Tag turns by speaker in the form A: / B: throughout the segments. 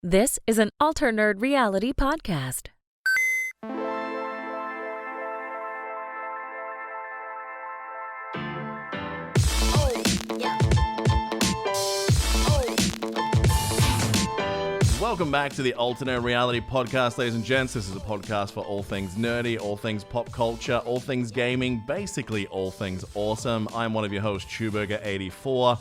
A: This is an Alternerd reality podcast.
B: Welcome back to the Alternerd Reality Podcast, ladies and gents. This is a podcast for all things nerdy, all things pop culture, all things gaming, basically all things awesome. I'm one of your hosts, Chewburger84,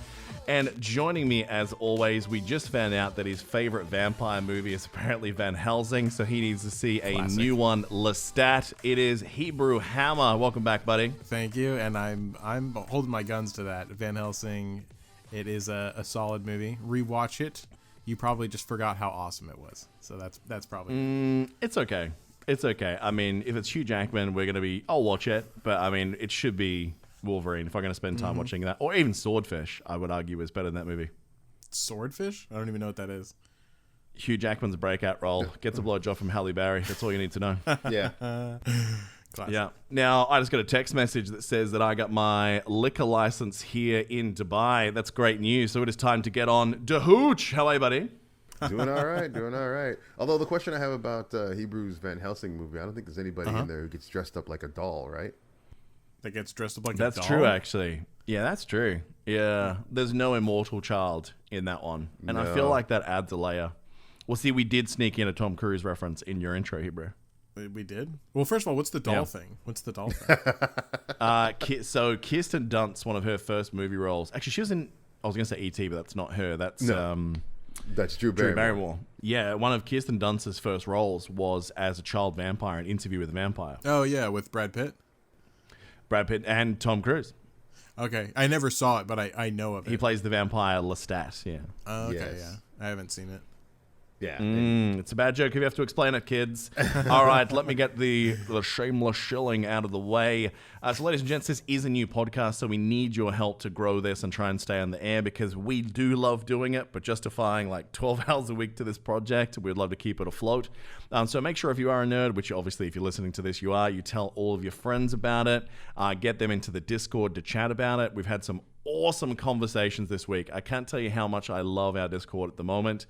B: and joining me, as always, we just found out that his favorite vampire movie is apparently Van Helsing, so he needs to see a new one, Lestat. It is Hebrew Hammer. Welcome back, buddy.
C: Thank you, and I'm holding my guns to that. Van Helsing, it is a solid movie. Rewatch it. You probably just forgot how awesome it was. So that's probably
B: It's okay. It's okay. I mean, if it's Hugh Jackman, I'll watch it. But I mean, it should be Wolverine if I'm going to spend time watching that. Or even Swordfish, I would argue, is better than that movie.
C: Swordfish? I don't even know what that is.
B: Hugh Jackman's breakout role. Gets a blowjob from Halle Berry. That's all you need to know.
D: Yeah.
C: Classic.
B: Yeah. Now, I just got a text message that says that I got my liquor license here in Dubai. That's great news. So it is time to get on to Hooch. How are you, buddy?
D: Doing all right. Although the question I have about Hebrew's Van Helsing movie, I don't think there's anybody in there who gets dressed up like a doll, right?
C: That gets dressed up like a
B: That's
C: doll?
B: true, actually. Yeah, that's true. Yeah. There's no immortal child in that one. And I feel like that adds a layer. Well, see, we did sneak in a Tom Cruise reference in your intro, Hebrew.
C: We did? Well, first of all, what's the doll thing? What's the doll thing?
B: So Kirsten Dunst, one of her first movie roles. Actually, she was in, I was going to say E.T., but that's not her. That's
D: That's Drew Barrymore.
B: Yeah, one of Kirsten Dunst's first roles was as a child vampire in Interview with a Vampire.
C: Oh, yeah, with Brad Pitt?
B: Brad Pitt and Tom Cruise.
C: Okay. I never saw it, but I know of it.
B: He plays the vampire Lestat, yeah.
C: Oh, okay,
D: Yes.
C: yeah. I haven't seen it.
D: Yeah.
B: It's a bad joke if you have to explain it, kids. All right, let me get the shameless shilling out of the way. So, ladies and gents, this is a new podcast, so we need your help to grow this and try and stay on the air because we do love doing it, but justifying like 12 hours a week to this project, we'd love to keep it afloat. So make sure if you are a nerd, which obviously if you're listening to this, you are, you tell all of your friends about it. Get them into the Discord to chat about it. We've had some awesome conversations this week. I can't tell you how much I love our Discord at the moment.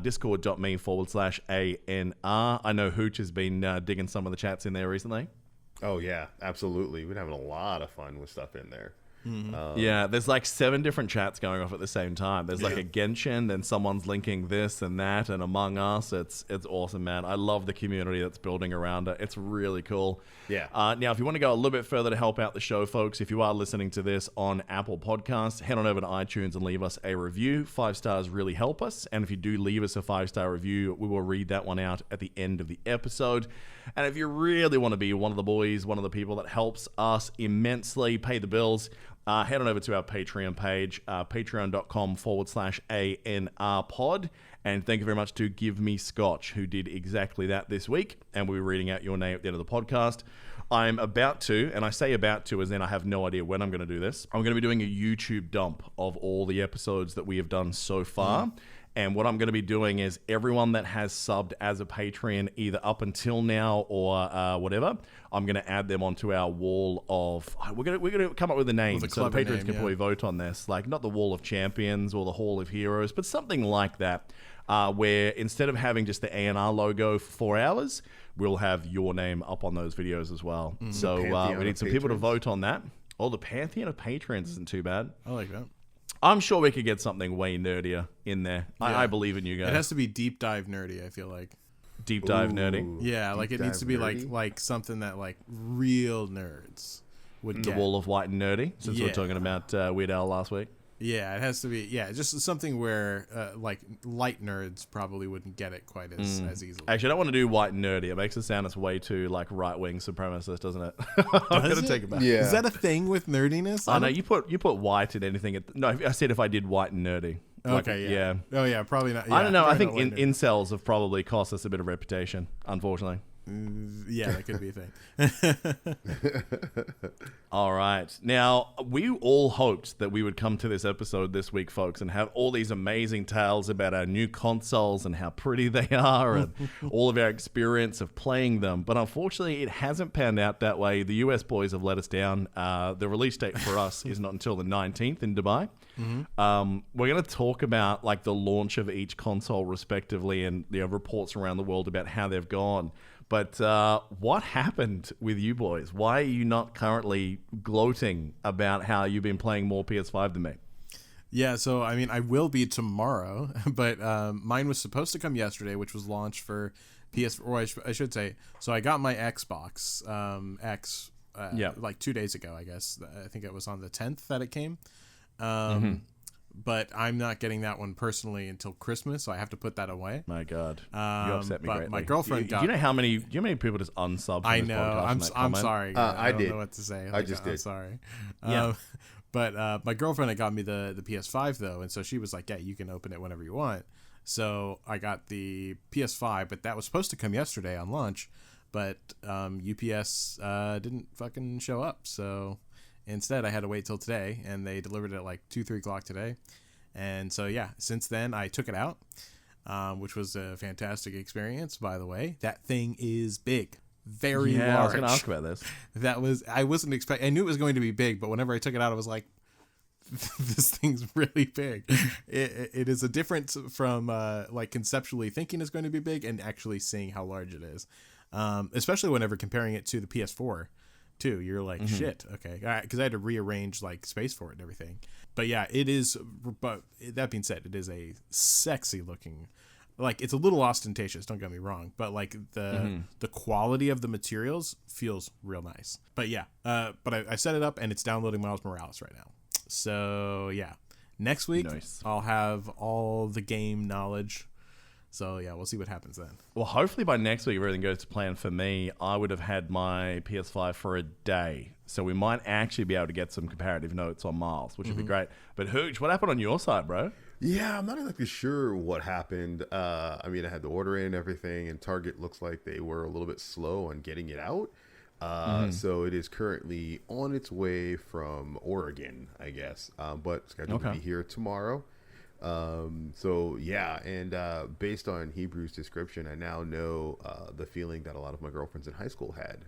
B: Discord.me/ANR. I know Hooch has been digging some of the chats in there recently.
D: Oh, yeah, absolutely. We're having a lot of fun with stuff in there.
B: Yeah, there's like 7 different chats going off at the same time. There's like a Genshin, then someone's linking this and that, and Among Us. It's awesome, man. I love the community that's building around it. It's really cool.
D: Yeah.
B: Now, if you want to go a little bit further to help out the show, folks, if you are listening to this on Apple Podcasts, head on over to iTunes and leave us a review. 5 stars really help us. And if you do leave us a 5-star review, we will read that one out at the end of the episode. And if you really want to be one of the boys, one of the people that helps us immensely pay the bills, head on over to our Patreon page, patreon.com/ANRpod. And thank you very much to Give Me Scotch, who did exactly that this week. And we'll be reading out your name at the end of the podcast. I'm about to, and I say about to as in I have no idea when I'm going to do this. I'm going to be doing a YouTube dump of all the episodes that we have done so far. And what I'm going to be doing is everyone that has subbed as a Patreon, either up until now or whatever, I'm going to add them onto our wall of. We're going to come up with a name, so the patrons can probably vote on this. Like not the Wall of Champions or the Hall of Heroes, but something like that, where instead of having just the ANR logo for 4 hours, we'll have your name up on those videos as well. So we need some people to vote on that. Oh, the Pantheon of Patrons isn't too bad.
C: I like that.
B: I'm sure we could get something way nerdier in there. Yeah. I believe in you guys.
C: It has to be deep dive nerdy, I feel like.
B: Deep dive nerdy?
C: Yeah, like it needs to be like something that like real nerds would get.
B: The Wall of White and Nerdy, since we were talking about Weird Al last week.
C: Yeah, it has to be. Yeah, just something where like light nerds probably wouldn't get it quite as easily.
B: Actually, I don't want to do white and nerdy. It makes it sound it's way too like right wing supremacist, doesn't it? I'm gonna take it back.
D: Yeah.
C: Is that a thing with nerdiness?
B: I know you put white in anything. No, I said if I did white and nerdy.
C: Okay. Yeah. Oh yeah, probably not. Yeah,
B: I don't know. I think incels have probably cost us a bit of reputation, unfortunately.
C: Yeah, that could be a thing.
B: All right. Now, we all hoped that we would come to this episode this week, folks, and have all these amazing tales about our new consoles and how pretty they are and all of our experience of playing them. But unfortunately, it hasn't panned out that way. The US boys have let us down. The release date for us is not until the 19th in Dubai. We're going to talk about like the launch of each console respectively and reports around the world about how they've gone. But what happened with you boys? Why are you not currently gloating about how you've been playing more PS5 than me?
C: Yeah, so I mean, I will be tomorrow, but mine was supposed to come yesterday, which was launched for PS. Or I should say, so I got my Xbox X like 2 days ago, I guess. I think it was on the 10th that it came. But I'm not getting that one personally until Christmas, so I have to put that away.
B: My God, you upset me greatly.
C: My girlfriend got.
B: Do you know how many people just unsub?
C: I know. I'm sorry. I
D: did.
C: don't know what to say.
D: I just did.
C: I'm sorry.
B: Yeah.
C: But my girlfriend had got me the PS5 though, and so she was like, "Yeah, you can open it whenever you want." So I got the PS5, but that was supposed to come yesterday on launch, but UPS didn't fucking show up. So instead, I had to wait till today, and they delivered it at like 2-3 o'clock today. And so, yeah, since then, I took it out, which was a fantastic experience, by the way. That thing is big. Very large.
B: I was going to ask about this.
C: I wasn't expecting, I knew it was going to be big, but whenever I took it out, I was like, this thing's really big. It is a difference from like conceptually thinking it's going to be big and actually seeing how large it is. Especially whenever comparing it to the PS4 too. You're like, shit, okay. Because I had to rearrange like space for it and everything. But yeah, it is, but that being said, it is a sexy looking, like it's a little ostentatious, don't get me wrong, but like the quality of the materials feels real nice. But yeah, but I set it up and it's downloading Miles Morales right now. So yeah, next week I'll have all the game knowledge. So yeah, we'll see what happens then.
B: Well, hopefully by next week, if everything goes to plan for me, I would have had my PS5 for a day. So we might actually be able to get some comparative notes on Miles, which would be great. But Hooch, what happened on your side, bro?
D: Yeah, I'm not exactly sure what happened. I mean, I had the order in and everything, and Target looks like they were a little bit slow on getting it out. So it is currently on its way from Oregon, I guess, but scheduled to be here tomorrow. So yeah, and based on Hebrew's description, I now know the feeling that a lot of my girlfriends in high school had.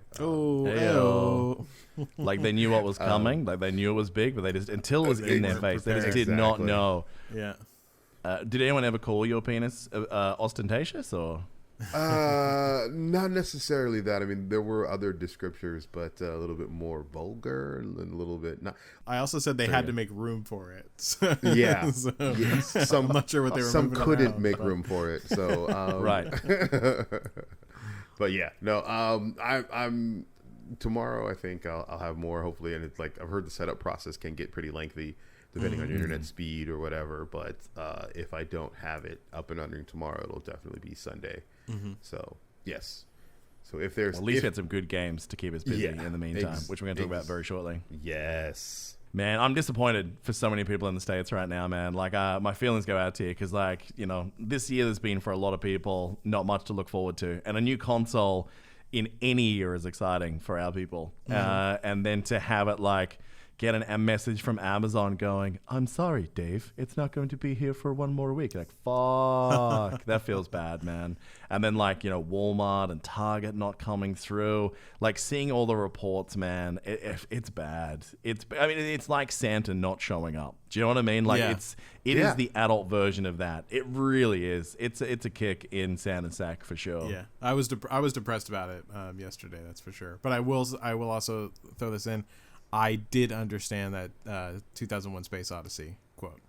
B: Like they knew what was coming, like they knew it was big, but they just, until it was in their face, they just did not know.
C: Yeah.
B: Did anyone ever call your penis ostentatious or?
D: Not necessarily that. I mean, there were other descriptors, but a little bit more vulgar and a little bit not.
C: I also said they had to make room for it. So,
D: yeah.
C: So,
D: yes. Some,
C: I'm not sure what they were.
D: Some couldn't
C: around,
D: make room for it. So
B: right.
D: But yeah, no. I'm tomorrow. I think I'll have more hopefully, and it's like I've heard the setup process can get pretty lengthy depending on your internet speed or whatever. But if I don't have it up and running tomorrow, it'll definitely be Sunday. So yes. So if there's
B: at least we had some good games to keep us busy in the meantime, which we're going to talk about very shortly.
D: Yes.
B: Man, I'm disappointed for so many people in the States right now, man. Like, my feelings go out to you because, like, you know, this year has been for a lot of people not much to look forward to, and a new console in any year is exciting for our people. And then to have it like get a message from Amazon going, I'm sorry, Dave, it's not going to be here for one more week. Like, fuck, that feels bad, man. And then, like, you know, Walmart and Target not coming through. Like, seeing all the reports, man, it's bad. I mean, it's like Santa not showing up. Do you know what I mean? Like, it is the adult version of that. It really is. It's a kick in Santa's sack for sure.
C: Yeah, I was depressed about it yesterday, that's for sure. But I will also throw this in. I did understand that 2001 Space Odyssey quote.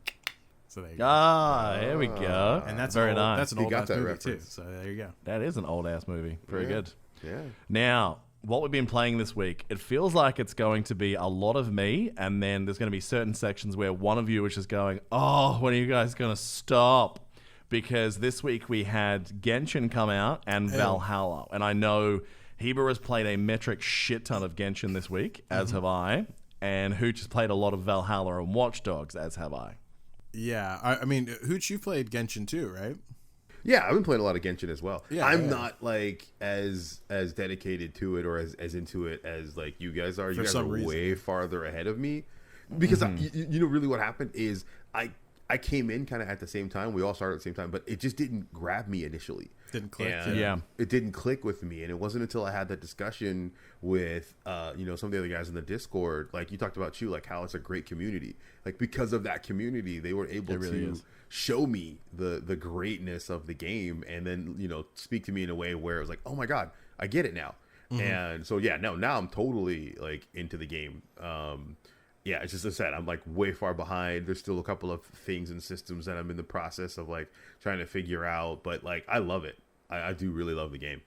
C: So there you go.
B: Here we go.
C: And that's
B: very nice.
C: That's an old ass movie too. So there you go.
B: That is an old ass movie. Very good.
D: Yeah.
B: Now, what we've been playing this week, it feels like it's going to be a lot of me, and then there's going to be certain sections where one of you is just going, oh, when are you guys going to stop? Because this week we had Genshin come out and Valhalla. And I know Heber has played a metric shit ton of Genshin this week, as have I. And Hooch has played a lot of Valhalla and Watch Dogs, as have I.
C: Yeah. I mean, Hooch, you played Genshin too, right?
D: Yeah, I've been playing a lot of Genshin as well.
C: Yeah,
D: I'm
C: yeah.
D: not like as dedicated to it or as into it as like you guys are. You guys are
C: some reason.
D: way farther ahead of me because you know really what happened is I came in kind of at the same time. We all started at the same time, but it just didn't grab me initially.
C: Didn't click.
B: Yeah.
D: It didn't click with me, and it wasn't until I had that discussion with you know, some of the other guys in the Discord, like you talked about, Chu, like how it's a great community. Like because of that community, they were able to show me the greatness of the game, and then, you know, speak to me in a way where it was like, oh my god, I get it now. And so yeah, no, now I'm totally like into the game. Yeah, it's just as I said, I'm like way far behind. There's still a couple of things and systems that I'm in the process of like trying to figure out, but like I love it. I do really love the game.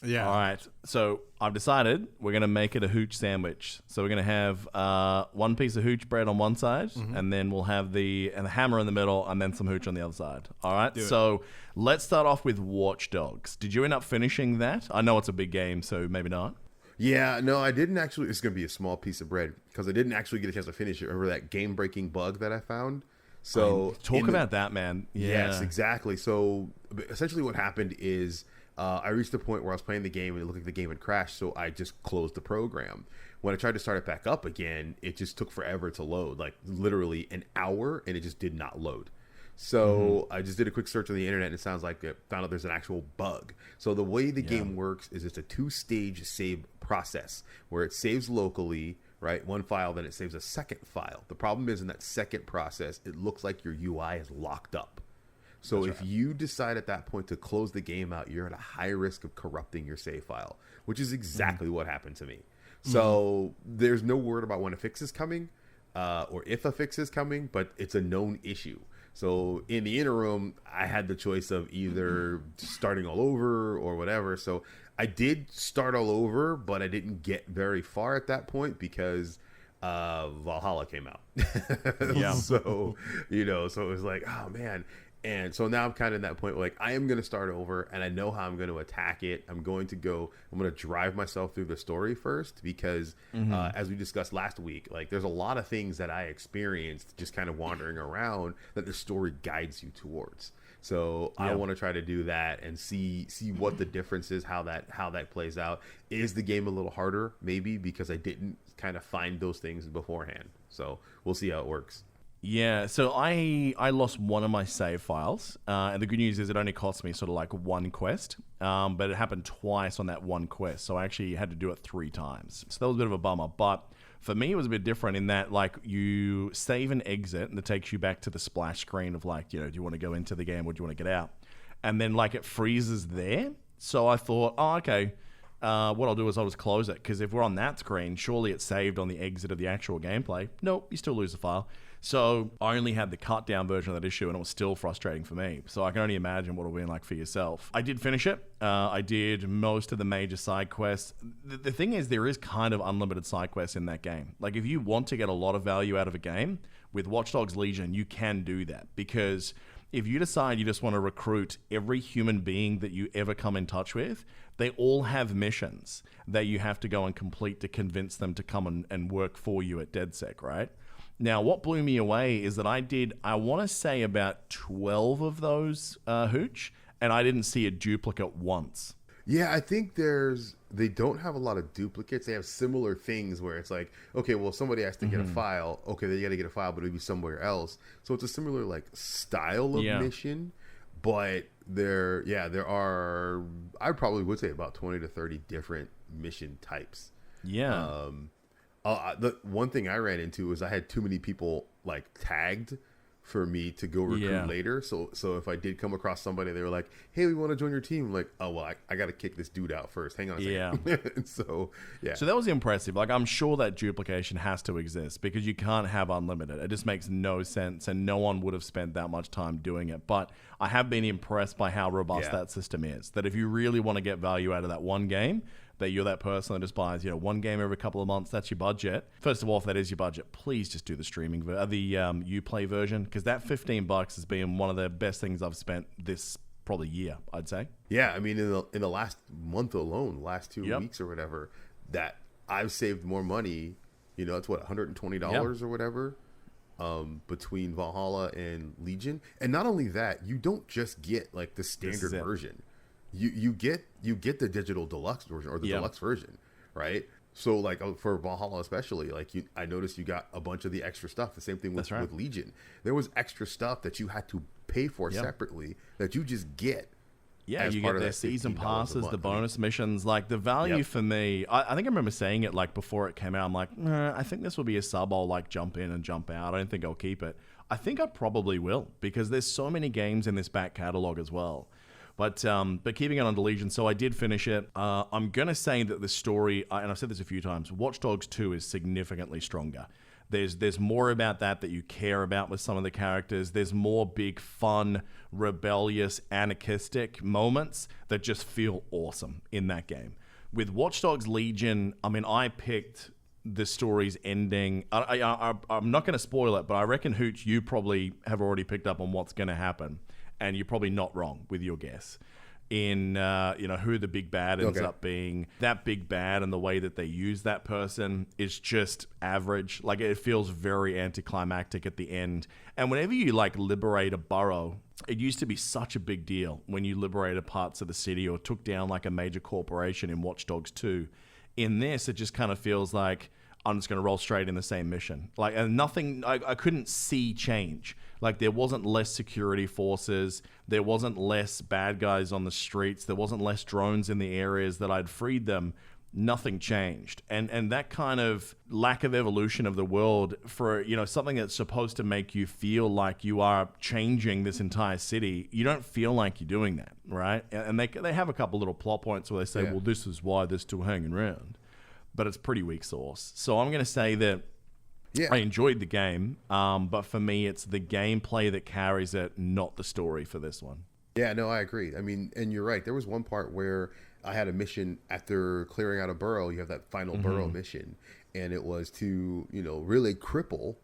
C: Yeah.
B: All right. So I've decided we're going to make it a hooch sandwich. So we're going to have one piece of hooch bread on one side, and then we'll have the hammer in the middle, and then some hooch on the other side. All right. So let's start off with Watch Dogs. Did you end up finishing that? I know it's a big game, so maybe not.
D: Yeah, no, I didn't actually. It's going to be a small piece of bread because I didn't actually get a chance to finish it. Remember that game-breaking bug that I found? So
B: talk about that, man. Yeah.
D: Yes, exactly. So essentially what happened is I reached a point where I was playing the game and it looked like the game had crashed, so I just closed the program. When I tried to start it back up again, it just took forever to load, like literally an hour, and it just did not load. So I just did a quick search on the internet, and it sounds like it found out there's an actual bug. So the way the game works is it's a 2-stage save process where it saves locally, right? One file, then it saves a second file. The problem is in that second process, it looks like your UI is locked up. So if you decide at that point to close the game out, you're at a high risk of corrupting your save file, which is exactly what happened to me. So there's no word about when a fix is coming or if a fix is coming, but it's a known issue. So in the interim, I had the choice of either starting all over or whatever. So I did start all over, but I didn't get very far at that point because Valhalla came out. So, you know, so it was like, oh man. And so now I'm kind of in that point where like I am going to start over, and I know how I'm going to attack it. I'm going to drive myself through the story first because as we discussed last week, like there's a lot of things that I experienced just kind of wandering around that the story guides you towards. So I want to try to do that and see what the difference is, how that plays out. Is the game a little harder? Maybe because I didn't kind of find those things beforehand. So we'll see how it works.
B: Yeah, so I lost one of my save files, and the good news is it only cost me sort of like one quest, but it happened twice on that one quest, so I actually had to do it 3 times. So that was a bit of a bummer, but for me it was a bit different in that like you save and exit, and it takes you back to the splash screen of like, you know, do you want to go into the game or do you want to get out? And then like it freezes there, so I thought, oh, okay. What I'll do is I'll just close it, because if we're on that screen, surely it's saved on the exit of the actual gameplay. Nope, you still lose the file. So I only had the cut down version of that issue, and it was still frustrating for me. So I can only imagine what it'll be like for yourself. I did finish it. I did most of the major side quests. The thing is, there is kind of unlimited side quests in that game. Like if you want to get a lot of value out of a game, with Watch Dogs Legion, you can do that, because if you decide you just want to recruit every human being that you ever come in touch with, they all have missions that you have to go and complete to convince them to come and work for you at DedSec, right? Now, what blew me away is that I want to say about 12 of those, Hooch, and I didn't see a duplicate once.
D: Yeah, I think they don't have a lot of duplicates. They have similar things where it's like, okay, well, somebody has to get a file. Okay, they got to get a file, but it'll be somewhere else. So it's a similar like style of mission, but there are, I probably would say about 20 to 30 different mission types.
B: Yeah.
D: The one thing I ran into is I had too many people like tagged for me to go recruit later. So if I did come across somebody, they were like, hey, we want to join your team. I'm like, oh, well, I got to kick this dude out first. Hang on a second. So
B: that was impressive. Like, I'm sure that duplication has to exist, because you can't have unlimited. It just makes no sense, and no one would have spent that much time doing it. But I have been impressed by how robust that system is, that if you really want to get value out of that one game, that you're that person that just buys, you know, one game every couple of months, that's your budget. First of all, if that is your budget, please just do the streaming, the Uplay version, because that $15 has been one of the best things I've spent this probably year, I'd say.
D: Yeah, I mean, in the last month alone, last 2 weeks or whatever, that I've saved more money. You know, it's what, $120 or whatever. between Valhalla and Legion. And not only that, you don't just get like the standard version. You get the digital deluxe version or the deluxe version, right? So like for Valhalla especially, like I noticed you got a bunch of the extra stuff. The same thing with Legion. There was extra stuff that you had to pay for separately that you just get.
B: Yeah, you get their season passes, the bonus missions. Like the value for me, I think I remember saying it like before it came out. I'm like, I think this will be a sub. I'll like jump in and jump out. I don't think I'll keep it. I think I probably will because there's so many games in this back catalog as well. But keeping it on Legion, so I did finish it. I'm going to say that the story, and I've said this a few times, Watch Dogs 2 is significantly stronger. There's more about that you care about with some of the characters. There's more big, fun, rebellious, anarchistic moments that just feel awesome in that game. With Watch Dogs Legion, I mean, I picked the story's ending. I'm not going to spoil it, but I reckon, Hooch, you probably have already picked up on what's going to happen, and you're probably not wrong with your guess. In who the big bad ends up being. That big bad and the way that they use that person is just average. Like it feels very anticlimactic at the end. And whenever you like liberate a borough, it used to be such a big deal when you liberated parts of the city or took down like a major corporation in Watch Dogs 2. In this, it just kind of feels like I'm just going to roll straight in the same mission. Like, and nothing, I couldn't see change. Like, there wasn't less security forces. There wasn't less bad guys on the streets. There wasn't less drones in the areas that I'd freed them. Nothing changed. And that kind of lack of evolution of the world for, something that's supposed to make you feel like you are changing this entire city, you don't feel like you're doing that, right? And they have a couple little plot points where they say, well, this is why they're still hanging around. But it's pretty weak sauce. So I'm going to say that I enjoyed the game, but for me, it's the gameplay that carries it, not the story for this one.
D: Yeah, no, I agree. I mean, and you're right. There was one part where I had a mission after clearing out a borough. You have that final borough mission, and it was to, really cripple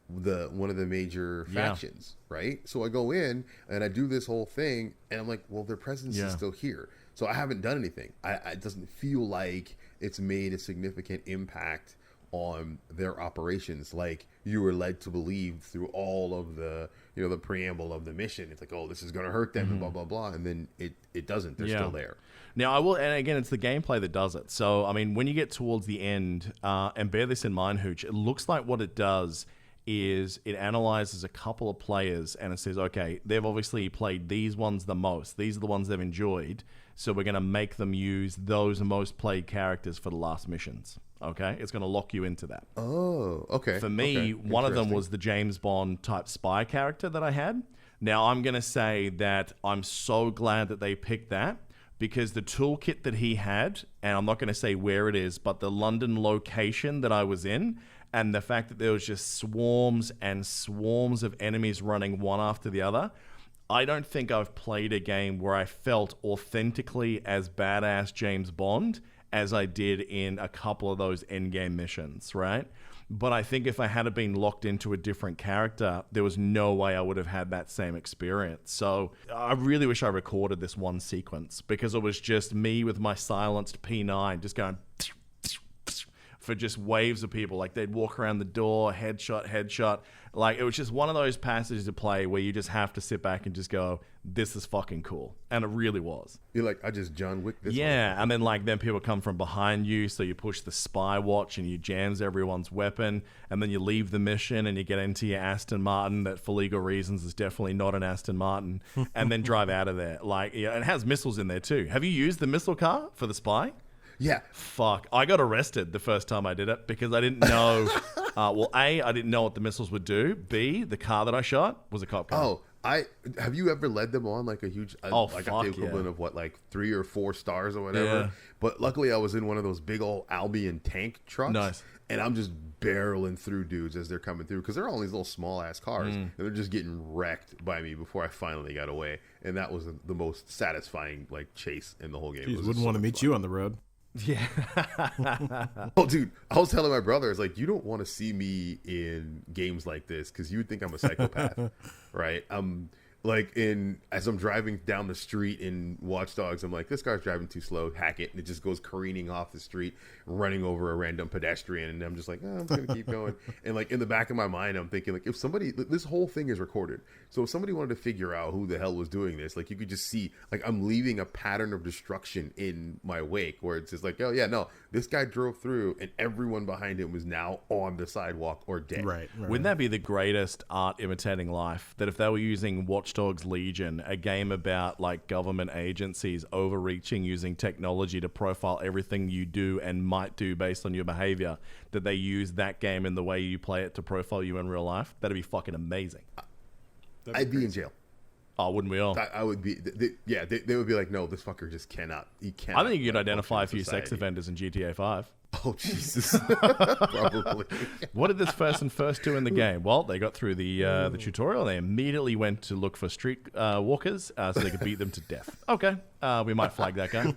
D: one of the major factions, right? So I go in and I do this whole thing, and I'm like, well, their presence is still here. So I haven't done anything. It doesn't feel like it's made a significant impact on their operations like you were led to believe through all of the the preamble of the mission. It's like, oh, this is going to hurt them and blah blah blah, and then it doesn't. They're still there.
B: Now I will, and again, it's the gameplay that does it. So I mean, when you get towards the end, and bear this in mind, Hooch, it looks like what it does is it analyzes a couple of players and it says, okay, they've obviously played these ones the most. These are the ones they've enjoyed. So we're going to make them use those most played characters for the last missions. Okay? It's going to lock you into that.
D: Oh, okay.
B: For me, one of them was the James Bond type spy character that I had. Now, I'm going to say that I'm so glad that they picked that because the toolkit that he had, and I'm not going to say where it is, but the London location that I was in, and the fact that there was just swarms and swarms of enemies running one after the other, I don't think I've played a game where I felt authentically as badass James Bond as I did in a couple of those endgame missions, right? But I think if I had been locked into a different character, there was no way I would have had that same experience. So I really wish I recorded this one sequence because it was just me with my silenced P9 just going for just waves of people. Like they'd walk around the door, headshot. Like it was just one of those passages to play where you just have to sit back and just go, this is fucking cool. And it really was.
D: You're like, I just John Wick this one.
B: And then people come from behind you, so you push the spy watch and you jams everyone's weapon, and then you leave the mission and you get into your Aston Martin that for legal reasons is definitely not an Aston Martin, and then drive out of there. Like, it has missiles in there too. Have you used the missile car for the spy?
D: Yeah.
B: Fuck. I got arrested the first time I did it because I didn't know. A, I didn't know what the missiles would do. B, the car that I shot was a cop car.
D: Oh, have you ever led them on like a huge, like the equivalent of what, like 3 or 4 stars or whatever? Yeah. But luckily I was in one of those big old Albion tank trucks.
B: Nice.
D: And I'm just barreling through dudes as they're coming through because they're all these little small ass cars and they're just getting wrecked by me before I finally got away. And that was the most satisfying like chase in the whole game.
C: Jeez, wouldn't want to meet you on the road.
B: Yeah.
D: Oh, dude, I was telling my brother, it's like, you don't want to see me in games like this because you would think I'm a psychopath, right? Like as I'm driving down the street in Watch Dogs, I'm like, this car's driving too slow, hack it, and it just goes careening off the street, running over a random pedestrian, and I'm just like, I'm gonna keep going. And like in the back of my mind, I'm thinking like, if somebody, this whole thing is recorded, so if somebody wanted to figure out who the hell was doing this, like you could just see, like I'm leaving a pattern of destruction in my wake, where it's just like, oh yeah, no, this guy drove through, and everyone behind him was now on the sidewalk or dead.
C: Right.
B: Wouldn't that be the greatest art imitating life? That if they were using Watch Dogs Legion, a game about like government agencies overreaching using technology to profile everything you do and might do based on your behavior, that they use that game in the way you play it to profile you in real life, that'd be fucking amazing.
D: I'd be in jail.
B: Oh, wouldn't we all?
D: I would be. They would be like, no, this fucker just cannot. He cannot.
B: I think you could identify a few sex offenders in GTA 5.
D: Oh, Jesus. Probably.
B: What did this person first do in the game? Well, they got through the tutorial. They immediately went to look for street walkers so they could beat them to death. Okay, we might flag that guy.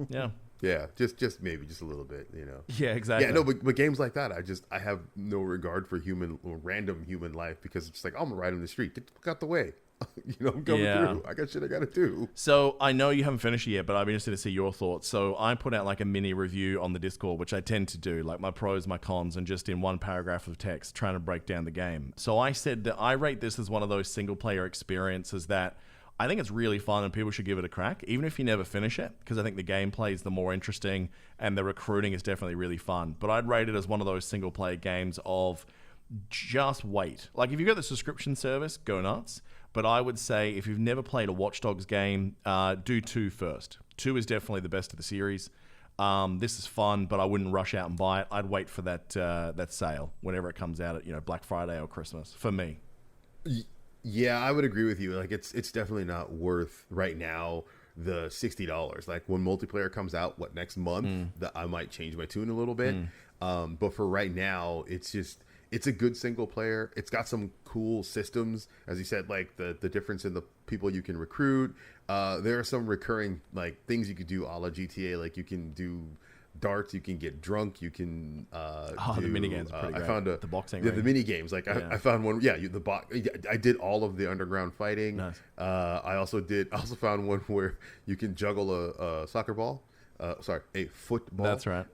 B: Yeah.
D: Yeah, just maybe just a little bit,
B: Yeah, exactly.
D: Yeah, no, but games like that, I have no regard for random human life, because it's just like, I'm gonna ride in the street, get the fuck out the way. I'm coming through. I got shit I gotta do.
B: So I know you haven't finished it yet, but I'd be interested to see your thoughts. So I put out like a mini review on the Discord, which I tend to do, like my pros, my cons, and just in one paragraph of text, trying to break down the game. So I said that I rate this as one of those single player experiences that I think it's really fun and people should give it a crack, even if you never finish it, because I think the gameplay is the more interesting and the recruiting is definitely really fun. But I'd rate it as one of those single player games of just wait. Like if you've got the subscription service, go nuts. But I would say if you've never played a Watch Dogs game, do 2 first. 2 is definitely the best of the series. This is fun, but I wouldn't rush out and buy it. I'd wait for that sale whenever it comes out at Black Friday or Christmas. For me.
D: Yeah, I would agree with you. Like it's definitely not worth right now the $60. Like when multiplayer comes out, next month, that I might change my tune a little bit. But for right now, it's a good single player. It's got some cool systems, as you said, like the difference in the people you can recruit. There are some recurring like things you could do a la GTA, like you can do darts, you can get drunk, you can
B: the mini games are pretty great.
D: I found
B: the boxing
D: the mini games, like I found one. Yeah, I did all of the underground fighting.
B: Nice.
D: I also found one where you can juggle a soccer ball. A football.
B: That's right.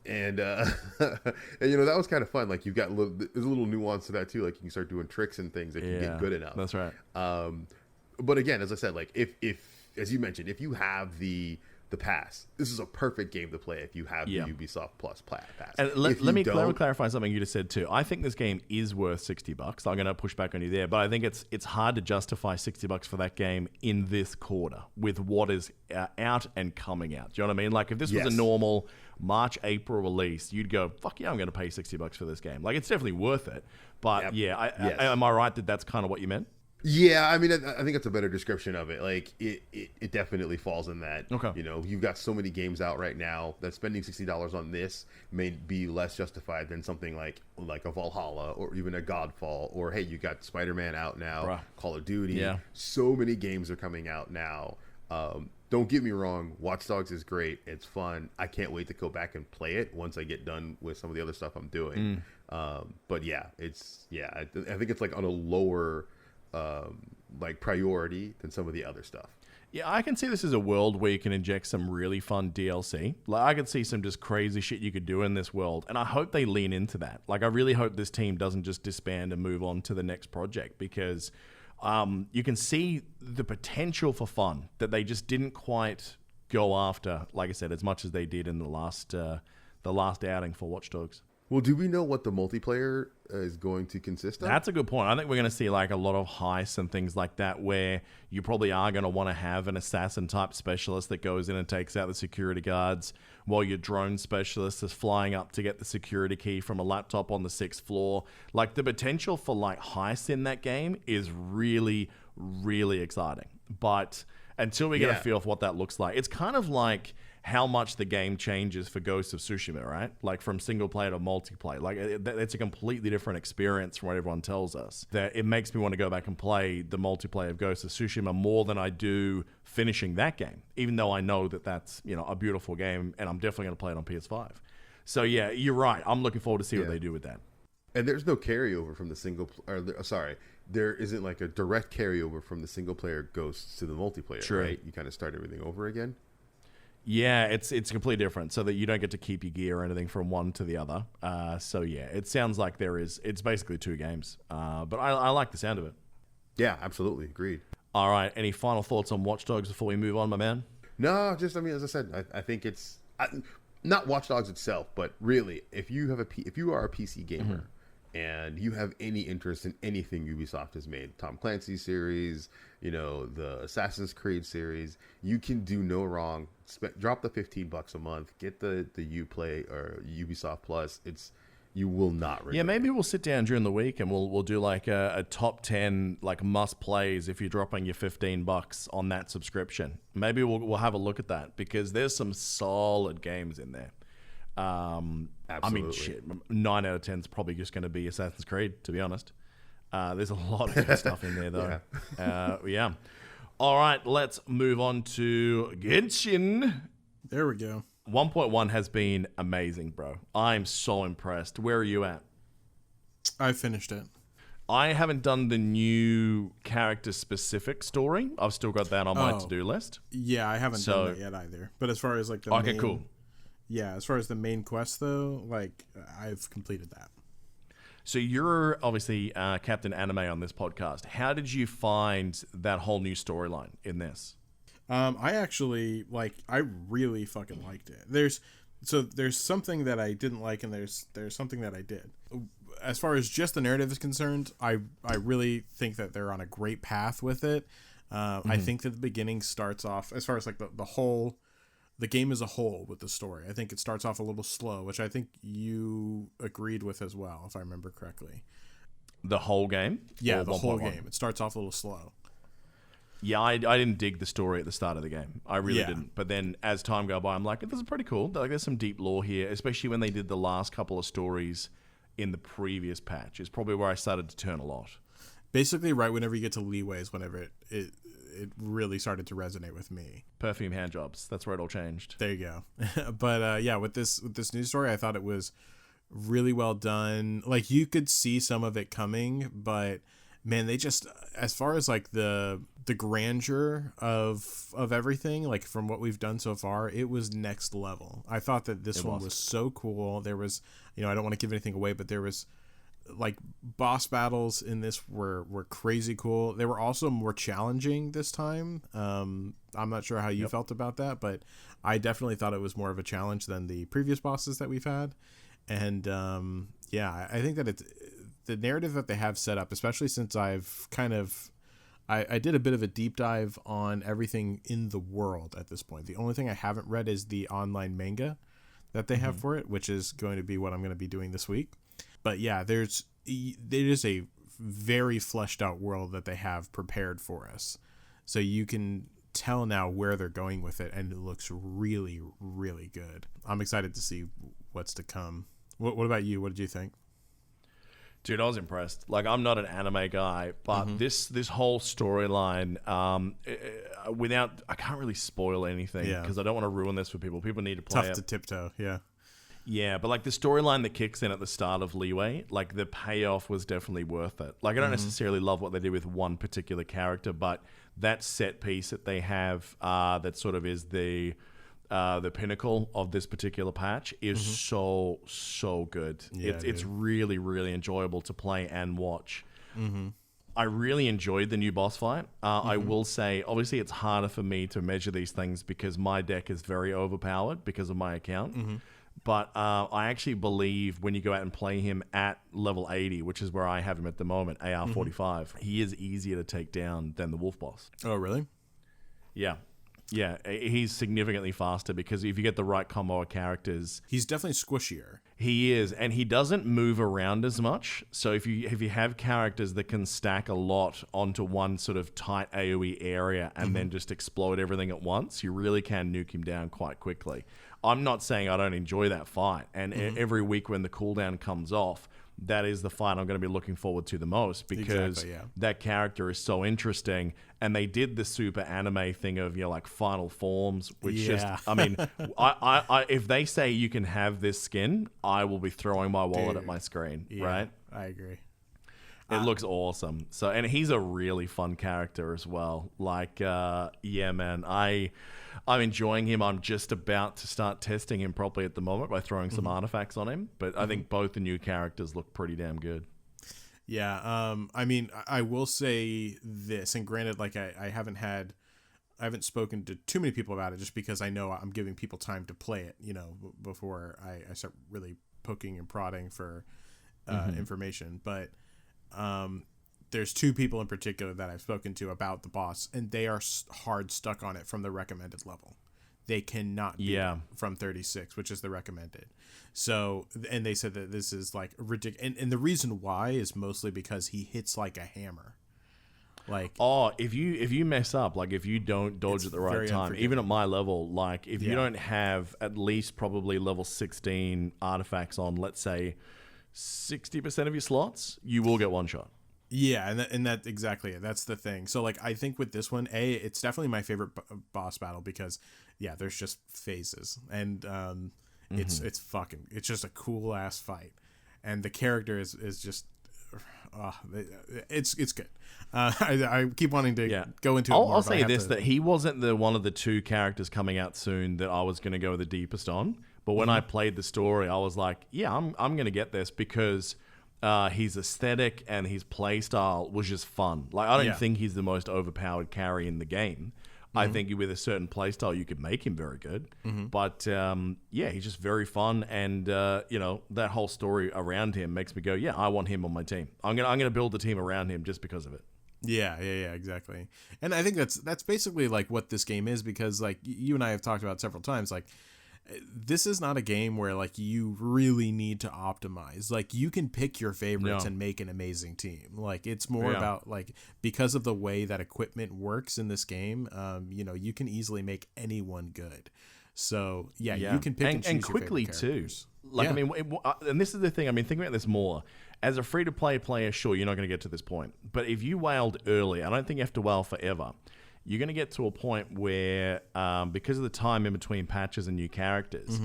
D: And that was kind of fun. Like there's a little nuance to that too. Like you can start doing tricks and things if you get good enough.
B: That's right.
D: But again, as I said, like if as you mentioned, if you have the pass, this is a perfect game to play if you have the Ubisoft Plus pass.
B: And let me clarify something you just said too. I think this game is worth $60. I'm going to push back on you there, but I think it's hard to justify $60 for that game in this quarter with what is out and coming out. Do you know what I mean? Like if this was a normal March, April release, you'd go, fuck yeah, I'm going to pay $60 for this game. Like it's definitely worth it. But am I right that that's kind of what you meant?
D: Yeah, I mean, I think it's a better description of it. Like, it definitely falls in that.
B: Okay.
D: You've got so many games out right now that spending $60 on this may be less justified than something like a Valhalla or even a Godfall. Or, hey, you got Spider-Man out now, Call of Duty.
B: Yeah.
D: So many games are coming out now. Don't get me wrong, Watch Dogs is great. It's fun. I can't wait to go back and play it once I get done with some of the other stuff I'm doing. But, yeah, I think it's like on a lower priority than some of the other stuff.
B: Yeah, I can see this as a world where you can inject some really fun DLC. Like I could see some just crazy shit you could do in this world, and I hope they lean into that. Like I really hope this team doesn't just disband and move on to the next project, because you can see the potential for fun that they just didn't quite go after, like I said, as much as they did in the last outing for Watch Dogs.
D: Well, do we know what the multiplayer is going to consist of?
B: That's a good point. I think we're going to see like a lot of heists and things like that, where you probably are going to want to have an assassin type specialist that goes in and takes out the security guards, while your drone specialist is flying up to get the security key from a laptop on the 6th floor. Like the potential for like heists in that game is really, really exciting. But until we get a feel for what that looks like, it's kind of like how much the game changes for Ghost of Tsushima, right? Like from single player to multiplayer. Like it's a completely different experience from what everyone tells us. That it makes me want to go back and play the multiplayer of Ghost of Tsushima more than I do finishing that game, even though I know that that's a beautiful game and I'm definitely going to play it on PS5. So yeah, you're right. I'm looking forward to see what they do with that.
D: And there's no carryover from the there isn't like a direct carryover from the single player Ghosts to the multiplayer,
B: True.
D: right? You kind of start everything over again.
B: Yeah, it's completely different, so that you don't get to keep your gear or anything from one to the other. So yeah, it sounds like it's basically 2 games. But I like the sound of it.
D: Yeah, absolutely. Agreed.
B: All right, any final thoughts on Watch Dogs before we move on, my man?
D: No, just, I mean, as I said, I think it's not Watch Dogs itself, but really, if you are a PC gamer and you have any interest in anything Ubisoft has made, Tom Clancy's series, the Assassin's Creed series, you can do no wrong. Drop the $15 a month, get the Uplay or Ubisoft Plus. You will not regret.
B: Yeah, maybe we'll sit down during the week and we'll do like a top 10 like must plays if you're dropping your $15 on that subscription. Maybe we'll have a look at that, because there's some solid games in there.
D: Absolutely.
B: I mean, shit, 9 out of 10 is probably just going to be Assassin's Creed, to be honest. There's a lot of good stuff in there, though. Yeah. All right, let's move on to Genshin.
C: There we go.
B: 1.1 has been amazing, bro. I'm so impressed. Where are you at?
C: I finished it.
B: I haven't done the new character-specific story. I've still got that on my to-do list.
C: Yeah, I haven't done that yet either. But as far as like the
B: okay, cool.
C: Yeah, as far as the main quest though, like I've completed that.
B: So you're obviously Captain Anime on this podcast. How did you find that whole new storyline in this?
C: I actually I really fucking liked it. There's something that I didn't like, and there's something that I did. As far as just the narrative is concerned, I really think that they're on a great path with it. I think that the beginning starts off, as far as like the game as a whole with the story, I think it starts off a little slow, which I think you agreed with as well, if I remember correctly.
B: The whole game?
C: Yeah, the whole game. It starts off a little slow.
B: Yeah, I didn't dig the story at the start of the game. I really didn't. But then as time goes by, I'm like, this is pretty cool. Like, there's some deep lore here, especially when they did the last couple of stories in the previous patch. Is probably where I started to turn a lot.
C: Basically, right whenever you get to Leeway is whenever it really started to resonate with me.
B: Perfume handjobs. That's where it all changed.
C: There you go. But yeah, with this news story, I thought it was really well done. Like, you could see some of it coming, but man, they just, as far as like the grandeur of everything, like from what we've done so far, it was next level. I thought that this one was so cool. There was, I don't want to give anything away, but there was like boss battles in this were crazy cool. They were also more challenging this time. I'm not sure how you felt about that, but I definitely thought it was more of a challenge than the previous bosses that we've had. And yeah, I think that the narrative that they have set up, especially since I've kind of I did a bit of a deep dive on everything in the world at this point. The only thing I haven't read is the online manga that they have for it, which is going to be what I'm going to be doing this week. But yeah, there is a very fleshed out world that they have prepared for us. So you can tell now where they're going with it, and it looks really, really good. I'm excited to see what's to come. What about you? What did you think?
B: Dude, I was impressed. Like, I'm not an anime guy, but this whole storyline, I can't really spoil anything because I don't want to ruin this for people. People need to play it.
C: Tough to tiptoe, yeah.
B: Yeah, but like the storyline that kicks in at the start of Leeway, like the payoff was definitely worth it. Like, I don't necessarily love what they did with one particular character, but that set piece that they have that sort of is the pinnacle of this particular patch is so good.
C: Yeah,
B: it's really, really enjoyable to play and watch. I really enjoyed the new boss fight. I will say, obviously, it's harder for me to measure these things because my deck is very overpowered because of my account. But I actually believe when you go out and play him at level 80, which is where I have him at the moment, AR45, he is easier to take down than the wolf boss.
C: Oh, really?
B: Yeah. Yeah, he's significantly faster because if you get the right combo of characters...
C: He's definitely squishier.
B: He is, and he doesn't move around as much. So if you have characters that can stack a lot onto one sort of tight AoE area and then just explode everything at once, you really can nuke him down quite quickly. I'm not saying I don't enjoy that fight, and every week when the cooldown comes off, that is the fight I'm going to be looking forward to the most because that character is so interesting. And they did the super anime thing of, like final forms, which just, I mean, I if they say you can have this skin, I will be throwing my wallet at my screen, right?
C: I agree.
B: It looks awesome. So, and he's a really fun character as well. Like, yeah, man, I'm enjoying him. I'm just about to start testing him properly at the moment by throwing some artifacts on him. But I think both the new characters look pretty damn good.
C: Yeah. I mean, I will say this, and granted, like I haven't spoken to too many people about it just because I know I'm giving people time to play it, before I start really poking and prodding for information. But there's two people in particular that I've spoken to about the boss, and they are hard stuck on it from the recommended level. They cannot be from 36, which is the recommended. So, and they said that this is like ridiculous. And the reason why is mostly because he hits like a hammer. Like,
B: if you mess up, like if you don't dodge at the right time, even at my level, like if you don't have at least probably level 16 artifacts on, let's say 60% of your slots, you will get one shot.
C: Yeah, and that exactly it. That's the thing. So like I think with this one, it's definitely my favorite boss battle because there's just phases, and it's just a cool ass fight, and the character is just it's good. I keep wanting to go into it more.
B: I'll say this, that he wasn't the one of the two characters coming out soon that I was going to go the deepest on. But when I played the story, I was like, I'm going to get this because his aesthetic and his play style was just fun. Like, I don't think he's the most overpowered carry in the game. I think with a certain play style, you could make him very good. But he's just very fun. And, that whole story around him makes me go, I want him on my team. I'm gonna build the team around him just because of it.
C: Yeah, exactly. And I think that's basically like what this game is, because like you and I have talked about several times, like this is not a game where like you really need to optimize. Like you can pick your favorites and make an amazing team. Like it's more about like, because of the way that equipment works in this game, you can easily make anyone good. So you can pick and
B: quickly too. Like, I mean, and this is the thing. I mean, think about this more. As a free-to-play player, sure, you're not going to get to this point. But if you whaled early, I don't think you have to whale forever. You're going to get to a point where, because of the time in between patches and new characters,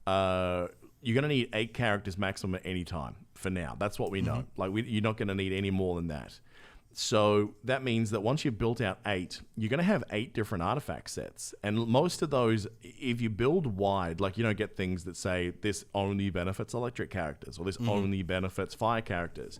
B: you're going to need 8 characters maximum at any time for now. That's what we know. Like, you're not going to need any more than that. So that means that once you've built out 8, you're going to have 8 different artifact sets. And most of those, if you build wide, like you don't get things that say this only benefits electric characters or this only benefits fire characters.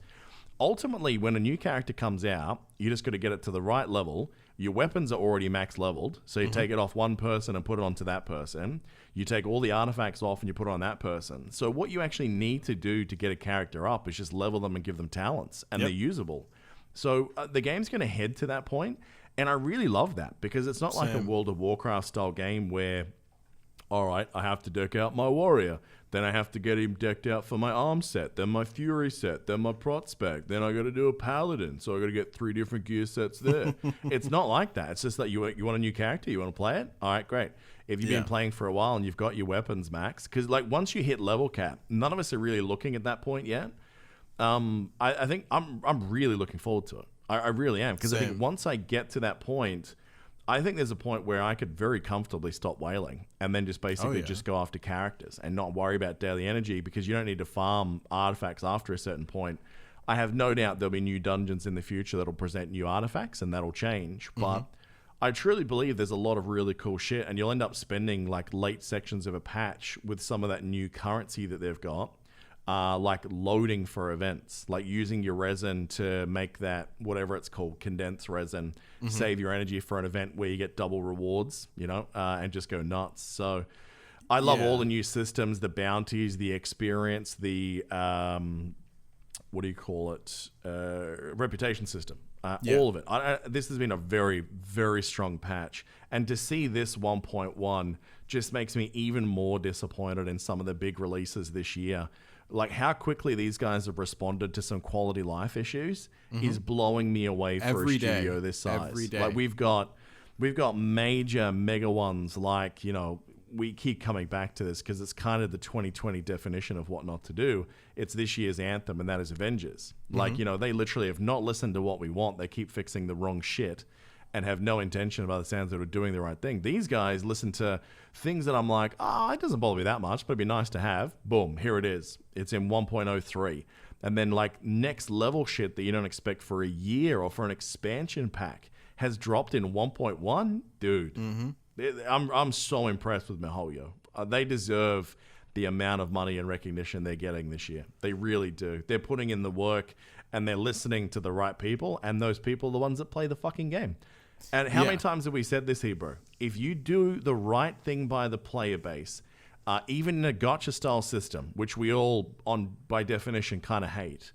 B: Ultimately, when a new character comes out, you just got to get it to the right level. Your weapons are already max leveled, so you take it off one person and put it onto that person. You take all the artifacts off and you put it on that person. So what you actually need to do to get a character up is just level them and give them talents, and they're usable. So the game's going to head to that point, and I really love that because it's not like a World of Warcraft style game where, all right, I have to deck out my warrior, then I have to get him decked out for my arm set, then my fury set, then my prot spec, then I got to do a paladin, so I got to get 3 different gear sets there. It's not like that. It's just that you want a new character, you want to play it? All right, great. If you've been playing for a while and you've got your weapons max, because like once you hit level cap, none of us are really looking at that point yet. I think I'm really looking forward to it. I really am, because I think once I get to that point, I think there's a point where I could very comfortably stop whaling and then just basically just go after characters and not worry about daily energy, because you don't need to farm artifacts after a certain point. I have no doubt there'll be new dungeons in the future that'll present new artifacts, and that'll change. But I truly believe there's a lot of really cool shit, and you'll end up spending like late sections of a patch with some of that new currency that they've got. Like loading for events, like using your resin to make that, whatever it's called, condensed resin, save your energy for an event where you get double rewards, and just go nuts. So I love all the new systems, the bounties, the experience, the, what do you call it? Reputation system. All of it. This has been a very, very strong patch. And to see this 1.1 just makes me even more disappointed in some of the big releases this year. Like how quickly these guys have responded to some quality life issues is blowing me away for a studio this size.
C: Every day.
B: Like we've got major mega ones, like, we keep coming back to this because it's kind of the 2020 definition of what not to do. It's this year's anthem, and that is Avengers. Like, they literally have not listened to what we want. They keep fixing the wrong shit and have no intention, by the sounds that are doing the right thing. These guys listen to things that I'm like, it doesn't bother me that much, but it'd be nice to have. Boom, here it is. It's in 1.03. And then like next level shit that you don't expect for a year or for an expansion pack has dropped in 1.1. Dude, I'm so impressed with MiHoYo. They deserve the amount of money and recognition they're getting this year. They really do. They're putting in the work and they're listening to the right people, and those people are the ones that play the fucking game. And how many times have we said this here, bro? If you do the right thing by the player base, even in a gacha style system, which we all, by definition, kind of hate,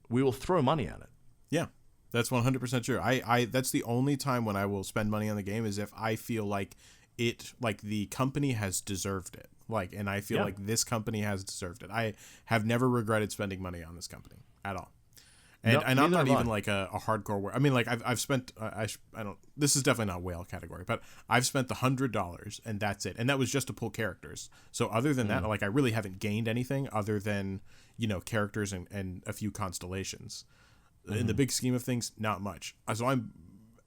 B: we will throw money at it.
C: Yeah, that's 100% true. I that's the only time when I will spend money on the game is if I feel like the company has deserved it. And I feel like this company has deserved it. I have never regretted spending money on this company at all. And I'm not even like a hardcore. I mean, like I've spent. I don't. This is definitely not whale category, but I've spent the $100 and that's it. And that was just to pull characters. So other than that, like I really haven't gained anything other than characters and a few constellations. In the big scheme of things, not much. So I'm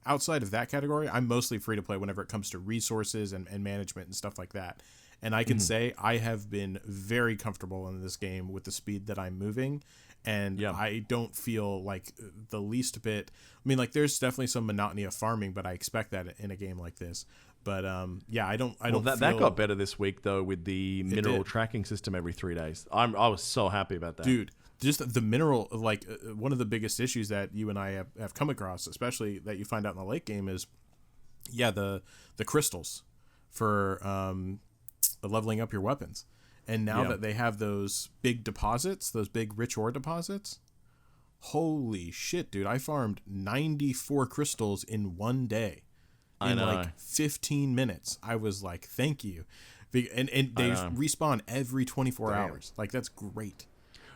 C: outside of that category. I'm mostly free to play whenever it comes to resources and management and stuff like that. And I can say I have been very comfortable in this game with the speed that I'm moving. And I don't feel like the least bit. I mean, like there's definitely some monotony of farming, but I expect that in a game like this. But I don't.
B: That got better this week though with the mineral tracking system every 3 days. I was so happy about that,
C: dude. Just the mineral, like one of the biggest issues that you and I have come across, especially that you find out in the late game, is the crystals for leveling up your weapons. And now that they have those big deposits, those big rich ore deposits, holy shit, dude. I farmed 94 crystals in one day. In like 15 minutes. I was like, thank you. And they respawn every 24 hours. Like, that's great.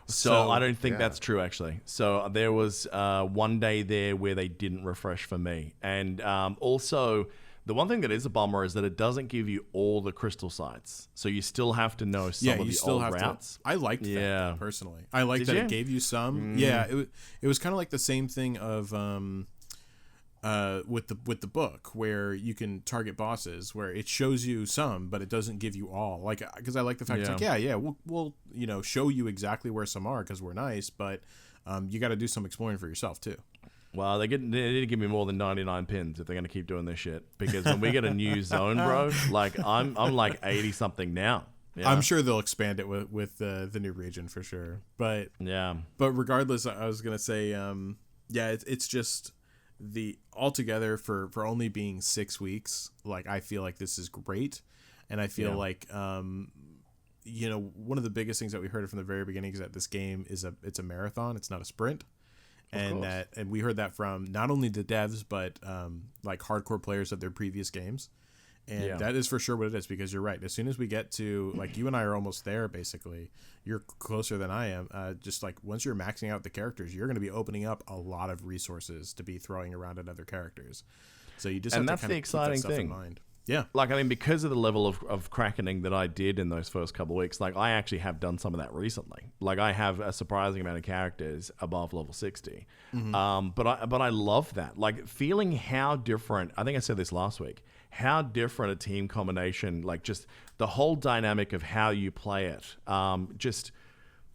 B: So I don't think that's true, actually. So there was one day there where they didn't refresh for me. And also... the one thing that is a bummer is that it doesn't give you all the crystal sites. So you still have to know some of the old routes.
C: I liked that, personally. I liked that it gave you some. Yeah, it was kind of like the same thing of with the book, where you can target bosses, where it shows you some, but it doesn't give you all. Like, because I like the fact it's like, we'll show you exactly where some are because we're nice, but you got to do some exploring for yourself too.
B: Well, they need to give me more than 99 pins if they're going to keep doing this shit. Because when we get a new zone, bro, like I'm like 80 something now. Yeah.
C: I'm sure they'll expand it with the new region for sure. But regardless, I was gonna say, it's just the altogether for only being 6 weeks. Like I feel like this is great, and I feel like one of the biggest things that we heard from the very beginning is that this game it's a marathon. It's not a sprint. And we heard that from not only the devs, but like hardcore players of their previous games. And that is for sure what it is, because you're right. As soon as we get to, like, you and I are almost there, basically. You're closer than I am. Just like once you're maxing out the characters, you're going to be opening up a lot of resources to be throwing around at other characters. So you just have to kind of keep that stuff in mind. Yeah.
B: Like, I mean, because of the level of crackening that I did in those first couple of weeks, like, I actually have done some of that recently. Like, I have a surprising amount of characters above level 60. But I love that. Like, feeling how different, I think I said this last week, how different a team combination, like, just the whole dynamic of how you play it, just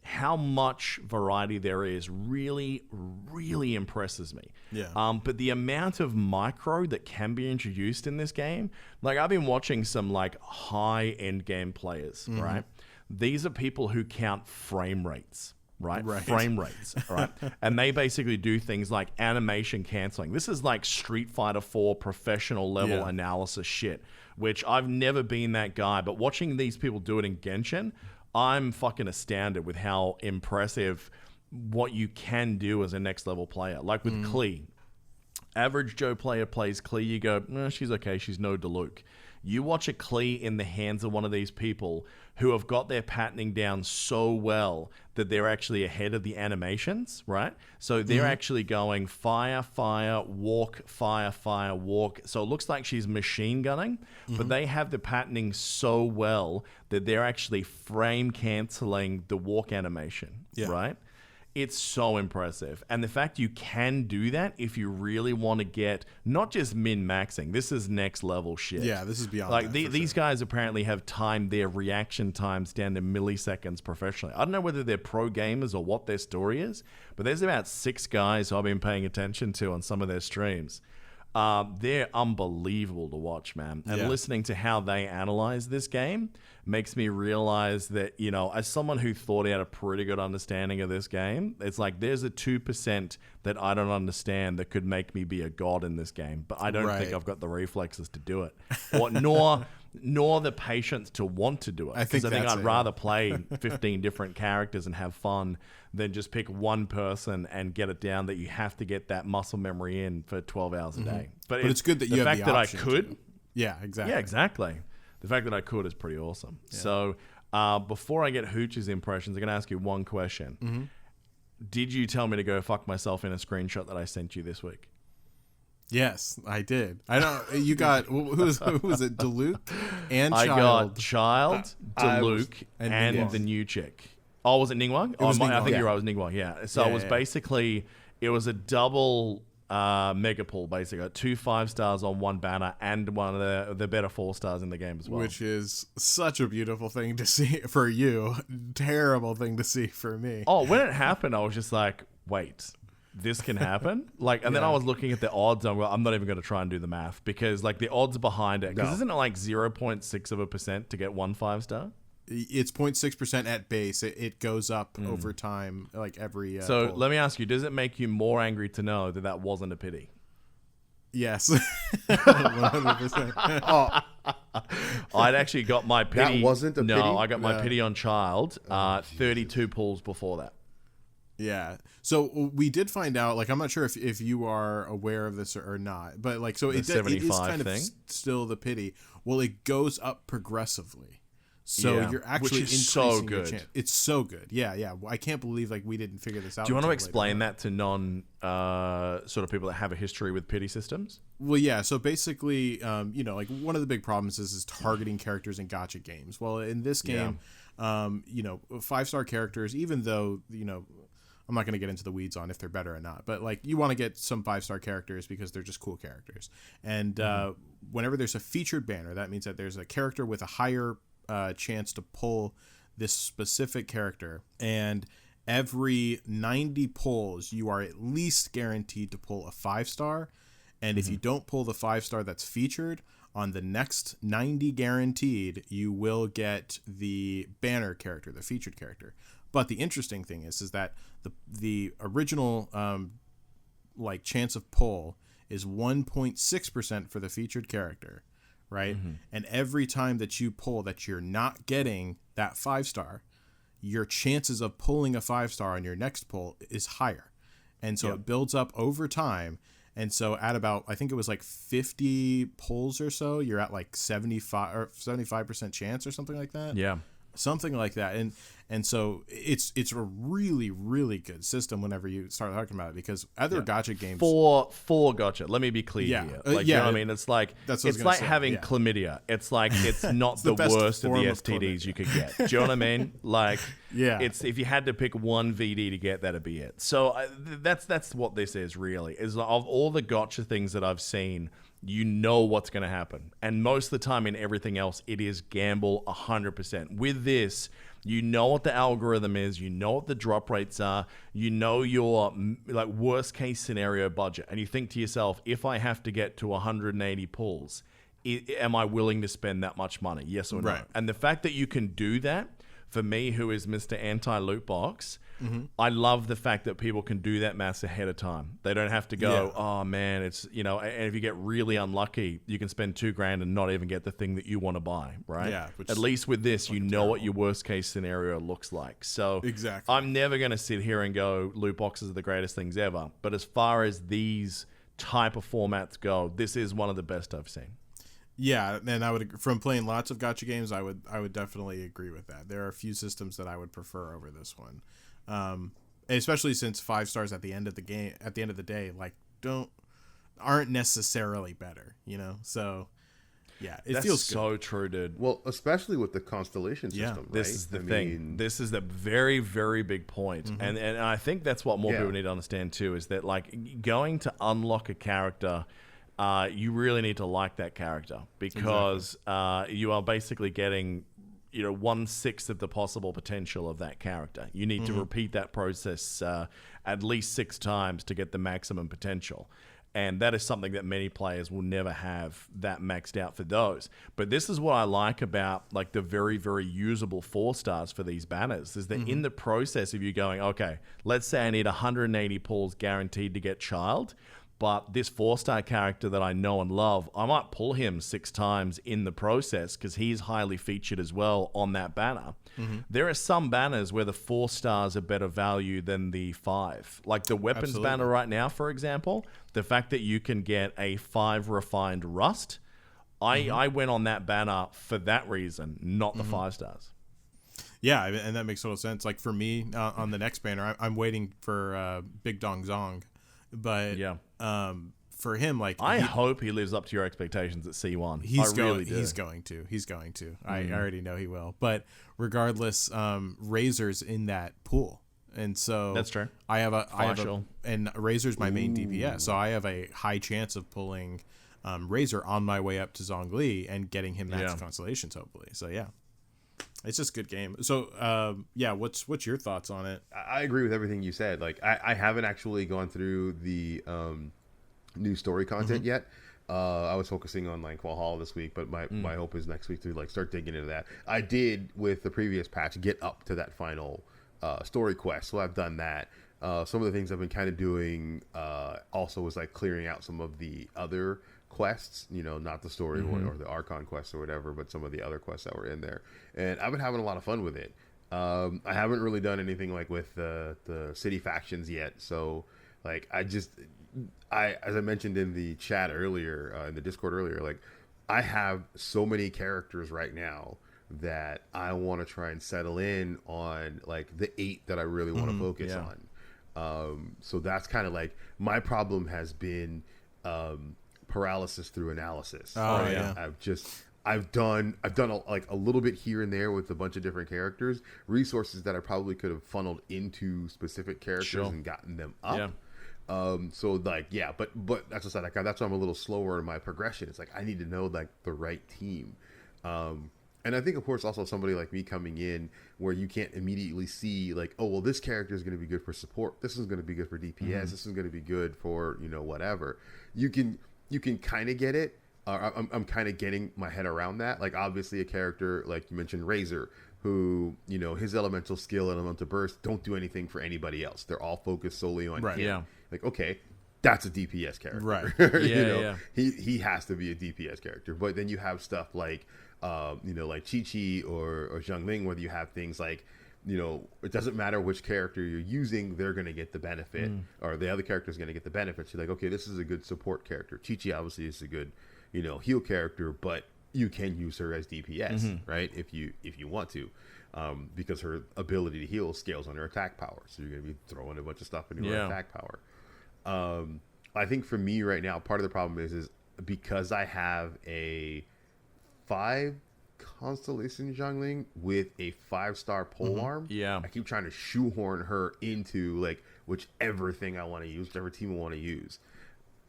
B: how much variety there is really, really impresses me.
C: Yeah.
B: But the amount of micro that can be introduced in this game, like I've been watching some like high end game players, right? These are people who count frame rates, right? Frame rates, right? And they basically do things like animation canceling. This is like Street Fighter 4 professional level analysis shit, which I've never been that guy, but watching these people do it in Genshin, I'm fucking astounded with how impressive what you can do as a next level player. Like with Klee. Average Joe player plays Klee, you go, she's okay, she's no Diluc. You watch a Klee in the hands of one of these people who have got their patterning down so well that they're actually ahead of the animations, right? So they're actually going fire, fire, walk, fire, fire, walk. So it looks like she's machine gunning, but they have the patterning so well that they're actually frame canceling the walk animation, right? It's so impressive. And the fact you can do that if you really want to get not just min-maxing. This is next level shit.
C: Yeah, this is beyond
B: like
C: that,
B: these guys apparently have timed their reaction times down to milliseconds professionally. I don't know whether they're pro gamers or what their story is, but there's about 6 guys who I've been paying attention to on some of their streams. They're unbelievable to watch, man. And listening to how they analyze this game makes me realize that, you know, as someone who thought he had a pretty good understanding of this game, it's like there's a 2% that I don't understand that could make me be a god in this game. But I don't think I've got the reflexes to do it, or nor the patience to want to do it. Because I think I'd rather play 15 different characters and have fun than just pick one person and get it down that you have to get that muscle memory in for 12 hours a day. But
C: it's good that you have the option.
B: The fact that I could.
C: Yeah, exactly.
B: Yeah, exactly. The fact that I could is pretty awesome. Yeah. So before I get Hooch's impressions, I'm going to ask you one question. Mm-hmm. Did you tell me to go fuck myself in a screenshot that I sent you this week?
C: Yes, I did. I don't. You got who was it? Deluke and Child.
B: I got Child, Deluke, and the new chick. Oh, was it Ningguang? I think you're right. It was Ningguang. Yeah. So it was basically it was a double mega pull. Basically, 2 5-stars on one banner and one of the better 4-stars in the game as well.
C: Which is such a beautiful thing to see for you. Terrible thing to see for me.
B: Oh, when it happened, I was just like, wait. This can happen, and then I was looking at the odds. I'm not even going to try and do the math because, like, the odds behind it. Because isn't it like 0.6% to get 1 5-star?
C: It's 0.6% at base. It goes up over time, like every.
B: So
C: pull.
B: let me ask you: does it make you more angry to know that wasn't a pity?
C: Yes, 100%.
B: I'd actually got my pity.
D: That wasn't a pity?
B: No, I got my pity on Child. 32 pulls before that.
C: Yeah. So we did find out, like, I'm not sure if you are aware of this or not, but like, so it is kind of still the pity. Well, it goes up progressively. So you're actually increasing your chance. It's so good. Yeah. I can't believe like we didn't figure this out.
B: Do you want to explain that to non sort of people that have a history with pity systems?
C: Well, yeah. So basically, like one of the big problems is targeting characters in gacha games. Well, in this game, 5-star characters, even though, I'm not going to get into the weeds on if they're better or not, but like you want to get some 5-star characters because they're just cool characters. And whenever there's a featured banner, that means that there's a character with a higher chance to pull this specific character. And every 90 pulls, you are at least guaranteed to pull a 5-star. And if you don't pull the 5-star that's featured, on the next 90 guaranteed, you will get the banner character, the featured character. But the interesting thing is that the original chance of pull is 1.6% for the featured character, right? Mm-hmm. And every time that you pull that you're not getting that 5-star, your chances of pulling a 5-star on your next pull is higher. And so it builds up over time. And so at about, I think it was like 50 pulls or so, you're at like 75% chance or something like that.
B: Yeah.
C: Something like that. And so it's a really, really good system whenever you start talking about it, because other gacha games
B: for gacha. Let me be clear here. You know what I mean? It's like having chlamydia. It's like it's not the worst of the STDs you could get. Do you know what I mean? Like it's if you had to pick one VD to get, that'd be it. So that's what this is really. Is of all the gacha things that I've seen, you know what's going to happen. And most of the time in everything else, it is gamble 100%. With this, you know what the algorithm is. You know what the drop rates are. You know your like worst case scenario budget. And you think to yourself, if I have to get to 180 pulls, am I willing to spend that much money? Yes or no? Right. And the fact that you can do that, for me, who is Mr. Anti-Loot Box, I love the fact that people can do that maths ahead of time. They don't have to go, oh man, it's, and if you get really unlucky, you can spend $2,000 and not even get the thing that you want to buy, right? Yeah. At least with this, you know what your worst case scenario looks like. So exactly. I'm never going to sit here and go, loot boxes are the greatest things ever. But as far as these type of formats go, this is one of the best I've seen.
C: Yeah, and I would, from playing lots of gacha games, I would definitely agree with that. There are a few systems that I would prefer over this one, especially since 5 stars at the end of the game, at the end of the day, like aren't necessarily better, So Yeah, it
B: That's
C: feels
B: so
C: good.
B: true, dude.
D: Well, especially with the constellation system, right?
B: This is the
D: I
B: thing.
D: mean,
B: This is the very, very big point. And I think that's what more
D: Yeah.
B: people need to understand too, is that like going to unlock a character, you really need to like that character because you are basically getting 1/6 of the possible potential of that character. You need to repeat that process at least 6 times to get the maximum potential. And that is something that many players will never have that maxed out for those. But this is what I like about like the very, very usable 4 stars for these banners is that in the process of you going, okay, let's say I need 180 pulls guaranteed to get child, but this 4-star character that I know and love, I might pull him 6 times in the process because he's highly featured as well on that banner. There are some banners where the 4 stars are better value than the 5. Like the weapons banner right now, for example, the fact that you can get a 5 refined rust, I went on that banner for that reason, not the 5 stars.
C: Yeah, and that makes total sense. Like for me, on the next banner, I'm waiting for Big Dong Zong. But for him, like
B: I hope he lives up to your expectations at C1.
C: He's
B: really do.
C: He's going to. I already know he will. But regardless, Razor's in that pool, and so
B: That's true.
C: And Razor's my main DPS, so I have a high chance of pulling Razor on my way up to Zhongli and getting him max constellations, hopefully. So yeah. It's just a good game. So, what's your thoughts on it?
D: I agree with everything you said. Like, I haven't actually gone through the new story content yet. I was focusing on like Valhalla this week, but my hope is next week to like start digging into that. I did with the previous patch get up to that final story quest, so I've done that. Some of the things I've been kind of doing also was like clearing out some of the other quests, not the story or the Archon quests or whatever, but some of the other quests that were in there, and I've been having a lot of fun with it. I haven't really done anything like with the city factions yet, so like as I mentioned in the chat earlier, in the Discord earlier, like I have so many characters right now that I want to try and settle in on like the 8 that I really want to focus on. So that's kind of like my problem has been paralysis through analysis. I've done a little bit here and there with a bunch of different characters, resources that I probably could have funneled into specific characters and gotten them up. But that's just like that's why I'm a little slower in my progression. It's like I need to know like the right team. And I think, of course, also somebody like me coming in where you can't immediately see like, oh, well, this character is going to be good for support. This is going to be good for DPS. This is going to be good for, whatever. You can kind of get it. I'm kind of getting my head around that. Like, obviously, a character like you mentioned, Razor, who, his elemental skill and elemental burst don't do anything for anybody else. They're all focused solely on him.
B: Yeah.
D: Like, okay, that's a DPS character.
C: Right.
D: He has to be a DPS character. But then you have stuff like, like Chi-Chi or Zhongling, where you have things like, it doesn't matter which character you're using, they're going to get the benefit, or the other character is going to get the benefit. You're like, okay, this is a good support character. Chi-Chi obviously is a good, heal character, but you can use her as DPS, right? If you want to, because her ability to heal scales on her attack power. So you're going to be throwing a bunch of stuff into her attack power. I think for me right now, part of the problem is because I have a 5 constellation Zhongling with a 5-star polearm. I keep trying to shoehorn her into like whichever thing I want to use, whichever team I want to use.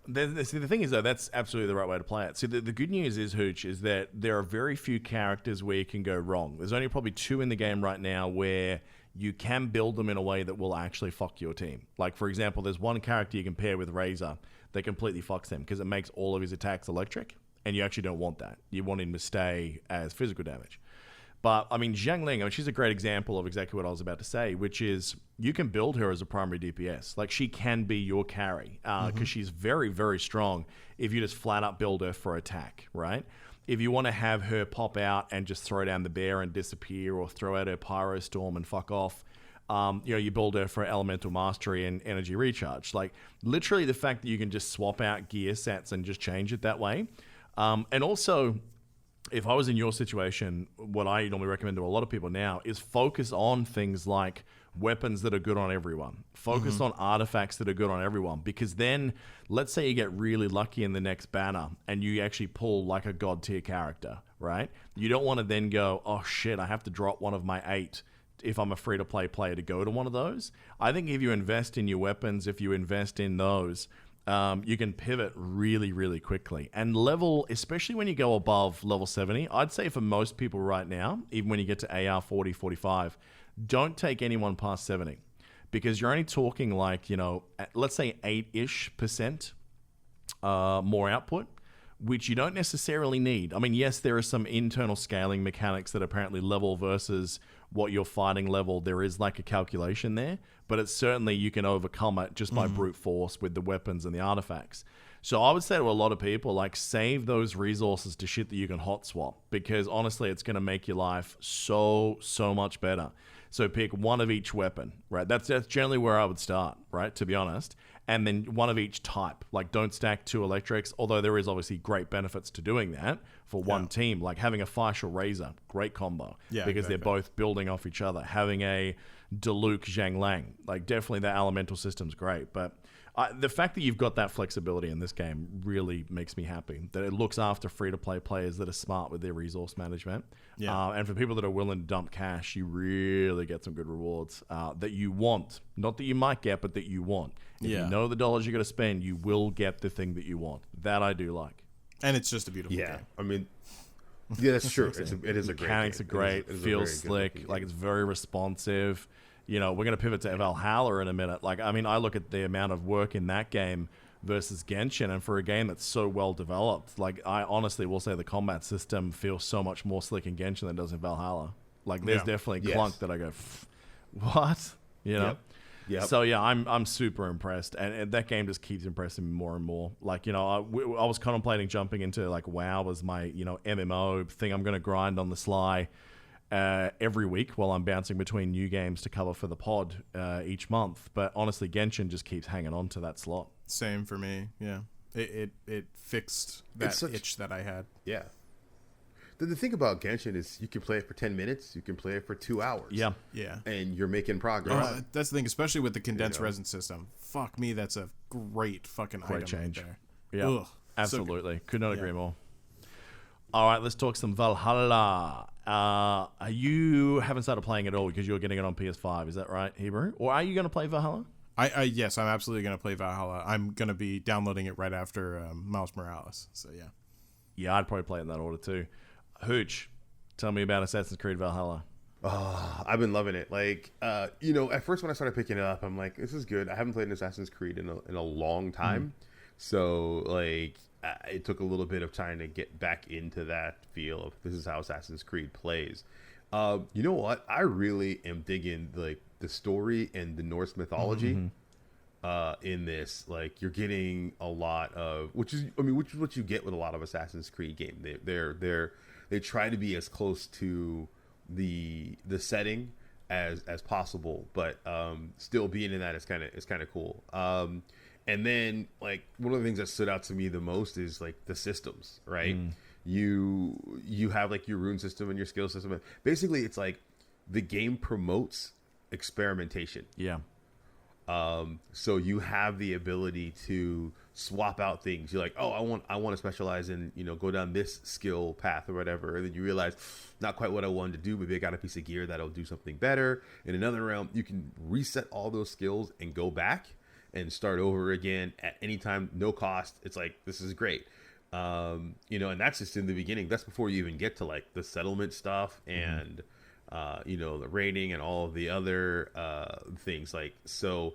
B: The thing is, though, that's absolutely the right way to play it. So the good news is, Hooch, is that there are very few characters where you can go wrong. There's only probably 2 in the game right now where you can build them in a way that will actually fuck your team. Like, for example, there's one character you can pair with Razor that completely fucks him because it makes all of his attacks electric, and you actually don't want that. You want him to stay as physical damage. But, I mean, Zhongling, she's a great example of exactly what I was about to say, which is you can build her as a primary DPS. Like, she can be your carry because she's very, very strong if you just flat up build her for attack, right? If you want to have her pop out and just throw down the bear and disappear, or throw out her Pyro Storm and fuck off, you build her for elemental mastery and energy recharge. Like, literally the fact that you can just swap out gear sets and just change it that way. And also, if I was in your situation, what I normally recommend to a lot of people now is focus on things like weapons that are good on everyone. Focus on artifacts that are good on everyone. Because then, let's say you get really lucky in the next banner and you actually pull like a god tier character, right? You don't want to then go, oh shit, I have to drop one of my 8 if I'm a free-to-play player to go to one of those. I think if you invest in your weapons, if you invest in those, you can pivot really, really quickly. And level, especially when you go above level 70, I'd say for most people right now, even when you get to AR 40, 45, don't take anyone past 70. Because you're only talking like, let's say 8-ish% more output, which you don't necessarily need. I mean, yes, there are some internal scaling mechanics that apparently level versus what you're fighting level. There is like a calculation there, but it's certainly you can overcome it just by brute force with the weapons and the artifacts. So I would say to a lot of people, like, save those resources to shit that you can hot swap, because honestly, it's going to make your life so much better. So pick one of each weapon, right? That's generally where I would start, right? To be honest. And then one of each type. Like, don't stack 2 electrics, although there is obviously great benefits to doing that for one team. Like having a Facial Razor, great combo. Yeah, because they're both building off each other. Having a Diluc Zhang Lang, like definitely the elemental system's great. But the fact that you've got that flexibility in this game really makes me happy. That it looks after free-to-play players that are smart with their resource management. Yeah. And for people that are willing to dump cash, you really get some good rewards that you want. Not that you might get, but that you want. If you know the dollars you're going to spend, you will get the thing that you want. That I do like.
C: And it's just a beautiful game.
D: I mean, yeah, that's true. It is a great
B: Mechanics
D: game.
B: are great.
D: It is
B: feels slick. Like, it's very responsive. We're going to pivot to Valhalla in a minute. Like, I mean, I look at the amount of work in that game versus Genshin, and for a game that's so well developed, like, I honestly will say the combat system feels so much more slick in Genshin than it does in Valhalla. Like, there's definitely clunk that I go, what? Yep. So yeah, I'm super impressed, and that game just keeps impressing me more and more. Like, I was contemplating jumping into like WoW as my MMO thing. I'm going to grind on the sly every week while I'm bouncing between new games to cover for the pod each month. But honestly, Genshin just keeps hanging on to that slot.
C: Same for me. Yeah, it fixed that itch that I had.
D: Yeah. The thing about Genshin is you can play it for 10 minutes, you can play it for 2 hours.
C: Yeah.
D: And you're making progress.
C: That's the thing, especially with the condensed resin system. Fuck me, that's a great fucking item
B: change.
C: Right
B: there. Yeah, absolutely. Could not agree more. All right, let's talk some Valhalla. You haven't started playing at all because you're getting it on PS5, is that right, Hebrew? Or are you going to play Valhalla?
C: Yes, I'm absolutely going to play Valhalla. I'm going to be downloading it right after Miles Morales, so yeah.
B: Yeah, I'd probably play it in that order too. Hooch, tell me about Assassin's Creed Valhalla.
D: Oh, I've been loving it. Like, at first when I started picking it up, I'm like, this is good. I haven't played an Assassin's Creed in a long time. So, like, it took a little bit of time to get back into that feel of this is how Assassin's Creed plays. You know what? I really am digging, like, the story and the Norse mythology in this. Like, you're getting a lot of, which is what you get with a lot of Assassin's Creed games. They try to be as close to the setting as possible, but still being in that is kind of cool. And then, like, one of the things that stood out to me the most is like the systems, right? You have like your rune system and your skill system. Basically, it's like the game promotes experimentation.
B: Yeah.
D: So you have the ability to swap out things. You're like, oh, I want to specialize in, go down this skill path or whatever. And then you realize not quite what I wanted to do. Maybe I got a piece of gear that'll do something better. In another realm, you can reset all those skills and go back and start over again at any time, no cost. It's like, this is great. And that's just in the beginning. That's before you even get to like the settlement stuff and, the raiding and all of the other things. Like, so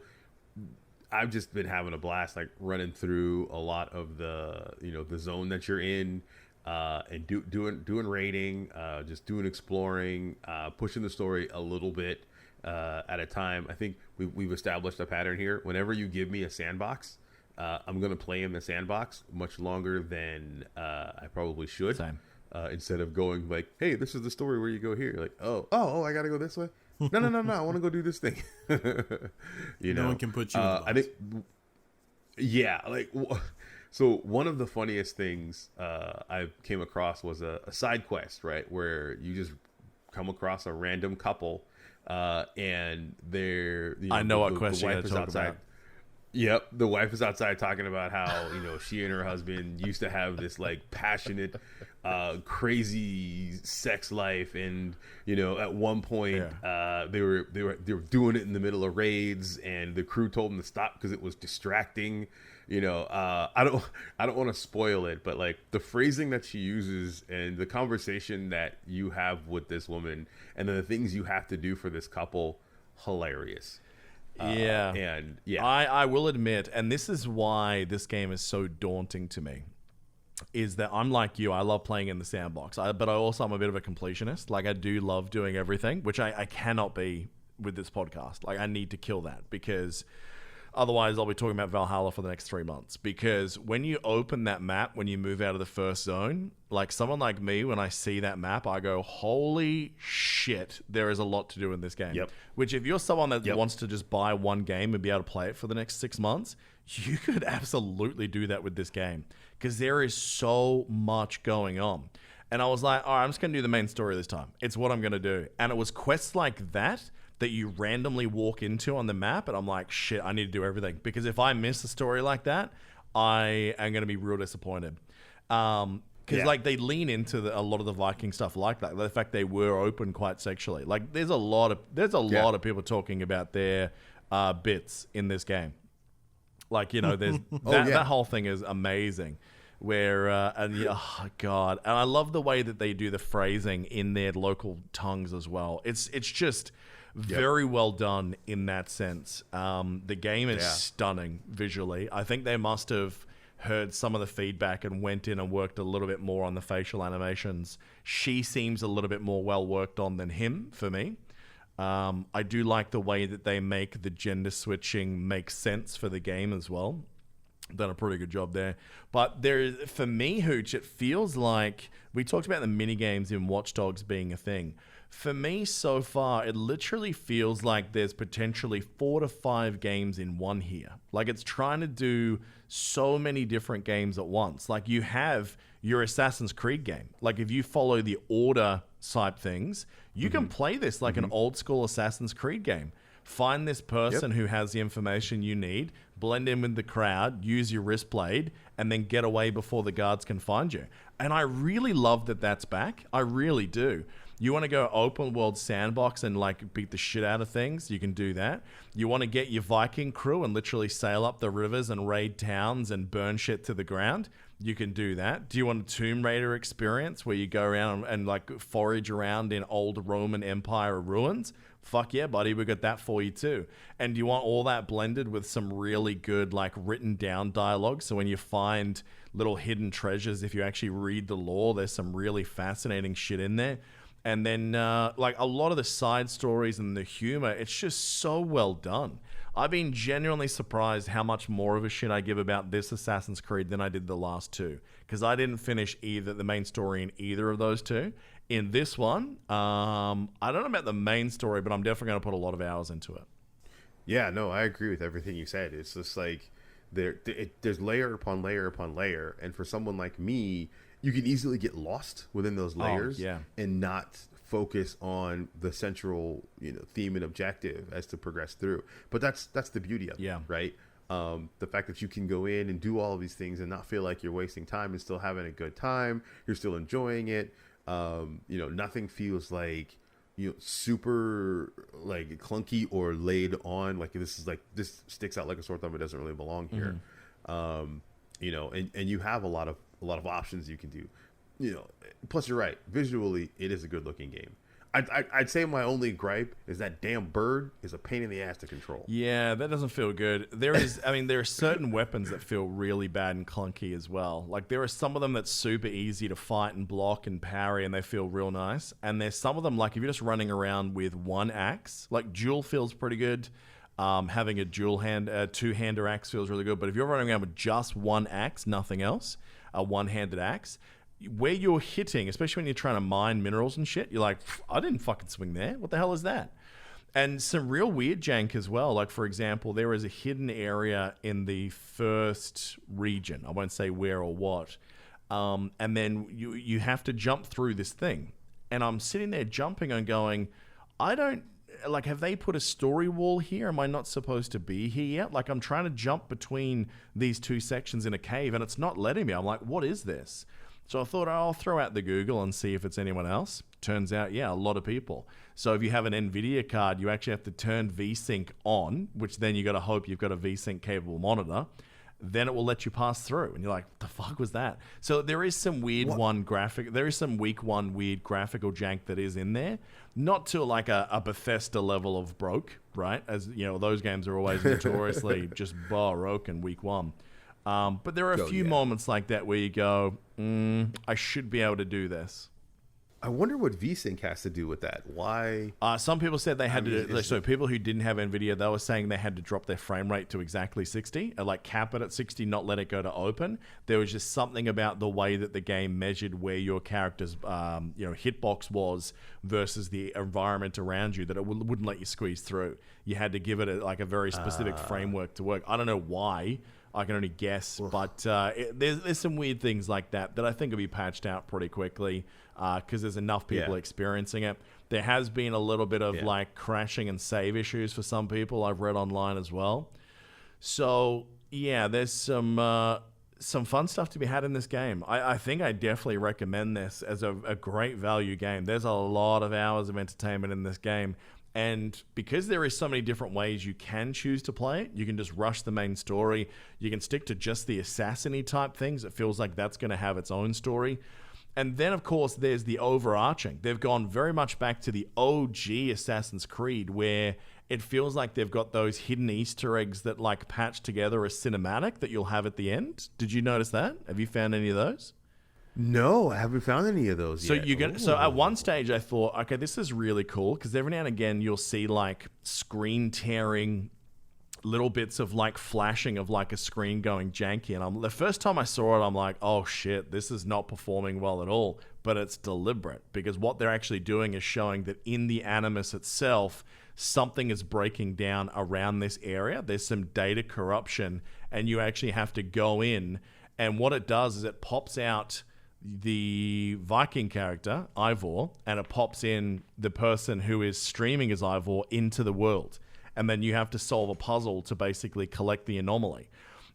D: I've just been having a blast, like running through a lot of the, the zone that you're in, and doing raiding, just doing exploring, pushing the story a little bit at a time. I think we've established a pattern here. Whenever you give me a sandbox, I'm going to play in the sandbox much longer than I probably should.
B: Same.
D: Instead of going like, hey, this is the story where you go here. You're like, oh, I got to go this way. No. I want to go do this thing.
C: No one can put you in the box.
D: I think, yeah. Like, so one of the funniest things I came across was a side quest, right? Where you just come across a random couple and they're
B: I know what
D: the
B: question
D: wife
B: you're
D: is
B: talking
D: outside.
B: about.
D: Yep, the wife is outside talking about how she and her husband used to have this like passionate, crazy sex life, and at one point they were doing it in the middle of raids, and the crew told them to stop because it was distracting. I don't want to spoil it, but like the phrasing that she uses and the conversation that you have with this woman, and then the things you have to do for this couple, hilarious.
B: I will admit, and this is why this game is so daunting to me, is that I'm like you. I love playing in the sandbox, but I'm a bit of a completionist. Like I do love doing everything, which I cannot be with this podcast. Like I need to kill that, because otherwise I'll be talking about Valhalla for the next 3 months. Because when you open that map, when you move out of the first zone, like someone like me, when I see that map, I go, holy shit, there is a lot to do in this game.
D: Yep.
B: Which if you're someone that wants to just buy one game and be able to play it for the next 6 months, you could absolutely do that with this game, because there is so much going on. And I was like, all right, I'm just going to do the main story this time. It's what I'm going to do. And it was quests like that you randomly walk into on the map, and I'm like, shit, I need to do everything, because if I miss a story like that, I am going to be real disappointed. Because like they lean into a lot of the Viking stuff like that. The fact they were open quite sexually. Like there's a lot of people talking about their bits in this game. Like there's that whole thing is amazing. Where oh god, and I love the way that they do the phrasing in their local tongues as well. It's just very well done in that sense. The game is stunning visually. I think they must have heard some of the feedback and went in and worked a little bit more on the facial animations. She seems a little bit more well worked on than him for me. I do like the way that they make the gender switching make sense for the game as well. Done a pretty good job there. But for me, Hooch, it feels like we talked about the mini games in Watch Dogs being a thing. For me, so far, it literally feels like there's potentially 4 to 5 games in one here. Like it's trying to do so many different games at once. Like you have your Assassin's Creed game. Like if you follow the order type things, you can play this like an old school Assassin's Creed game. Find this person who has the information you need, blend in with the crowd, use your wrist blade, and then get away before the guards can find you. And I really love that that's back. I really do. You want to go open world sandbox and like beat the shit out of things, you can do that. You want to get your Viking crew and literally sail up the rivers and raid towns and burn shit to the ground, you can do that. Do you want a Tomb Raider experience where you go around and like forage around in old Roman Empire ruins? Fuck yeah, buddy, we got that for you too. And do you want all that blended with some really good like written down dialogue? So when you find little hidden treasures, if you actually read the lore, there's some really fascinating shit in there. And then like a lot of the side stories and the humor, it's just so well done. I've been genuinely surprised how much more of a shit I give about this Assassin's Creed than I did the last two. Because I didn't finish either the main story in either of those two. In this one, I don't know about the main story, but I'm definitely going to put a lot of hours into it.
D: Yeah, no, I agree with everything you said. It's just like there's layer upon layer upon layer. And for someone like me, you can easily get lost within those layers and not focus on the central theme and objective as to progress through. But that's the beauty of it, right? The fact that you can go in and do all of these things and not feel like you're wasting time and still having a good time. You're still enjoying it. Nothing feels like super like clunky or laid on. Like this sticks out like a sore thumb. It doesn't really belong here. And you have a lot of options you can do. Plus you're right. Visually, it is a good looking game. I'd say my only gripe is that damn bird is a pain in the ass to control.
B: Yeah, that doesn't feel good. There are certain weapons that feel really bad and clunky as well. Like there are some of them that's super easy to fight and block and parry, and they feel real nice. And there's some of them, like if you're just running around with one axe, like dual feels pretty good. Having a two-hander axe feels really good. But if you're running around with just one axe, nothing else, a one-handed axe, where you're hitting, especially when you're trying to mine minerals and shit, you're like, I didn't fucking swing there. What the hell is that? And some real weird jank as well. Like, for example, there is a hidden area in the first region. I won't say where or what. And then you have to jump through this thing. And I'm sitting there jumping and going, like, have they put a story wall here? Am I not supposed to be here yet? Like, I'm trying to jump between these two sections in a cave, and it's not letting me. I'm like, what is this? So I thought I'll throw out the Google and see if it's anyone else. Turns out, yeah, a lot of people. So if you have an NVIDIA card, you actually have to turn VSync on, which then you got to hope you've got a VSync capable monitor. Then it will let you pass through. And you're like, what the fuck was that? So there is some weird there is some week one weird graphical jank that is in there. Not to like a Bethesda level of broke, right? As you know, those games are always notoriously just baroque in week one. But there are a few moments like that where you go, I should be able to do this.
D: I wonder what VSync has to do with that. Why?
B: Some people said they had to. So people who didn't have NVIDIA, they were saying they had to drop their frame rate to exactly 60, or like cap it at 60, not let it go to open. There was just something about the way that the game measured where your character's, hitbox was versus the environment around you that it wouldn't let you squeeze through. You had to give it a very specific framework to work. I don't know why. I can only guess, but there's some weird things like that I think will be patched out pretty quickly because there's enough people experiencing it. There has been a little bit of like crashing and save issues for some people I've read online as well. So yeah, there's some fun stuff to be had in this game. I think I definitely recommend this as a great value game. There's a lot of hours of entertainment in this game. And because there is so many different ways you can choose to play it, you can just rush the main story. You can stick to just the assassin-y type things. It feels like that's going to have its own story. And then, of course, there's the overarching. They've gone very much back to the OG Assassin's Creed, where it feels like they've got those hidden Easter eggs that like patch together a cinematic that you'll have at the end. Did you notice that? Have you found any of those?
D: No, I haven't found any of those yet.
B: So at one stage I thought, okay, this is really cool because every now and again you'll see like screen tearing, little bits of like flashing of like a screen going janky, and the first time I saw it, I'm like, oh shit, this is not performing well at all. But it's deliberate because what they're actually doing is showing that in the Animus itself, something is breaking down around this area. There's some data corruption, and you actually have to go in, and what it does is it pops out the Viking character, Ivor, and it pops in the person who is streaming as Ivor into the world. And then you have to solve a puzzle to basically collect the anomaly.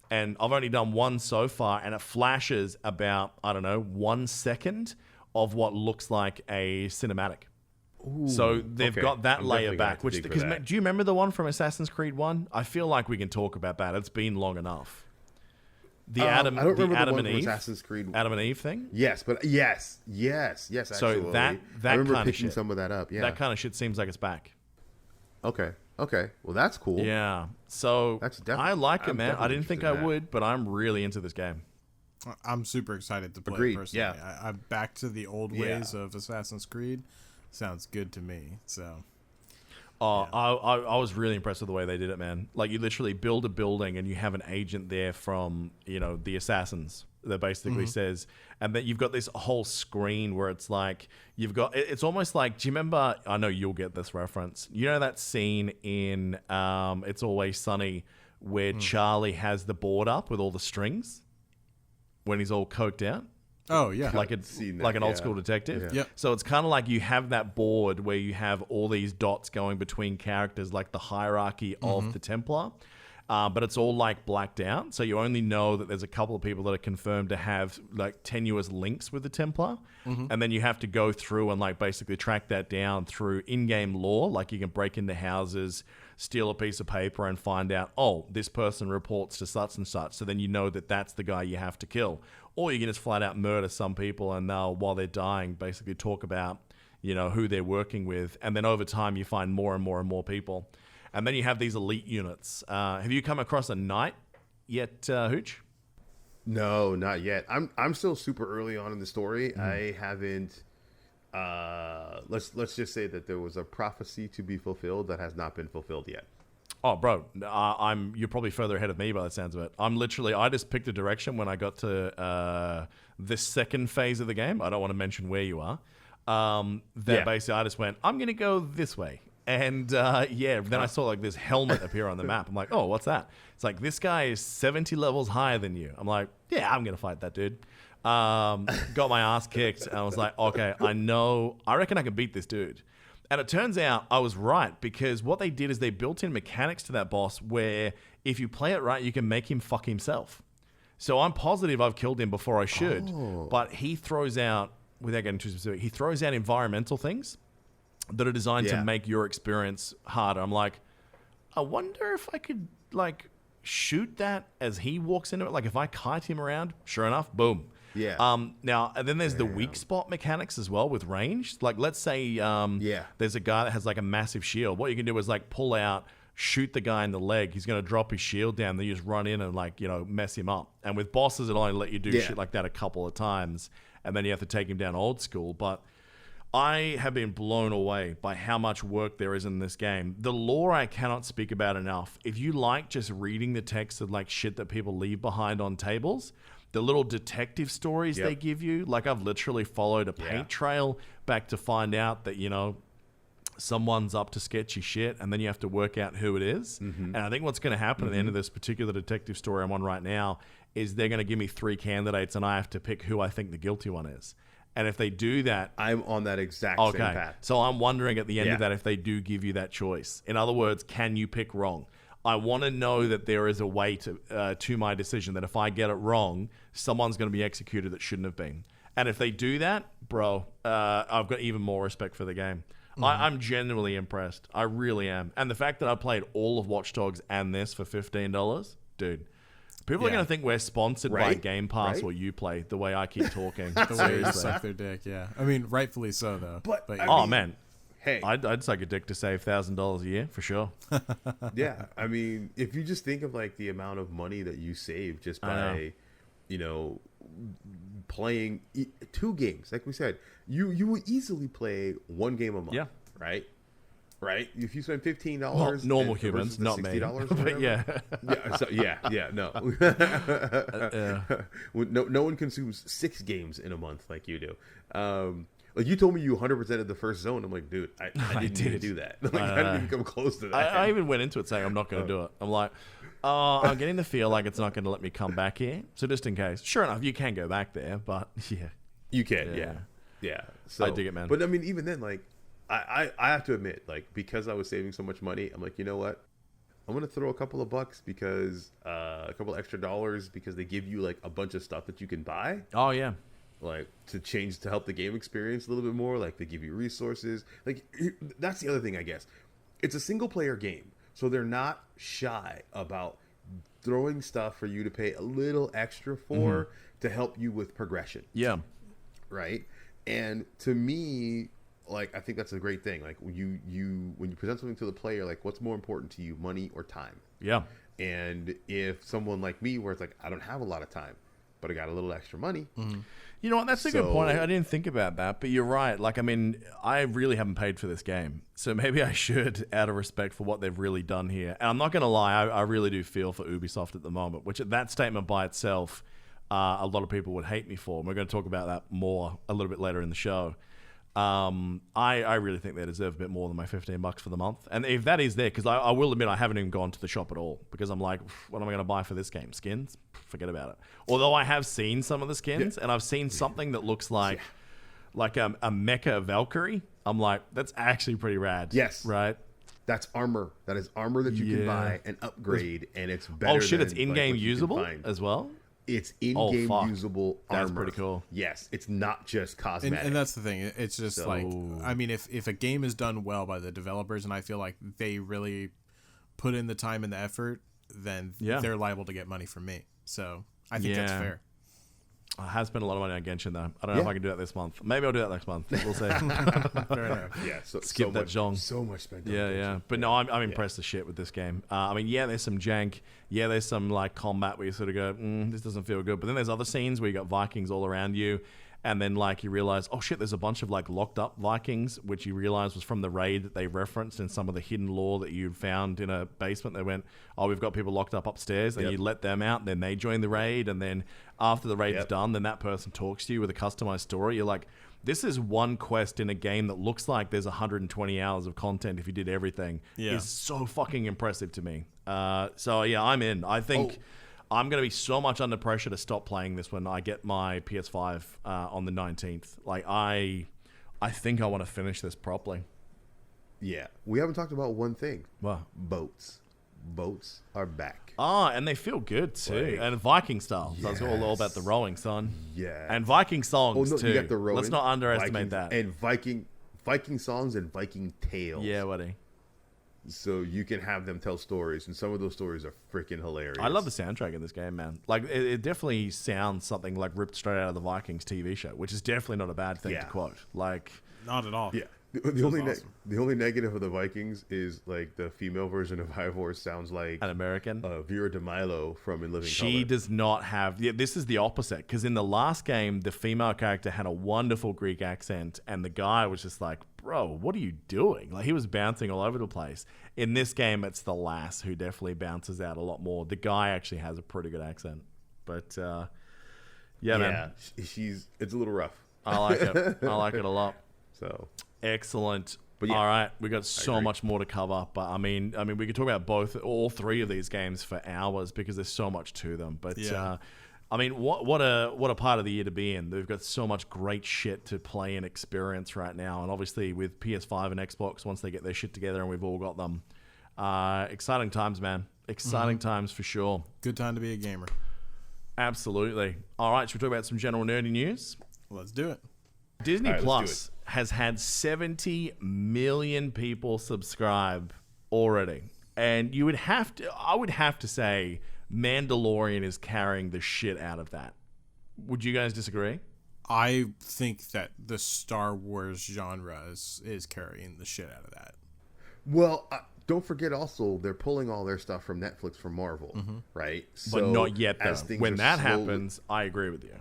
B: And I've only done one so far, and it flashes about, 1 second of what looks like a cinematic.
D: Ooh,
B: so they've got that
D: I'm
B: layer back.
D: do
B: you remember the one from Assassin's Creed 1? I feel like we can talk about that. It's been long enough. The Adam,
D: I don't remember
B: Adam
D: the one
B: and Eve,
D: from Assassin's Creed.
B: Adam and Eve thing.
D: Yes, but yes. Actually,
B: So that
D: I remember
B: kind of
D: picking
B: shit,
D: some of that up. Yeah,
B: that kind of shit seems like it's back.
D: Okay. Well, that's cool.
B: Yeah. So I like it, man. I didn't think I would, but I'm really into this game.
C: I'm super excited to play
D: Agreed.
C: it personally.
D: Yeah.
C: I'm back to the old ways of Assassin's Creed. Sounds good to me. So.
B: Oh, yeah. I was really impressed with the way they did it, man. Like, you literally build a building and you have an agent there from, the assassins that basically says, and then you've got this whole screen where it's like, it's almost like, do you remember, I know you'll get this reference. You know that scene in It's Always Sunny where Charlie has the board up with all the strings when he's all coked out?
C: Oh, yeah.
B: Like an old school detective.
C: Yeah. Yep.
B: So it's kind of like you have that board where you have all these dots going between characters, like the hierarchy of the Templar. But it's all like blacked out. So you only know that there's a couple of people that are confirmed to have like tenuous links with the Templar. And then you have to go through and like basically track that down through in-game lore. Like you can break into houses, steal a piece of paper and find out, oh, this person reports to such and such. So then you know that that's the guy you have to kill. Or you can just flat out murder some people and they'll, while they're dying, basically talk about, who they're working with. And then over time you find more and more and more people. And then you have these elite units. Have you come across a knight yet, Hooch?
D: No, not yet. I'm still super early on in the story. I haven't. Let's just say that there was a prophecy to be fulfilled that has not been fulfilled yet.
B: Oh, bro, you're probably further ahead of me by the sounds of it. I just picked a direction when I got to the second phase of the game. I don't want to mention where you are. Basically I just went, I'm going to go this way. And then I saw like this helmet appear on the map. I'm like, oh, what's that? It's like, this guy is 70 levels higher than you. I'm like, yeah, I'm going to fight that dude. Got my ass kicked. And I was like, okay, I reckon I can beat this dude. And it turns out I was right, because what they did is they built in mechanics to that boss where if you play it right, you can make him fuck himself. So I'm positive I've killed him before I should, but he throws out, without getting too specific, he throws out environmental things that are designed to make your experience harder. I'm like, I wonder if I could, like, shoot that as he walks into it. Like, if I kite him around, sure enough, boom.
D: Yeah.
B: Now, and then there's the weak spot mechanics as well with range. Like, let's say there's a guy that has, like, a massive shield. What you can do is, like, pull out, shoot the guy in the leg. He's going to drop his shield down. Then you just run in and, like, you know, mess him up. And with bosses, it'll only let you do shit like that a couple of times. And then you have to take him down old school. But I have been blown away by how much work there is in this game. The lore I cannot speak about enough. If you like just reading the text of, like, shit that people leave behind on tables, the little detective stories they give you, like, I've literally followed a paint trail back to find out that, you know, someone's up to sketchy shit, and then you have to work out who it is. And I think what's going to happen at the end of this particular detective story I'm on right now is they're going to give me 3 candidates, and I have to pick who I think the guilty one is. And if they do that...
D: I'm on that exact same path.
B: So I'm wondering at the end of that if they do give you that choice. In other words, can you pick wrong? I want to know that there is a way to my decision, that if I get it wrong, someone's going to be executed that shouldn't have been. And if they do that, bro, I've got even more respect for the game. I'm genuinely impressed. I really am. And the fact that I played all of Watch Dogs and this for $15, dude... People are going to think we're sponsored by Game Pass or Uplay, the way I keep talking.
C: The way you suck their dick, yeah. I mean, rightfully so, though.
D: But I
B: oh,
D: mean,
B: man.
D: Hey.
B: I'd suck a dick to save $1,000 a year, for sure.
D: Yeah. I mean, if you just think of, like, the amount of money that you save just by, you know, playing 2 games. Like we said, you would easily play 1 game a month, right? Right? If you spend $15,
B: well, normal humans, not me. But
D: no one consumes 6 games in a month like you do. Like, you told me you 100%ed the first zone. I'm like, dude, I didn't even do that. Like, I didn't even come close to that.
B: I even went into it saying I'm not going to do it. I'm like, I'm getting the feel like it's not going to let me come back here. So just in case. Sure enough, you can go back there, but
D: you can, yeah. So
B: I dig it, man.
D: But I mean, even then, like, I have to admit, like, because I was saving so much money, I'm like, you know what? I'm going to throw a couple of bucks because a couple extra dollars because they give you, like, a bunch of stuff that you can buy.
B: Oh, yeah.
D: Like, to help the game experience a little bit more. Like, they give you resources. Like, that's the other thing, I guess. It's a single player game, so they're not shy about throwing stuff for you to pay a little extra for to help you with progression.
B: Yeah.
D: Right? And to me, like, I think that's a great thing. Like, when you present something to the player, like, what's more important to you, money or time?
B: Yeah.
D: And if someone like me, where it's like, I don't have a lot of time, but I got a little extra money.
B: You know what? That's a good point. I didn't think about that, but you're right. Like, I mean, I really haven't paid for this game, so maybe I should, out of respect for what they've really done here. And I'm not going to lie, I really do feel for Ubisoft at the moment, which that statement by itself, a lot of people would hate me for. And we're going to talk about that more a little bit later in the show. I really think they deserve a bit more than my $15 for the month. And if that is there, because I will admit I haven't even gone to the shop at all, because I'm like, what am I going to buy for this game? Skins? Forget about it. Although I have seen some of the skins, and I've seen something that looks like a mecha Valkyrie. I'm like, that's actually pretty rad.
D: Yes.
B: Right?
D: That's armor. That is armor that you can buy and upgrade, and it's better.
B: Oh shit,
D: than,
B: it's in-game
D: like,
B: usable as well?
D: It's in-game usable armor.
B: That's pretty cool.
D: Yes, it's not just cosmetic.
C: And that's the thing. It's just like, I mean, if a game is done well by the developers, and I feel like they really put in the time and the effort, then they're liable to get money from me. So I think that's fair.
B: I have spent a lot of money on Genshin, though. I don't know if I can do that this month. Maybe I'll do that next month. We'll see.
C: Fair enough.
D: Yeah,
B: skip that Zhong.
D: So much spent on
B: Genshin.
D: Genshin.
B: But no, I'm impressed as shit with this game. I mean, there's some jank. Yeah, there's some, like, combat where you sort of go, this doesn't feel good. But then there's other scenes where you got Vikings all around you. And then, like, you realize, oh, shit, there's a bunch of, like, locked up Vikings, which you realize was from the raid that they referenced in some of the hidden lore that you'd found in a basement. They went, oh, we've got people locked up upstairs. And you let them out. And then they join the raid. And then after the raid's done, then that person talks to you with a customized story. You're like, this is one quest in a game that looks like there's 120 hours of content if you did everything. Is so fucking impressive to me. So, yeah, I'm in. I think... I'm going to be so much under pressure to stop playing this when I get my PS5 on the 19th. Like, I think I want to finish this properly.
D: Yeah, we haven't talked about one thing.
B: Wow.
D: Boats. Boats are back.
B: Oh, and they feel good too. And Viking style. That's all about the rowing, son.
D: Yeah.
B: And Viking songs too.
D: You got the rowing.
B: Let's not underestimate
D: Vikings,
B: that.
D: And Viking songs and Viking tales.
B: Yeah, buddy.
D: So you can have them tell stories, and some of those stories are freaking hilarious.
B: I love the soundtrack in this game, man. Like, it definitely sounds something like ripped straight out of the Vikings TV show, which is definitely not a bad thing to quote. Like,
C: Not at all.
D: Yeah. The only negative of the Vikings is like the female version of Ivor sounds like
B: an American.
D: Vera DeMilo from In Living Color.
B: She does not have. Yeah, this is the opposite, because in the last game, the female character had a wonderful Greek accent, and the guy was just like, "Bro, what are you doing?" Like, he was bouncing all over the place. In this game, it's the lass who definitely bounces out a lot more. The guy actually has a pretty good accent, but yeah, man,
D: it's a little rough.
B: I like it. I like it a lot.
D: So.
B: Excellent.
D: But yeah,
B: all right, we got so much more to cover, but I mean, we could talk about all three of these games for hours because there's so much to them. But I mean, what a part of the year to be in. They've got so much great shit to play and experience right now, and obviously with PS5 and Xbox, once they get their shit together and we've all got them, exciting times, man. Exciting times for sure.
C: Good time to be a gamer.
B: Absolutely. All right, should we talk about some general nerdy news?
C: Let's do it.
B: Disney Plus has had 70 million people subscribe already. And I would have to say Mandalorian is carrying the shit out of that. Would you guys disagree?
C: I think that the Star Wars genre is carrying the shit out of that.
D: Well, don't forget also they're pulling all their stuff from Netflix from Marvel, right?
B: But not yet, though. When that happens, I agree with you.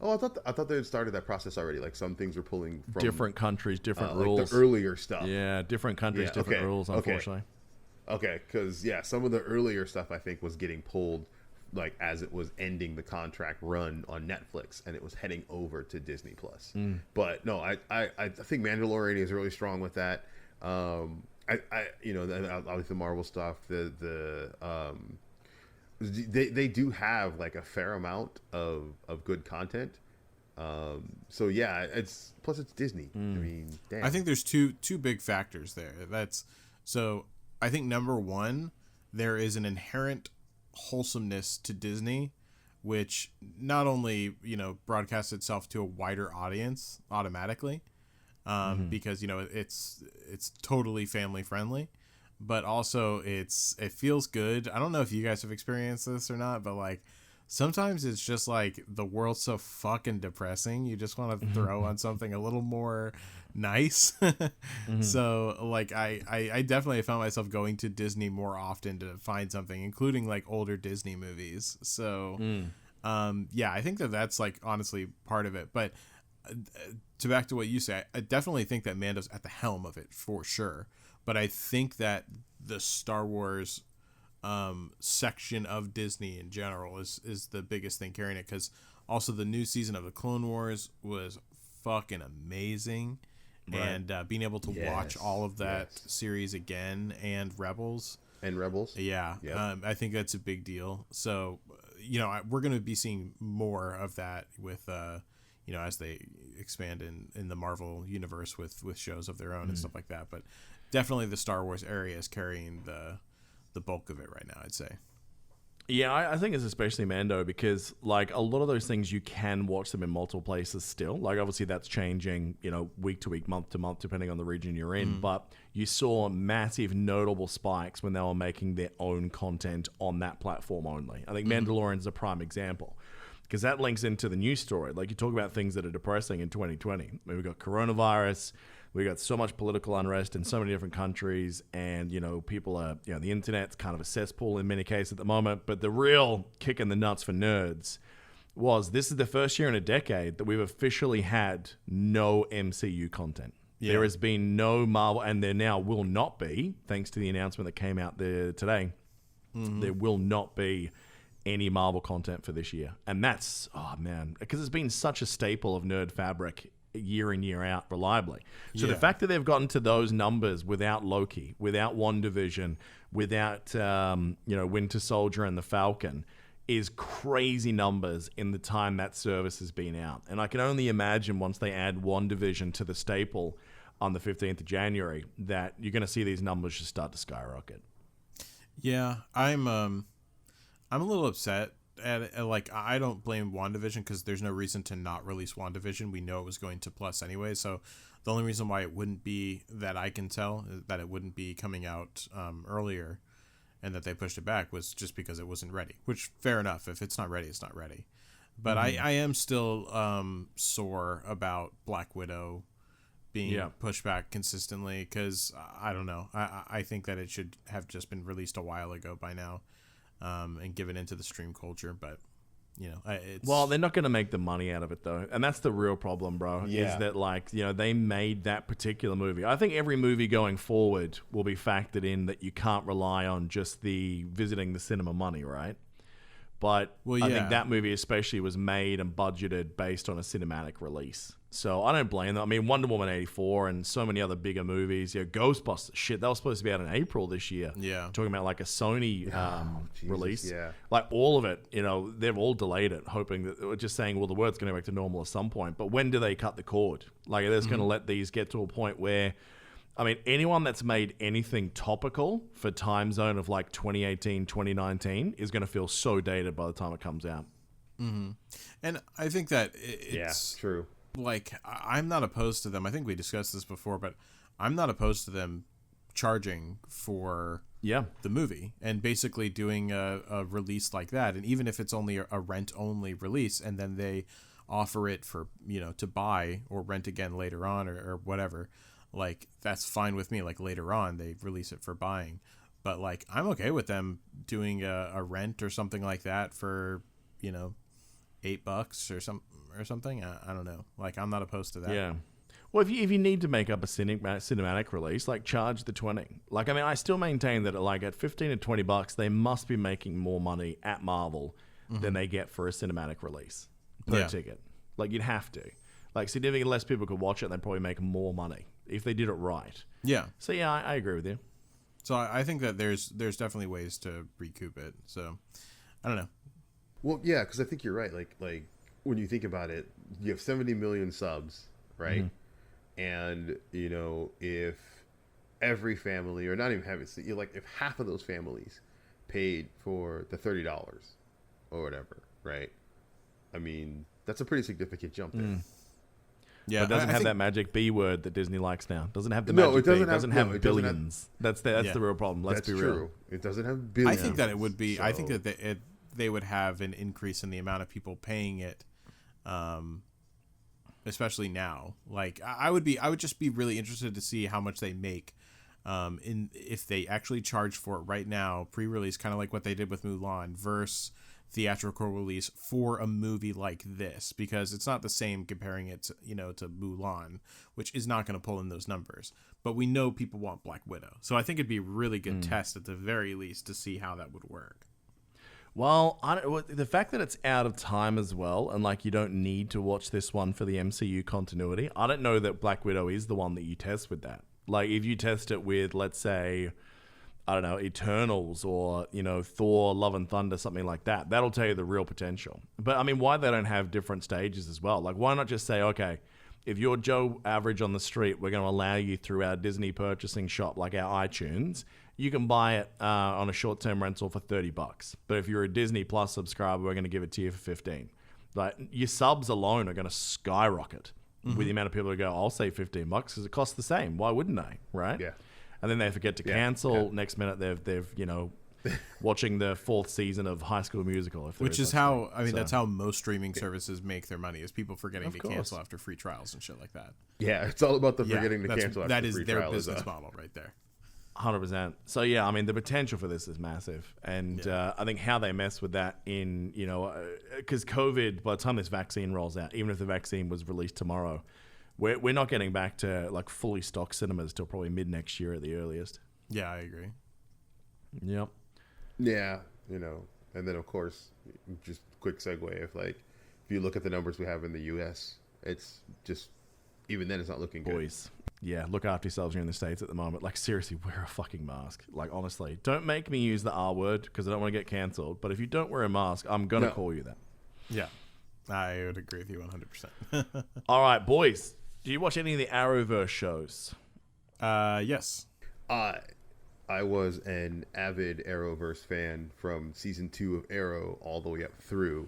D: Oh, I thought they had started that process already. Like some things were pulling from
B: different countries, different rules.
D: Like the earlier stuff.
B: Yeah, different countries, different rules, unfortunately.
D: Okay, because some of the earlier stuff I think was getting pulled, like as it was ending the contract run on Netflix, and it was heading over to Disney Plus. But no, I think Mandalorian is really strong with that. Obviously the Marvel stuff, they do have like a fair amount of good content. So yeah, it's Disney. I mean, damn.
C: I think there's two big factors there. I think number one, there is an inherent wholesomeness to Disney, which not only, broadcasts itself to a wider audience automatically, because, it's totally family friendly, but also it feels good. I don't know if you guys have experienced this or not, but like sometimes it's just like the world's so fucking depressing. You just want to throw on something a little more nice. So like I definitely found myself going to Disney more often to find something, including like older Disney movies. So I think that's like honestly part of it. But back to what you say, I definitely think that Mando's at the helm of it for sure. But I think that the Star Wars section of Disney in general is the biggest thing carrying it, because also the new season of the Clone Wars was fucking amazing. Right. And being able to watch all of that series again, and Rebels. Yeah. Yep. I think that's a big deal. So, we're going to be seeing more of that with, as they expand in the Marvel universe with shows of their own and stuff like that. But definitely the Star Wars area is carrying the bulk of it right now, I'd say.
B: Yeah, I think it's especially Mando, because like a lot of those things you can watch them in multiple places still. Like obviously that's changing, week to week, month to month, depending on the region you're in. But you saw massive notable spikes when they were making their own content on that platform only. I think Mandalorian's a prime example, because that links into the news story. Like you talk about things that are depressing in 2020. I mean, we've got coronavirus. We got so much political unrest in so many different countries, and people are, the internet's kind of a cesspool in many cases at the moment. But the real kick in the nuts for nerds was this is the first year in a decade that we've officially had no MCU content. Yeah. There has been no Marvel, and there now will not be, thanks to the announcement that came out there today. There will not be any Marvel content for this year, and that's because it's been such a staple of nerd fabric year in, year out, reliably. So the fact that they've gotten to those numbers without Loki, without WandaVision, without Winter Soldier and the Falcon is crazy numbers in the time that service has been out. And I can only imagine once they add WandaVision to the staple, on the 15th of January, that you're going to see these numbers just start to skyrocket.
C: Yeah, I'm a little upset at like, I don't blame WandaVision because there's no reason to not release WandaVision. We know it was going to Plus anyway, so the only reason why it wouldn't be, that I can tell, that it wouldn't be coming out earlier and that they pushed it back was just because it wasn't ready, which fair enough. If it's not ready, it's not ready. But I am still sore about Black Widow being pushed back consistently because I don't know. I think that it should have just been released a while ago by now and given into the stream culture. But, you know, it's...
B: Well, they're not going to make the money out of it, though. And that's the real problem, bro, is that, like, you know, they made that particular movie. I think every movie going forward will be factored in that you can't rely on just the visiting the cinema money, right? But I think that movie especially was made and budgeted based on a cinematic release. So I don't blame them. I mean, Wonder Woman 84 and so many other bigger movies. You know, Ghostbusters, shit, that was supposed to be out in April this year.
C: Yeah.
B: Talking about like a Sony release.
D: Yeah.
B: Like all of it, you know, they've all delayed it, hoping that, just saying, well, the world's going to go back to normal at some point. But when do they cut the cord? Like, they're just going to let these get to a point where, I mean, anyone that's made anything topical for time zone of like 2018, 2019 is going to feel so dated by the time it comes out.
C: Mm-hmm. And I think that it's
D: true.
C: Like, I'm not opposed to them. I think we discussed this before, but I'm not opposed to them charging for the movie and basically doing a release like that. And even if it's only a rent-only release and then they offer it for, you know, to buy or rent again later on or whatever, like, that's fine with me. Like, later on, they release it for buying. But, like, I'm okay with them doing a rent or something like that for, you know, $8 or something. I don't know. Like, I'm not opposed to that.
B: Yeah. Well, if you need to make up a cinematic release, like, charge the 20. Like, I mean, I still maintain that like at $15 to $20, they must be making more money at Marvel than they get for a cinematic release per ticket. Like, you'd have to. Like, significantly less people could watch it, and they'd probably make more money if they did it right.
C: Yeah.
B: So yeah, I agree with you.
C: So I think that there's definitely ways to recoup it. So I don't know.
D: Well, yeah, because I think you're right. Like when you think about it, you have 70 million subs, right? And you know, if every family, or not even having, like if half of those families paid for the $30 or whatever, right? I mean, that's a pretty significant jump there.
C: Yeah,
B: but it doesn't have that magic B word that Disney likes now. Doesn't have the
D: No,
B: magic
D: it doesn't
B: B. It doesn't
D: have-
B: have
D: no, it doesn't have-
B: billions. That's the real problem. Let's
D: That's
B: be real.
D: true. It doesn't have billions.
C: I think that it would be. I think
D: so-
C: that they would have an increase in the amount of people paying it, especially now. Like I would just be really interested to see how much they make, if they actually charge for it right now, pre-release, kind of like what they did with Mulan, versus theatrical release for a movie like this, because it's not the same comparing it to, you know, to Mulan, which is not going to pull in those numbers. But we know people want Black Widow, so I think it'd be a really good test at the very least to see how that would work.
B: Well, the fact that it's out of time as well, and like you don't need to watch this one for the MCU continuity, I don't know that Black Widow is the one that you test with that. Like if you test it with, let's say, I don't know, Eternals or, you know, Thor, Love and Thunder, something like that, that'll tell you the real potential. But I mean, why they don't have different stages as well? Like, why not just say, okay, if you're Joe Average on the street, we're going to allow you through our Disney purchasing shop, like our iTunes, you can buy it on a short-term rental for $30. But if you're a Disney Plus subscriber, we're going to give it to you for $15. Like, your subs alone are going to skyrocket with the amount of people who go, I'll say $15 because it costs the same. Why wouldn't they? Right?
D: Yeah.
B: And then they forget to cancel. Yeah. Next minute, they've you know, watching the 4th season of High School Musical.
C: Which is how, I mean, that's how most streaming services make their money, is people forgetting to cancel after free trials and shit like that.
D: Yeah, it's all about the forgetting to cancel after free trials.
C: That is their business model right there.
B: 100%. So yeah, I mean, the potential for this is massive, and I think how they mess with that in, you know, because COVID, by the time this vaccine rolls out, even if the vaccine was released tomorrow, we're not getting back to like fully stocked cinemas till probably mid next year at the earliest.
C: Yeah, I agree.
B: Yep.
D: Yeah, you know, and then of course, just quick segue, if you look at the numbers we have in the U.S., it's just, even then it's not looking good.
B: Boys. Yeah, look after yourselves here in the States at the moment. Like, seriously, wear a fucking mask. Like, honestly, don't make me use the R word because I don't want to get cancelled. But if you don't wear a mask, I'm going to call you that.
C: Yeah, I would agree with you 100%.
B: All right, boys. Do you watch any of the Arrowverse shows?
C: Yes.
D: I was an avid Arrowverse fan from season 2 of Arrow all the way up through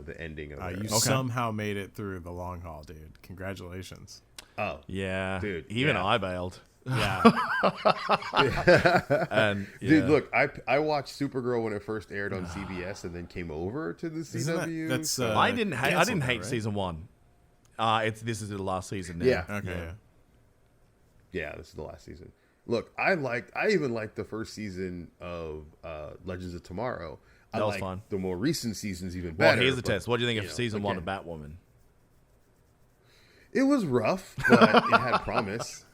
D: the ending of Arrow.
C: You somehow made it through the long haul, dude. Congratulations.
D: Oh,
B: Yeah,
D: dude.
B: Even
D: yeah.
B: I bailed.
C: Yeah.
B: And
D: Dude, look, I watched Supergirl when it first aired on CBS, and then came over to the CW.
C: That's
B: I didn't
C: canceled
B: hate
C: right?
B: season 1. This is the last season now.
D: Yeah.
C: Okay.
D: Yeah, this is the last season. Look, I even liked the first season of Legends of Tomorrow. I
B: That was
D: liked
B: fun.
D: the more recent seasons even
B: Well,
D: better.
B: here's the
D: but,
B: test. What do you think
D: you
B: of
D: know,
B: season 1 of
D: again,
B: Batwoman?
D: It was rough, but it had promise.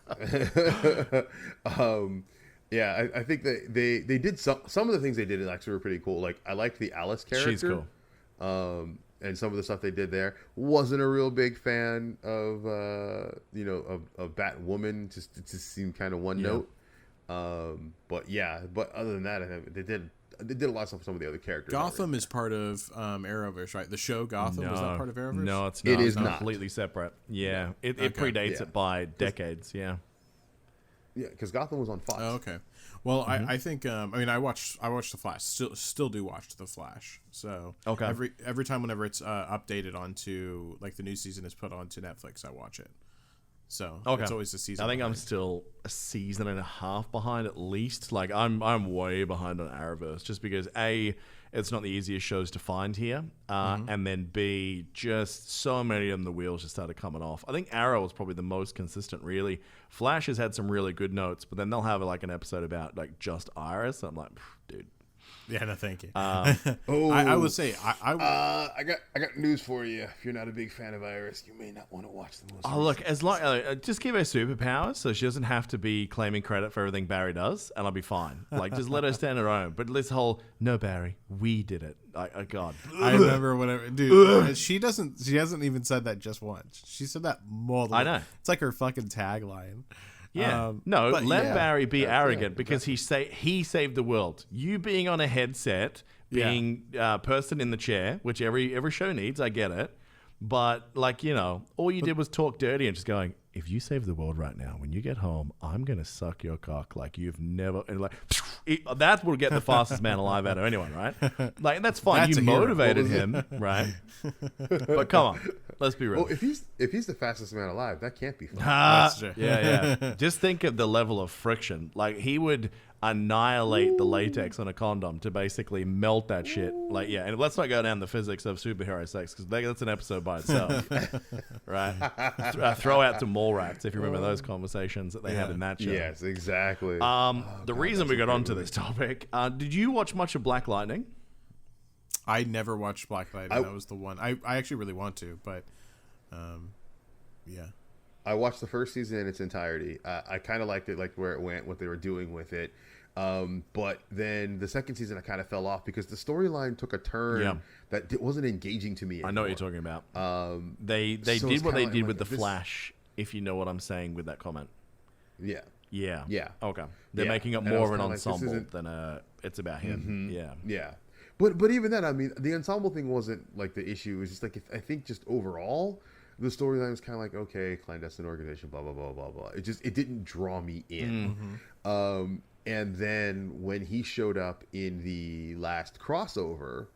D: Yeah, I think that they did some of the things they did actually were pretty cool. Like, I liked the Alice character.
B: She's cool.
D: And some of the stuff they did there. Wasn't a real big fan of of Batwoman. Just it just seemed kind of one note. But other than that, I think they did a lot of stuff with some of the other characters.
C: Gotham is part of Arrowverse, right? The show Gotham, was that part of Arrowverse?
B: No, it's not.
D: It is
B: It's
D: not.
B: completely separate. Yeah, it
C: Okay.
B: predates
D: Yeah.
B: it by decades. Yeah.
D: Yeah, because Gotham was on Fox.
C: Oh, okay. Well, I think I watched the Flash. Still do watch the Flash. So
B: Okay.
C: every time whenever it's updated onto, like, the new season is put onto Netflix, I watch it. So
B: Okay.
C: it's always a season.
B: I think I'm
C: behind.
B: still a season and a half behind at least. Like I'm way behind on Arrowverse just because A, it's not the easiest shows to find here, and then B, just so many of them the wheels just started coming off. I think Arrow was probably the most consistent, really. Flash has had some really good notes, but then they'll have like an episode about like just Iris. I'm like, dude.
C: Yeah, no, thank you.
D: Oh,
C: I would say I
D: got news for you. If you're not a big fan of Iris, you may not want to watch the most.
B: Oh, look, as long just give her superpowers so she doesn't have to be claiming credit for everything Barry does, and I'll be fine. Like, just let her stand her own. But this whole, no, Barry, we did it. God.
C: I remember whenever, dude. She hasn't even said that just once. She said that more than
B: I know.
C: It's like her fucking tagline.
B: Yeah.
C: But
B: let
C: yeah,
B: Barry be
D: that's
B: arrogant
D: it,
B: because he saved the world. You being on a headset, being person in the chair, which every show needs, I get it. But, like, all you did was talk dirty and just going, if you save the world right now, when you get home, I'm going to suck your cock like you've never... And like, that will get the fastest man alive out of anyone, right? Like, that's fine.
C: That's
B: You
C: a hero.
B: motivated him, right? But come on. Let's be real.
D: Well, if he's the fastest man alive, that can't be fun.
C: That's true.
B: Yeah. Just think of the level of friction. Like, he would annihilate the latex on a condom to basically melt that shit. Like, yeah, and let's not go down the physics of superhero sex because that's an episode by itself, right? Throw out to mall rats if you remember those conversations that they had in that show.
D: Yes, exactly.
B: The reason we got onto this topic, did you watch much of Black Lightning?
C: I never watched Black Lightning. That was the one. I actually really want to, but yeah.
D: I watched the first season in its entirety. I kind of liked it, like where it went, what they were doing with it. But then the second season, I kind of fell off because the storyline took a turn that wasn't engaging to me anymore.
B: I know what you're talking about. They
D: so
B: did
D: it's
B: what they
D: kinda
B: did
D: like
B: with the
D: this-
B: Flash, if you know what I'm saying with that comment.
D: Yeah.
B: Yeah.
D: Yeah.
B: Okay. They're
D: Yeah.
B: making it
D: And I
B: more
D: was
B: of an
D: kinda like, this
B: ensemble
D: isn't-
B: than it's about him. Yeah.
D: Yeah. But even then, I mean, the ensemble thing wasn't like the issue. It was just like, I think just overall, the storyline was kind of like, okay, clandestine organization, blah, blah, blah, blah, blah. It didn't draw me in. And then when he showed up in the last crossover,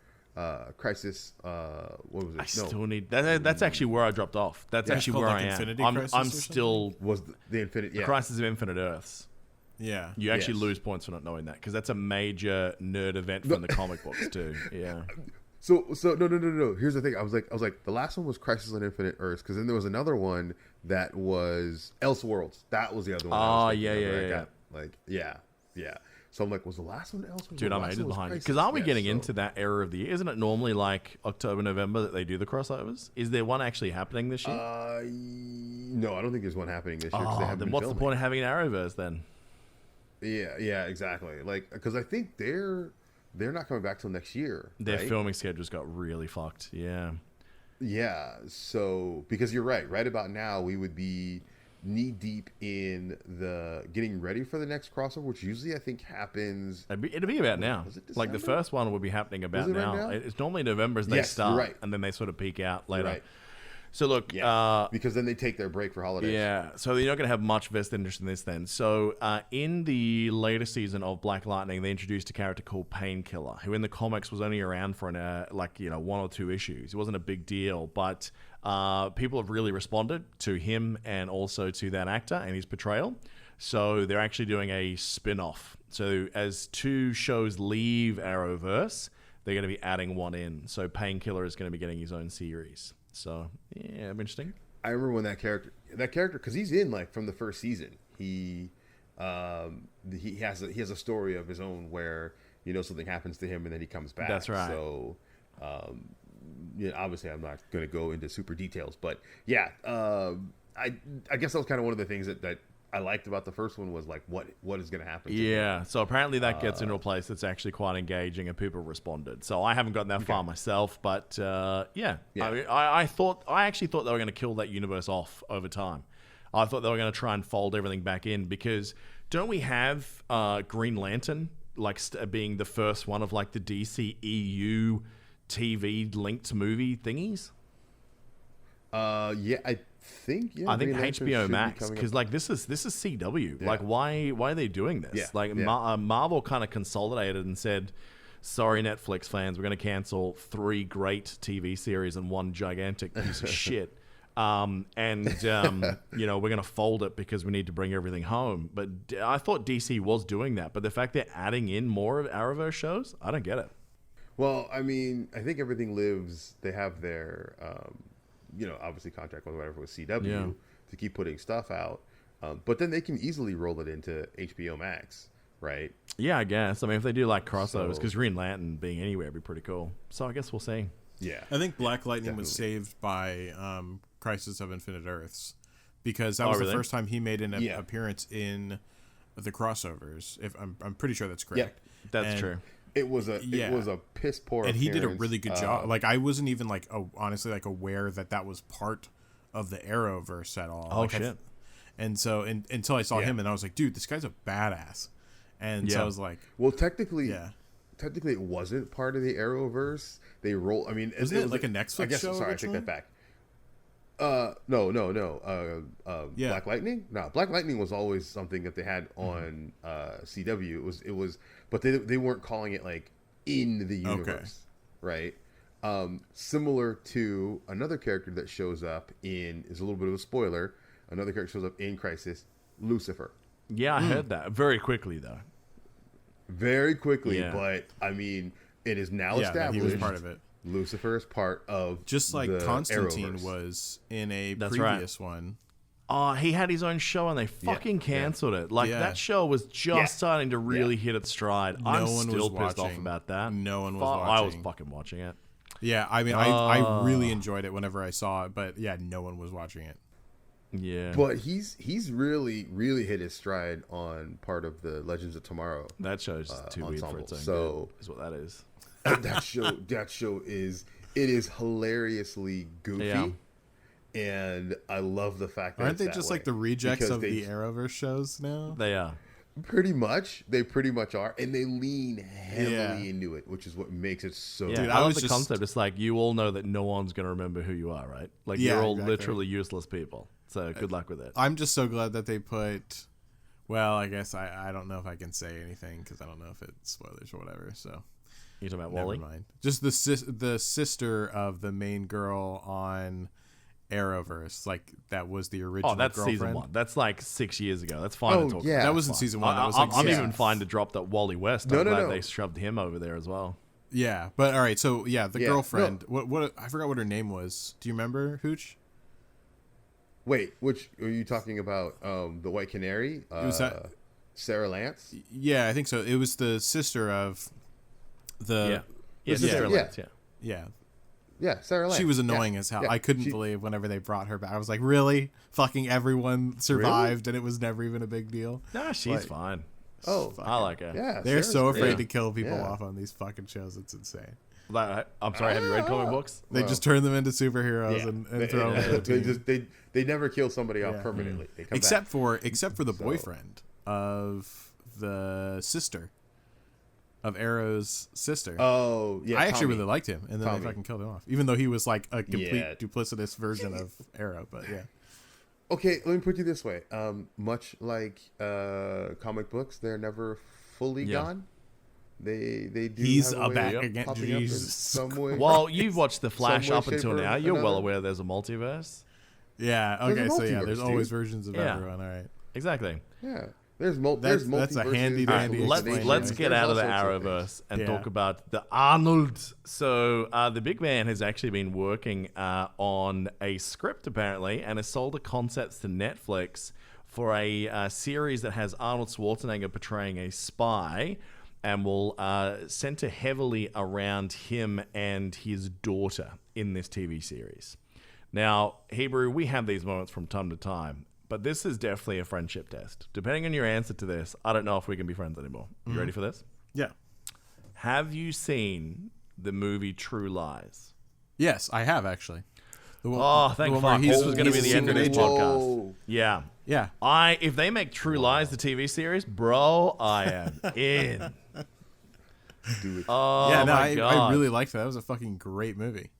D: Crisis, what was it?
B: I still need that's actually where I dropped off. That's actually
C: called,
B: where
C: like,
B: I am.
C: Infinity
B: I'm
C: Crisis or
B: still
D: Was the Infinite, yeah.
B: Crisis of Infinite Earths.
C: Yeah.
B: You actually
D: Yes.
B: lose points for not knowing that because that's a major nerd event from the comic books too. Yeah.
D: So no. Here's the thing. I was like, the last one was Crisis on Infinite Earths, because then there was another one that was Elseworlds. That was the other one. I was thinking of, where I got, like, yeah. So I'm like, was the last one Elseworlds?
B: Dude, I'm ages behind you. Because aren't we getting into that era of the year? Isn't it normally like October, November that they do the crossovers? Is there one actually happening this year?
D: No, I don't think there's one happening this year. 'Cause they haven't
B: then
D: been
B: what's the
D: filming.
B: point of having an Arrowverse then?
D: Yeah, exactly. Like, because I think they're not coming back till next year.
B: Their
D: right?
B: filming schedules got really fucked. Yeah.
D: Yeah. So because you're right. Right about now, we would be knee deep in the getting ready for the next crossover, which usually I think happens.
B: It'd be about now.
D: Was it
B: Like the
D: December?
B: first one would be happening about
D: Was it right
B: now.
D: now?
B: It's normally November as they
D: Yes, you're
B: start,
D: right.
B: and then they sort of peak out later.
D: Right.
B: So look,
D: because then they take their break for holidays.
B: yeah, so you're not going to have much vested interest in this then. So in the later season of Black Lightning, they introduced a character called Painkiller, who in the comics was only around for one or two issues. It wasn't a big deal, but people have really responded to him and also to that actor and his portrayal. So they're actually doing a spin-off. So as two shows leave Arrowverse, they're going to be adding one in. So Painkiller is going to be getting his own series. So yeah, interesting.
D: I remember when that character, because he's in like from the first season. He has a story of his own where something happens to him and then he comes back.
B: That's right.
D: So obviously I'm not going to go into super details, but yeah, I guess that was kind of one of the things that I liked about the first one was like what is going to happen to him.
B: So apparently that gets into a place that's actually quite engaging and people responded. So I haven't gotten that far myself, but yeah. I actually thought they were going to kill that universe off over time. I thought they were going to try and fold everything back in because don't we have Green Lantern being the first one of like the DC EU TV linked movie thingies?
D: Yeah, I think
B: HBO Max, because like this is CW. Like why are they doing this? Marvel kind of consolidated and said, sorry Netflix fans, we're going to cancel 3 great TV series and 1 gigantic piece of shit. We're going to fold it because we need to bring everything home. But I thought DC was doing that, but the fact they're adding in more of Arrowverse shows, I don't get it.
D: Well, I mean, I think everything lives. They have their obviously contract with whatever with CW to keep putting stuff out. But then they can easily roll it into HBO Max, right?
B: Yeah, I guess. I mean, if they do like crossovers, because Green Lantern being anywhere would be pretty cool. So I guess we'll see.
D: Yeah.
C: I think Black Lightning was saved by Crisis of Infinite Earths because that was the first time he made an appearance in the crossovers. If I'm pretty sure that's correct.
B: Yeah, that's true.
D: It was a piss poor
C: and he did a really good job. Like I wasn't even honestly aware that was part of the Arrowverse at all.
B: Oh shit!
C: And so until I saw him, and I was like, dude, this guy's a badass. And so I was like,
D: well, technically it wasn't part of the Arrowverse. They roll. I mean,
C: isn't it like a Netflix show?
D: Sorry, I take that back. No. Black Lightning? No, Black Lightning was always something that they had on CW. It was, but they weren't calling it like in the universe, right? Similar to another character that shows up is a little bit of a spoiler. Another character shows up in Crisis, Lucifer.
B: Yeah, I heard that very quickly though.
D: Very quickly, but I mean, it is now established.
C: He was part of it.
D: Lucifer is part of
C: just like Constantine
D: Arrowverse.
C: Was in a previous one.
B: Oh, he had his own show and they fucking canceled it. Like that show was just starting to really hit its stride. I'm still pissed off about that.
C: No one was watching.
B: I was fucking watching it.
C: Yeah, I mean, I really enjoyed it whenever I saw it, but yeah, no one was watching it.
B: Yeah,
D: but he's really hit his stride on part of the Legends of Tomorrow.
B: That show's too weird for its own good, is what that is.
D: that show is hilariously goofy, and I love the fact that
C: aren't they just like the rejects of the Arrowverse shows now?
B: They are
D: pretty much. They pretty much are, and they lean heavily into it, which is what makes it so.
B: Yeah, I love the concept. It's like you all know that no one's going to remember who you are, right? Like you're all literally useless people. So good luck with it.
C: I'm just so glad that they put. Well, I guess I don't know if I can say anything because I don't know if it's spoilers or whatever. So.
B: You're talking about Wally?
C: Never mind. Just the sister of the main girl on Arrowverse, like that was the original.
B: Oh, that's
C: girlfriend.
B: season 1. That's like 6 years ago. That's fine to talk about.
C: That wasn't season 1. That was
B: I'm even fine to drop that Wally West. I'm glad they shoved him over there as well.
C: Yeah, but all right. So the girlfriend. What I forgot what her name was. Do you remember, Hooch?
D: Wait, which are you talking about? The White Canary. Was that Sarah Lance?
C: Yeah, I think so. It was the sister of.
B: Sarah Lance,
D: Yeah, Sarah Lance.
C: She was annoying as hell. I couldn't believe whenever they brought her back. I was like, really? Fucking everyone survived and it was never even a big deal?
B: Nah, she's fine.
C: I
B: like her.
D: Yeah,
C: they're so afraid to kill people off on these fucking shows. It's insane.
B: I'm sorry, have you read comic books?
C: They just turn them into superheroes and throw them into
D: they never kill somebody off permanently. They come
C: except for the boyfriend of the sister. of Arrow's sister.
D: Oh, yeah.
C: I actually
D: Tommy.
C: really liked him, and then
D: Tommy.
C: they fucking killed him off. Even though he was like a complete
D: Yeah.
C: duplicitous version of Arrow, but yeah.
D: Okay, let me put it this way. Much like comic books, they're never fully gone. They do.
C: He's
D: have a way
C: back
D: of
C: again.
D: popping up in
C: Jesus.
D: some way.
B: Well, you've watched The Flash
D: Some way,
B: up until
D: shape, or
B: now. You're well
D: another.
B: aware there's a multiverse.
C: Yeah.
D: There's a
C: Okay. So yeah,
D: multiverse,
C: there's
D: dude.
C: always versions of
B: Yeah.
C: everyone. All right.
B: Exactly.
D: Yeah,
C: That's a
D: multiverses,
C: handy
D: there's
C: dandy
B: Let's
C: explanation.
B: let's get
D: There's
B: out of the
D: all sorts of things.
B: Arrowverse and
C: Yeah.
B: talk about the Arnold. So the big man has actually been working on a script apparently, and has sold the concepts to Netflix for a series that has Arnold Schwarzenegger portraying a spy, and will center heavily around him and his daughter in this TV series. Now, Hebrew, we have these moments from time to time, but this is definitely a friendship test. Depending on your answer to this, I don't know if we can be friends anymore. You ready for this?
C: Yeah.
B: Have you seen the movie True Lies?
C: Yes, I have actually.
B: Oh, thank
C: one where
B: fuck.
C: he's-
B: This was going to be
C: he's
B: the
C: a
B: end of this
C: secret agent.
B: podcast. Yeah.
C: Yeah.
B: If they make True Lies the TV series, bro, I am in.
D: Do it.
B: Oh,
C: Yeah. No,
B: my God.
C: I really liked that. That was a fucking great movie.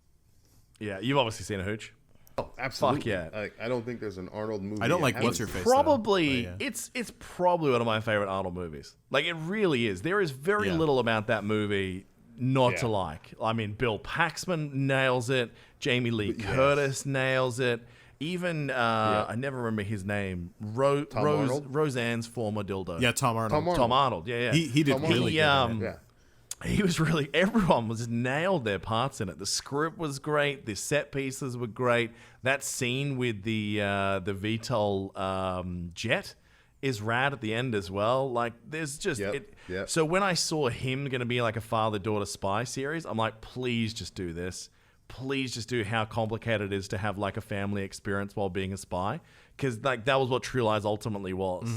B: Yeah, you've obviously seen a Hooch.
D: Oh, absolutely.
B: Fuck yeah.
D: I don't think there's an Arnold movie.
C: I don't like
D: haven't
C: What's Her
D: seen.
C: Face.
B: Probably,
C: though, but yeah.
B: it's probably one of my favorite Arnold movies. Like, it really is. There is very
C: Yeah.
B: little about that movie not to
D: Yeah.
B: like. I mean, Bill Paxman nails it. Jamie Lee Curtis nails it. Even, I never remember his name.
D: Arnold?
B: Roseanne's former dildo.
C: Yeah, Tom Arnold.
B: Tom Arnold. Yeah, yeah.
C: He did
D: Tom
C: really
D: Arnold.
C: good.
D: Yeah.
B: He was really, everyone was nailed their parts in it. The script was great. The set pieces were great. That scene with the VTOL jet is rad at the end as well. Like, there's just
D: Yep.
B: So when I saw him going to be like a father-daughter spy series, I'm like, please just do this. Please just do how complicated it is to have like a family experience while being a spy, because like that was what True Lies ultimately was.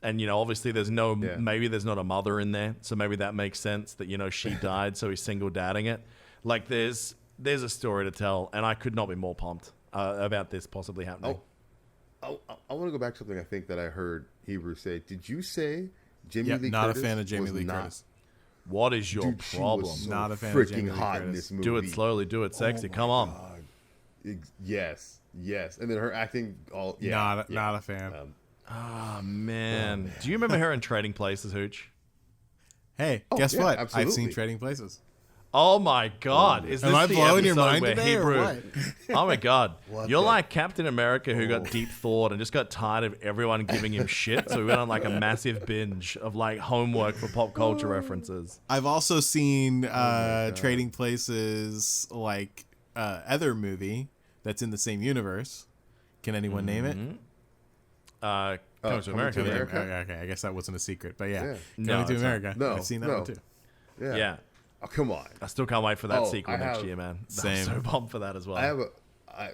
B: And, you know, obviously maybe there's not a mother in there. So maybe that makes sense that, you know, she died. So he's single dadding it. Like there's a story to tell. And I could not be more pumped about this possibly happening.
D: I want to go back to something I think that I heard Hebrew say. Did you say Jamie
C: Yep,
D: Lee
C: not
D: Curtis
C: a fan of Jamie
D: was
C: Lee
D: not-
C: Curtis.
B: What is your
D: Dude, she
B: problem?
D: was so
C: Not a fan of Jamie
D: freaking
C: Lee
D: hot in
C: Curtis.
D: this movie.
B: Do it slowly. Do it sexy. Come on.
D: Yes. And then her acting
C: Not a fan.
B: Oh, man. Do you remember her in Trading Places, Hooch?
C: Hey, guess
D: yeah,
C: what?
D: absolutely.
C: I've seen Trading Places.
B: Oh my God! Is this
C: Am I
B: the
C: blowing your
B: episode
C: mind
B: where
C: today or
B: Hebrew?
C: what?
B: Oh my God!
D: What
B: You're
D: the-
B: like Captain America who got deep thought and just got tired of everyone giving him shit, so we went on like a massive binge of like homework for pop culture references.
C: I've also seen Trading Places, like other movie that's in the same universe. Can anyone name it?
B: Coming to America.
D: to
B: yeah.
D: America.
C: Okay, I guess that wasn't a secret, but yeah,
B: No,
C: Coming to
B: it's not.
C: America.
D: No,
C: I've seen that
D: no.
C: one too.
B: Yeah.
D: Oh, come on.
B: I still can't wait for that
D: Oh,
B: sequel
D: I
B: next
D: have-
B: year, man.
C: Same.
B: I'm so pumped for that as well.
D: I have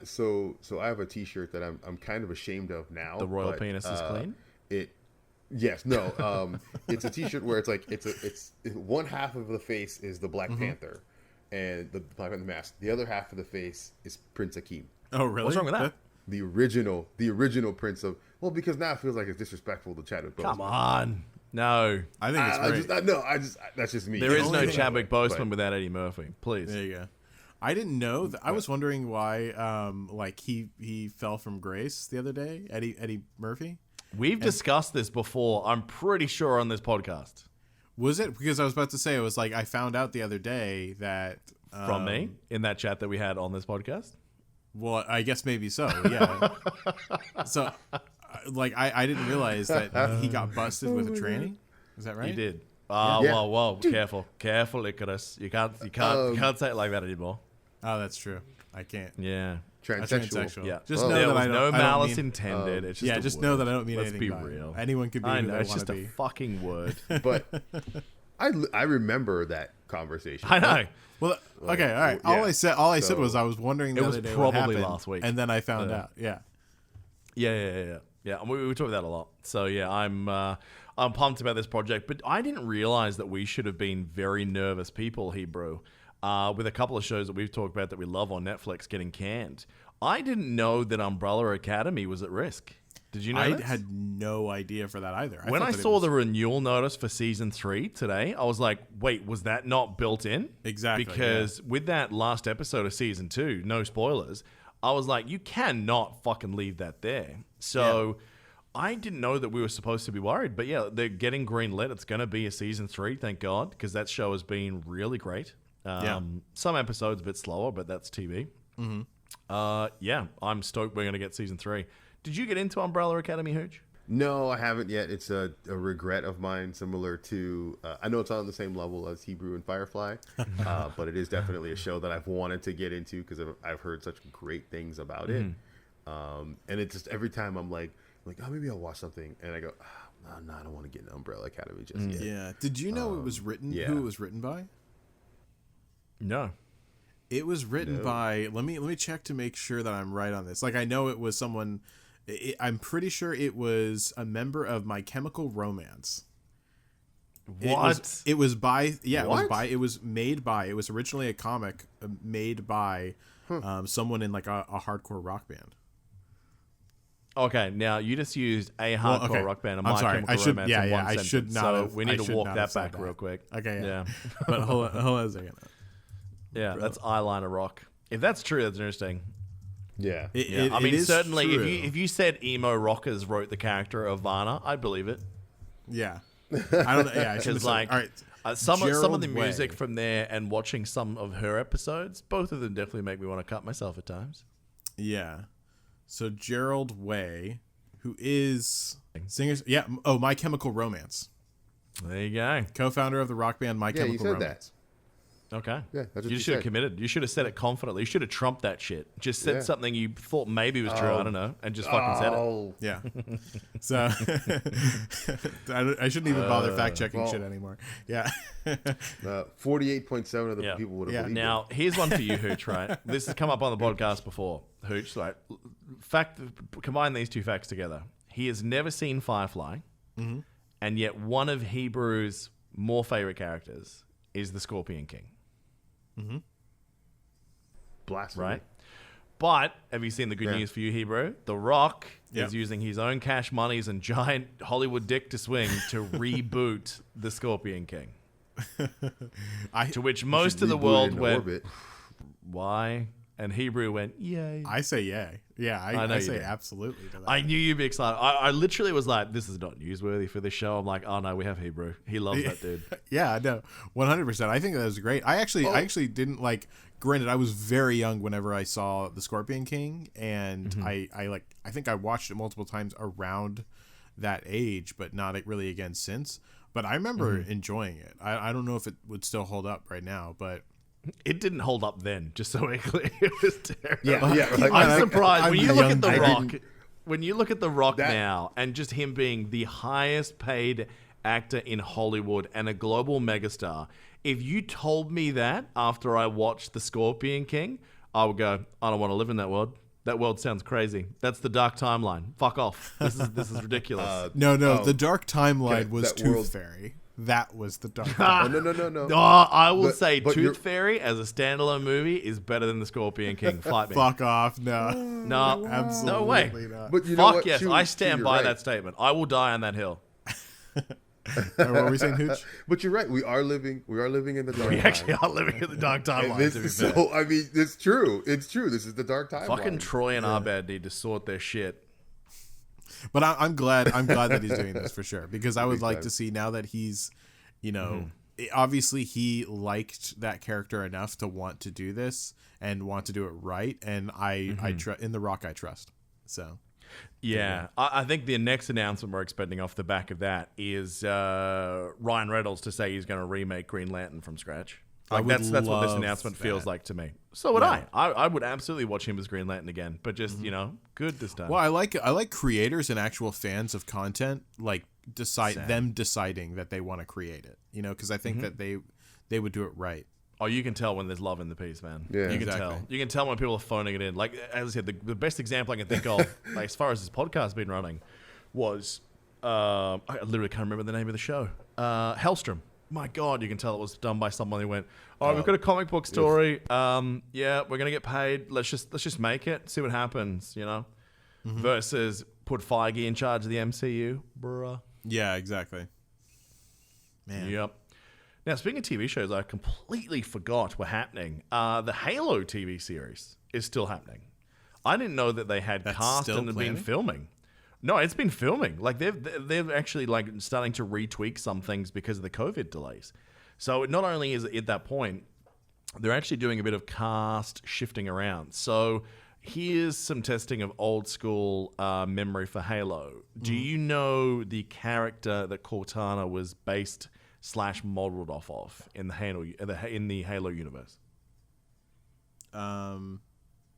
D: so I have a T-shirt that I'm kind of ashamed of now.
B: The royal
D: but,
B: penis is clean?
D: It's a T-shirt where it's like it's one half of the face is the Black Panther, and the Black Panther mask. The other half of the face is Prince Akeem,
C: Oh, really?
B: What's wrong with that?
D: the original Prince of. Well, because now it feels like it's disrespectful to Chadwick Boseman.
B: Come on. No.
C: I think it's great.
D: That's just me.
B: There is
C: only
B: no
C: thing-
B: Chadwick Boseman
D: but-
B: without Eddie Murphy. Please.
C: There you go. I didn't know. I was wondering why, like he fell from grace the other day. Eddie Murphy.
B: We've discussed this before, I'm pretty sure, on this podcast.
C: Was it? Because I was about to say, it was like I found out the other day that
B: From me in that chat that we had on this podcast.
C: Well, I guess maybe so. Yeah. So, like, I didn't realize that he got busted with a tranny. Is that right?
B: He did.
D: Yeah.
B: Whoa, careful, Icarus. You can't say it like that anymore.
C: Oh, that's true. I can't.
B: Yeah.
D: transsexual.
B: Yeah.
C: Just know
B: there
C: that
B: was
C: I don't.
B: no
C: I don't
B: malice
C: mean,
B: intended. It's just
C: yeah,
B: a
C: just
B: word.
C: know that I don't mean
B: Let's
C: anything.
B: be
C: by it.
B: real.
C: Anyone can be
B: I
C: who
B: know
C: they
B: it's
C: want
B: just
C: to
B: a
C: be.
B: fucking word.
D: But I remember that conversation.
B: I know.
C: Well, okay, all right.
D: yeah.
C: All I said
D: So-
C: was I was wondering the
B: It was
C: other day what
B: probably
C: happened,
B: last week.
C: and then I found out. Yeah.
B: Yeah. And we talk about that a lot. So yeah, I'm pumped about this project, but I didn't realize that we should have been very nervous people, Hebrew, with a couple of shows that we've talked about that we love on Netflix getting canned. I didn't know that Umbrella Academy was at risk. Did you know
C: I
B: this?
C: had no idea for that either.
B: When
C: thought
B: I
C: that it
B: saw
C: was-
B: the renewal notice for season 3 today, I was like, wait, was that not built in?
C: Exactly,
B: Because with that last episode of season 2, no spoilers, I was like, you cannot fucking leave that there. So I didn't know that we were supposed to be worried. But yeah, they're getting greenlit. It's going to be a season 3, thank God, because that show has been really great. Some episodes a bit slower, but that's TV. Yeah, I'm stoked we're going to get season 3. Did you get into Umbrella Academy, Hooch?
D: No, I haven't yet. It's a regret of mine, similar to I know it's on the same level as Hebrew and Firefly, but it is definitely a show that I've wanted to get into because I've heard such great things about it. And it's just every time I'm like, oh, maybe I'll watch something, and I go, no, I don't want to get into Umbrella Academy just yet.
C: Yeah. Did you know it was written?
D: yeah.
C: Who it was written by?
B: No.
C: It was written by. Let me check to make sure that I'm right on this. Like I know it was someone. I'm pretty sure it was a member of My Chemical Romance.
B: What?
C: It was by. Yeah.
D: What?
C: It was made by. It was originally a comic made by someone in like a hardcore rock band.
B: Okay, now you just used a hardcore rock band and
C: I'm
B: My
C: sorry.
B: Chemical
C: I should.
B: Romance
C: Yeah.
B: in
C: Yeah.
B: one
C: I
B: sentence.
C: should not.
B: So
C: have,
B: we
C: I
B: need to
C: should
B: walk
C: not
B: that
C: have said
B: back real quick.
C: Okay.
B: Yeah.
C: But hold on a second.
B: Yeah, that's eyeliner rock. If that's true, that's interesting.
D: Yeah.
B: Yeah, I mean,
C: it is
B: certainly,
C: true.
B: if you said emo rockers wrote the character of Varna, I'd believe it.
C: Yeah. I don't know. Yeah. I should have
B: Because
C: said.
B: like
C: All right.
B: some of
C: Gerald
B: the music
C: Way.
B: from there and watching some of her episodes, both of them definitely make me want to cut myself at times.
C: Yeah. So Gerald Way, who is singers. Yeah. Oh, My Chemical Romance.
B: There you go.
C: Co-founder of the rock band My
D: Yeah, you
C: Chemical
D: said
C: Romance.
B: Okay.
D: Yeah, that's what
B: you
D: you
B: should have
D: said.
B: committed. You should have said it confidently. You should have trumped that shit. Just said
D: Yeah.
B: something you thought maybe was true. I don't know, and just fucking said it.
D: Oh,
C: Yeah. So I shouldn't even bother fact checking
D: well-
C: shit anymore. Yeah.
D: 48.7 of the
B: Yeah.
D: people would have
C: Yeah.
D: believed
B: Now, here's one for you, Hooch, right? This has come up on the podcast before. Hooch, like, combine these two facts together. He has never seen Firefly, and yet one of Hebrew's more favorite characters is the Scorpion King,
D: it. Blasphemy.
B: right? But have you seen the good
D: Yeah.
B: news for you, Hebrew? The Rock
C: Yep.
B: is using his own cash monies and giant Hollywood dick to swing to reboot the Scorpion King. To which most of the
D: Reboot
B: world
D: into
B: went,
D: orbit.
B: why? And Hebrew went, yay.
C: I say yay. Yeah.
B: I know
C: I
B: you
C: say
B: do.
C: absolutely to that.
B: I knew you'd be excited. I literally was like, this is not newsworthy for this show. I'm like, oh no, we have Hebrew. He loves that dude.
C: Yeah, no, 100%. I think that was great. I actually didn't like. Granted, I was very young whenever I saw the Scorpion King, and I think I watched it multiple times around that age, but not really again since. But I remember enjoying it. I don't know if it would still hold up right now, but
B: It didn't hold up then, just so we're clear. It was terrible.
D: Yeah, like,
B: I'm surprised. When
C: I'm
B: you look
C: young.
B: at The
C: I
B: Rock, when you look at The Rock
D: That-
B: now, and just him being the highest paid actor in Hollywood and a global megastar, if you told me that after I watched The Scorpion King, I would go, I don't want to live in that world. That world sounds crazy. That's the dark timeline. Fuck off. This is ridiculous.
C: no,
D: Oh.
C: the Dark Timeline was
D: that
C: Tooth
D: world-
C: Fairy. That was the Dark.
D: Oh, no.
B: Oh, I will
D: But-
B: say
D: but you're-
B: Tooth Fairy as a standalone movie is better than The Scorpion King. Fight me.
C: Fuck off! No,
B: No,
C: absolutely
B: no way.
C: not.
D: But you know
B: Fuck
D: what?
B: yes,
D: Too-
B: I
D: too,
B: stand
D: you're
B: by
D: right.
B: that statement. I will die on that hill.
C: What were we saying, Hooch?
D: But you're right. We are living in the dark
B: We
D: time.
B: actually are living in the dark
D: And
B: timeline,
D: this
B: to be
D: is
B: fair.
D: so. I mean, it's true. It's true. This is the dark timeline.
B: Fucking Troy and Abed need to sort their shit.
C: But I'm glad that he's doing this for sure, because I would
D: Big
C: like
D: time.
C: to see now that he's, obviously he liked that character enough to want to do this and want to do it right, and I in The Rock I trust. So
B: Yeah, I think the next announcement we're expecting off the back of that is Ryan Reynolds to say he's going to remake Green Lantern from scratch.
C: I
B: Like
C: would
B: that's what this
C: love
B: announcement feels
C: that.
B: like to me. So would
C: Yeah.
B: I would absolutely watch him as Green Lantern again, but just good this time.
C: well, I like creators and actual fans of content like deciding that they want to create it, because I think that they would do it right.
B: Oh, you can tell when there's love in the piece, man.
D: Yeah.
B: You can
C: Exactly.
B: tell. You can tell when people are phoning it in. Like, as I said, the best example I can think of, like, as far as this podcast has been running, was I literally can't remember the name of the show. Hellstrom. My God, you can tell it was done by someone who went, "Oh, we've got a comic book story. Yeah, we're gonna get paid. Let's just make it. See what happens." Versus Put Feige in charge of the MCU, bruh.
C: Yeah, exactly. Man.
B: Yep. Now, speaking of TV shows, I completely forgot were happening. The Halo TV series is still happening. I didn't know that they had
C: That's
B: cast
C: still
B: and had been
C: planning?
B: filming. No, it's been filming. Like they've actually like starting to retweak some things because of the COVID delays. So not only is it at that point, they're actually doing a bit of cast shifting around. So here's some testing of old school memory for Halo. Do you know the character that Cortana was based / modeled off of in the Halo universe?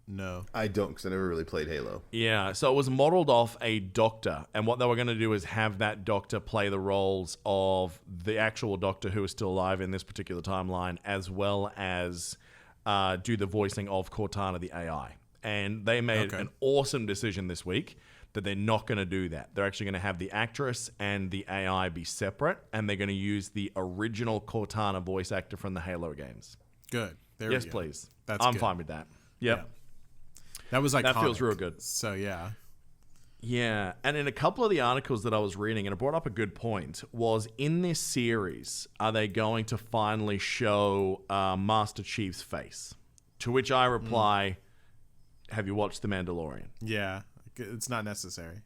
C: No.
D: I don't, because I never really played Halo.
B: Yeah, so it was modeled off a doctor, and what they were going to do is have that doctor play the roles of the actual doctor who is still alive in this particular timeline, as well as do the voicing of Cortana, the AI. And they made an awesome decision this week that they're not going to do that. They're actually going to have the actress and the AI be separate, and they're going to use the original Cortana voice actor from the Halo games.
C: Good. There
B: Yes,
C: we go.
B: please.
C: That's
B: I'm
C: good.
B: fine with that. Yep.
C: Yeah. That was iconic.
B: That feels real good.
C: So, yeah.
B: Yeah, and in a couple of the articles that I was reading, and it brought up a good point, was in this series, are they going to finally show Master Chief's face? To which I reply, have you watched The Mandalorian?
C: Yeah. It's not necessary.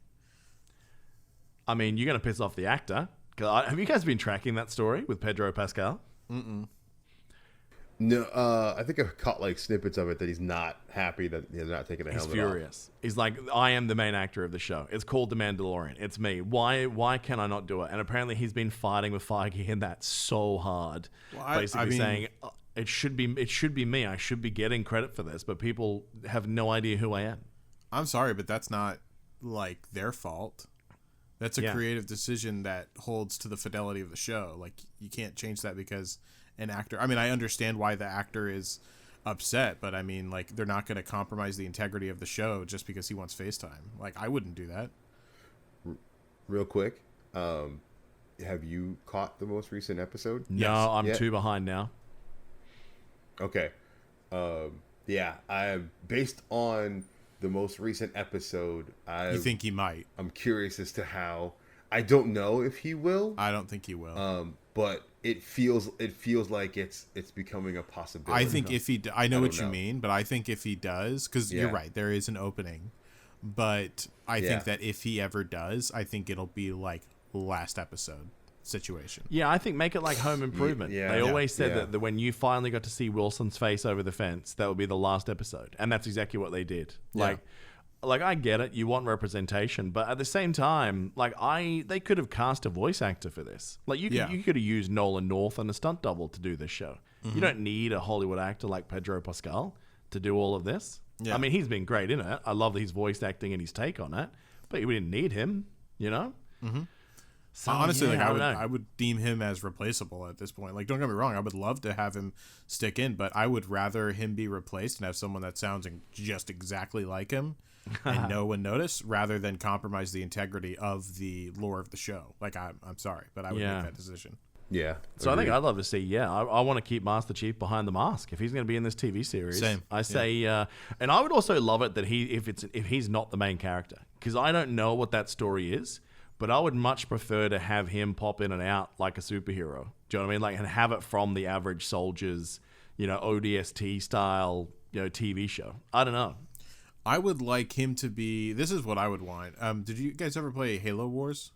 B: I mean, you're going to piss off the actor. Have you guys been tracking that story with Pedro Pascal?
D: No, I think I've caught like snippets of it that he's not happy that they're not taking the
B: He's
D: helmet
B: furious. He's like, I am the main actor of the show. It's called The Mandalorian. It's me. Why can I not do it? And apparently he's been fighting with Feige in that so hard.
C: Well,
B: basically saying, it should be me. I should be getting credit for this, but people have no idea who I am.
C: I'm sorry, but that's not like their fault. That's a creative decision that holds to the fidelity of the show. Like, you can't change that because an actor... I mean, I understand why the actor is upset, but I mean, like, they're not going to compromise the integrity of the show just because he wants FaceTime. Like, I wouldn't do that.
D: Real quick, have you caught the most recent episode?
B: No, I'm too behind now.
D: Okay. Yeah, based on the most recent episode,
C: You think he might?
D: I'm curious as to how. I don't know if he will.
C: I don't think he will.
D: But it feels like it's becoming a possibility.
C: I think if he... I know what you
D: know.
C: mean, but I think if he does... Because you're right, there is an opening. But I think that if he ever does, I think it'll be like last episode situation.
B: Yeah, I think make it like Home Improvement. They always said that when you finally got to see Wilson's face over the fence, that would be the last episode. And that's exactly what they did. Like I get it, you want representation, but at the same time, they could have cast a voice actor for this. Like you could have used Nolan North and a stunt double to do this show. You don't need a Hollywood actor like Pedro Pascal to do all of this. I mean, he's been great in it. I love his voice acting and his take on it, but we didn't need him, you know? So,
C: honestly,
B: I
C: would deem him as replaceable at this point. Like, don't get me wrong, I would love to have him stick in, but I would rather him be replaced and have someone that sounds just exactly like him and no one notice, rather than compromise the integrity of the lore of the show. Like, I'm sorry, but I would make that decision.
D: Yeah.
B: So agreed. I think I'd love to see, I want to keep Master Chief behind the mask. If he's going to be in this TV series,
C: Same.
B: I say, and I would also love it that if he's not the main character, because I don't know what that story is, but I would much prefer to have him pop in and out like a superhero. Do you know what I mean? Like, and have it from the average soldier's, ODST style, TV show. I don't know.
C: I would like him to be... This is what I would want. Did you guys ever play Halo Wars?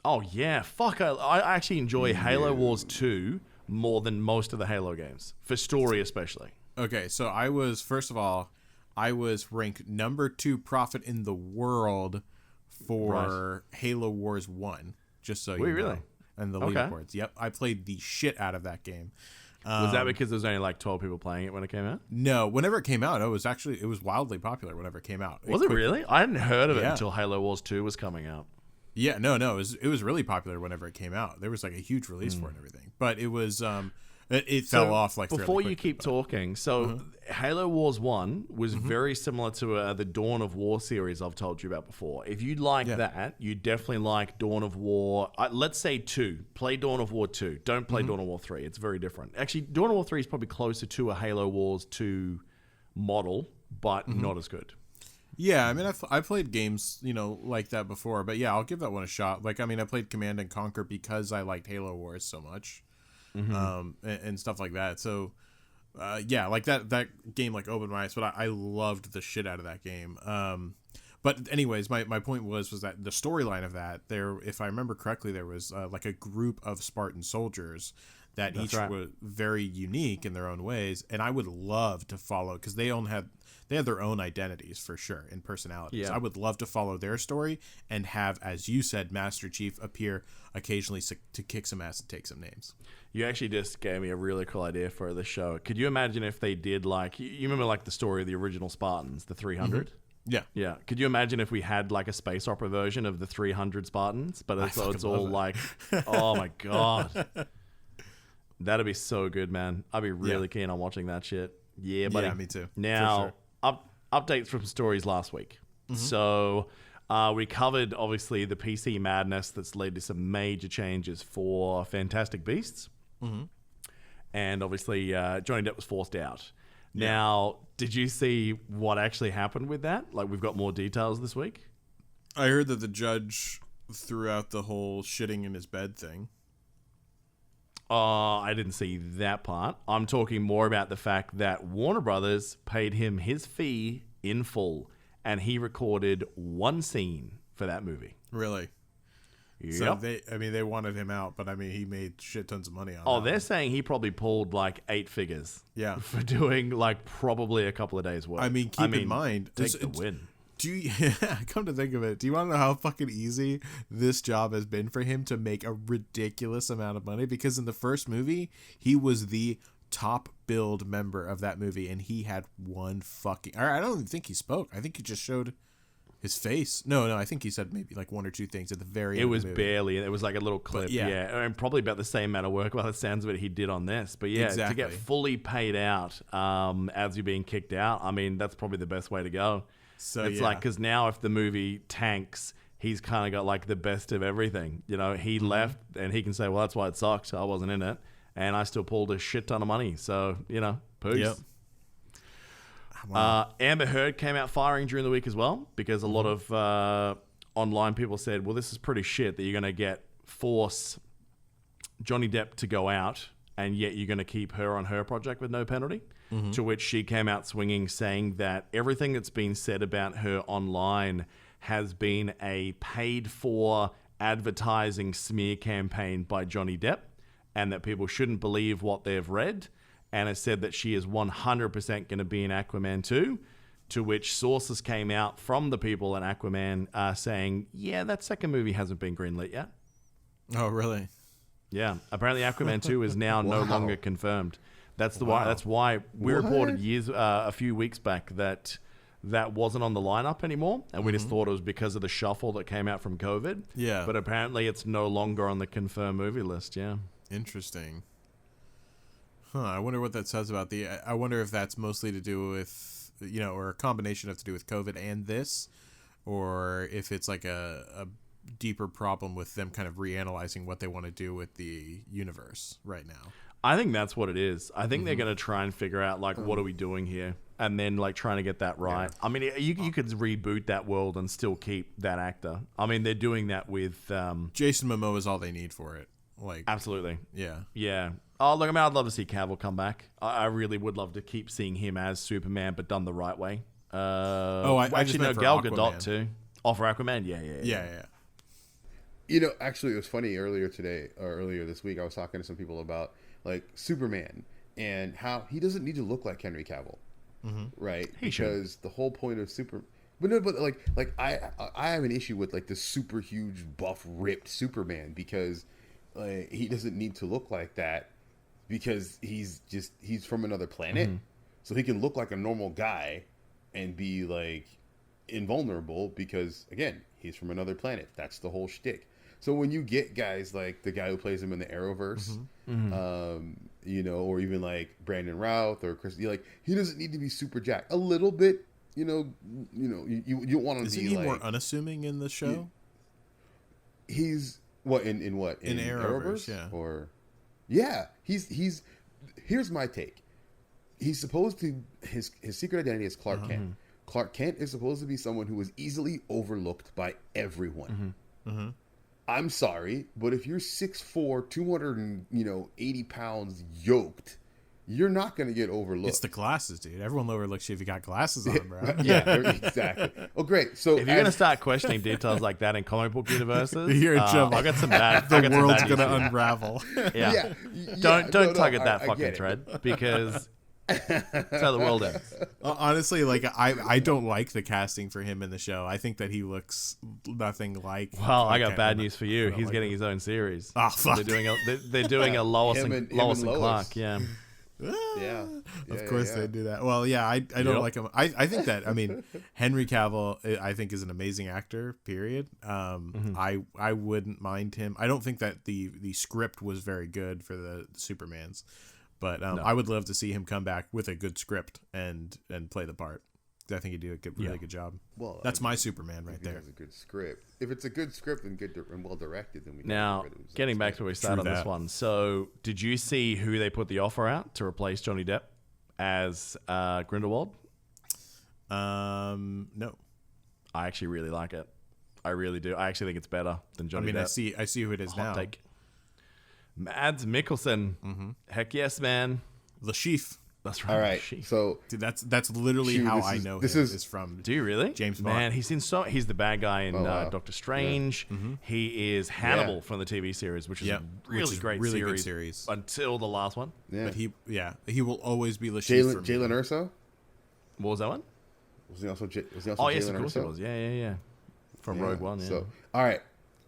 B: Oh, yeah. Fuck, I actually enjoy Halo Wars 2 more than most of the Halo games. For story, especially.
C: Okay, so first of all, I was ranked number 2 prophet in the world for Halo Wars 1. Just so you know.
B: Really?
C: And the leaderboards. Yep, I played the shit out of that game.
B: Was that because there was only like 12 people playing it when it came out?
C: No, whenever it came out, it was wildly popular whenever it came out.
B: Was it really? I hadn't heard of it until Halo Wars 2 was coming out.
C: Yeah, no, it was really popular whenever it came out. There was like a huge release for it and everything. But it was it fell off like
B: before
C: you
B: keep talking. So Halo Wars 1 was very similar to the Dawn of War series I've told you about before. If you like that, you definitely like Dawn of War. Let's say 2. Play Dawn of War 2. Don't play Dawn of War 3. It's very different. Actually, Dawn of War 3 is probably closer to a Halo Wars 2 model, but not as good.
C: Yeah, I mean, I played games, like that before, but yeah, I'll give that one a shot. Like, I mean, I played Command and Conquer because I liked Halo Wars so much, and stuff like that. So, yeah, like that game like opened my eyes, but I loved the shit out of that game. But anyways, my point was that the storyline of that, there, if I remember correctly, there was like a group of Spartan soldiers that
B: That's
C: each
B: right.
C: were very unique in their own ways, and I would love to follow, because they had their own identities for sure and personalities.
B: Yeah.
C: I would love to follow their story and have, as you said, Master Chief appear occasionally to kick some ass and take some names.
B: You actually just gave me a really cool idea for the show. Could you imagine if they did like, you remember like the story of the original Spartans, the 300?
C: Yeah.
B: Yeah. Could you imagine if we had like a space opera version of the 300 Spartans? But it's all
C: love it.
B: like, oh my God. That'd be so good, man. I'd be really keen on watching that shit. Yeah, buddy.
C: Yeah, me too.
B: Now, updates from stories last week. So we covered, obviously, the PC madness that's led to some major changes for Fantastic Beasts. And obviously, Johnny Depp was forced out. Now, did you see what actually happened with that? Like, we've got more details this week.
C: I heard that the judge threw out the whole shitting in his bed thing.
B: I didn't see that part. I'm talking more about the fact that Warner Brothers paid him his fee in full, and he recorded one scene for that movie.
C: Really?
B: Yep.
C: So they wanted him out, but I mean, he made shit tons of money on.
B: Oh,
C: that
B: they're
C: one.
B: saying he probably pulled like 8 figures.
C: Yeah.
B: For doing like probably a couple of days' work.
C: I mean, keep in mind,
B: take the win.
C: Do you, come to think of it, do you want to know how fucking easy this job has been for him to make a ridiculous amount of money? Because in the first movie, he was the top billed member of that movie, and he had one fucking... I don't even think he spoke. I think he just showed his face. No, I think he said maybe like one or two things at the very end
B: It was
C: of the movie.
B: barely. It was like a little clip.
C: But yeah.
B: And probably about the same amount of work by the sounds of it he did on this. But yeah,
C: Exactly.
B: to get fully paid out as you're being kicked out, I mean, that's probably the best way to go.
C: So
B: it's like, because now if the movie tanks, he's kind of got like the best of everything. He left and he can say, well, that's why it sucked. I wasn't in it. And I still pulled a shit ton of money. So, peace.
C: Yep. Wow.
B: Amber Heard came out firing during the week as well, because a lot of online people said, well, this is pretty shit that you're going to force Johnny Depp to go out, and yet you're going to keep her on her project with no penalty. To which she came out swinging, saying that everything that's been said about her online has been a paid-for advertising smear campaign by Johnny Depp, and that people shouldn't believe what they've read, and has said that she is 100% going to be in Aquaman 2, to which sources came out from the people in Aquaman saying, yeah, that second movie hasn't been greenlit yet.
C: Oh, really?
B: Yeah, apparently Aquaman 2 is now no longer confirmed. That's why we reported a few weeks back that wasn't on the lineup anymore, and we just thought it was because of the shuffle that came out from COVID.
C: Yeah.
B: But apparently it's no longer on the confirmed movie list. Yeah.
C: Interesting. I wonder what that says about I wonder if that's mostly to do with, or a combination of to do with COVID and this, or if it's like a deeper problem with them kind of reanalyzing what they want to do with the universe right now.
B: I think that's what it is. I think they're going to try and figure out, like, what are we doing here? And then, like, trying to get that right. Yeah. I mean, you could reboot that world and still keep that actor. I mean, they're doing that with...
C: Jason Momoa is all they need for it. Like,
B: absolutely.
C: Yeah.
B: Yeah. Oh, look, I'd love to see Cavill come back. I really would love to keep seeing him as Superman, but done the right way.
C: I
B: actually, no, Gal Gadot,
C: Aquaman.
B: too. Oh, for Aquaman? Yeah.
D: Actually, it was funny earlier this week, I was talking to some people about like Superman and how he doesn't need to look like Henry Cavill, right? Because the whole point of I have an issue with like the super huge buff ripped Superman, because he doesn't need to look like that, because he's from another planet, so he can look like a normal guy and be like invulnerable, because again, he's from another planet. That's the whole shtick. So when you get guys like the guy who plays him in the Arrowverse, or even like Brandon Routh or Chris, he doesn't need to be super jacked. A little bit, you don't want to be.
C: Isn't he more unassuming in the show?
D: He's what in what
C: in Arrowverse, yeah.
D: Or he's. Here's my take. He's supposed to his secret identity is Clark Kent, Clark Kent is supposed to be someone who is easily overlooked by everyone. I'm sorry, but if you're 6'4", 280 pounds, yoked, you're not going to get overlooked.
C: It's the glasses, dude. Everyone overlooks you if you got glasses on, bro.
D: Yeah, exactly. Oh, great. So
B: If you're going to start questioning details like that in comic book universes,
C: You're in trouble.
B: I got some bad.
C: The world's going to unravel.
B: Yeah. Don't tug at that fucking thread because that's how the world ends.
C: Honestly, like I don't like the casting for him in the show. I think that he looks nothing like.
B: Well, I got
C: Kent.
B: bad news for you.
C: I don't
B: He's
C: like
B: getting
C: him.
B: his own series.
C: Oh, fuck.
B: They're doing a Lois
D: Him
B: and
D: and Lois.
B: Clark. Yeah.
D: Yeah.
C: Of course they do that. Well, yeah, I don't like him. I think that, I mean, Henry Cavill, I think, is an amazing actor, period. I wouldn't mind him. I don't think that the script was very good for the Supermans, but I would love to see him come back with a good script and play the part. I think he'd do a really good job.
D: Well,
C: that's my Superman right there.
D: It's a good script. If it's a good script and good and well directed, then we can
B: Now, getting back to where we started on this one. So, did you see who they put the offer out to replace Johnny Depp as Grindelwald?
C: No.
B: I actually really like it. I really do. I actually think it's better than Johnny Depp.
C: I see who it is
B: Hot
C: now.
B: take. Mads Mikkelsen. Heck yes, man.
C: The Chief.
B: That's right.
D: All right. So
C: Dude, that's literally
D: Shoot,
C: how
D: this
C: I
D: is-
C: know
D: this
C: him.
D: is-
C: Is from
B: Do you really?
C: James Bond.
B: Man, he's the bad guy in
D: wow.
B: Doctor Strange. He is Hannibal from the TV series, which is
C: Yep.
B: a really
C: Which is
B: great
C: really good
B: series,
C: series.
B: until the last one.
D: yeah,
C: But he will always be the Chief for me.
D: Jalen Erso
B: What was that one?
D: was he also
B: Oh yes,
D: Jalen
B: of course it
D: Erso?
B: was. Yeah. From Rogue One. Yeah.
D: So all right,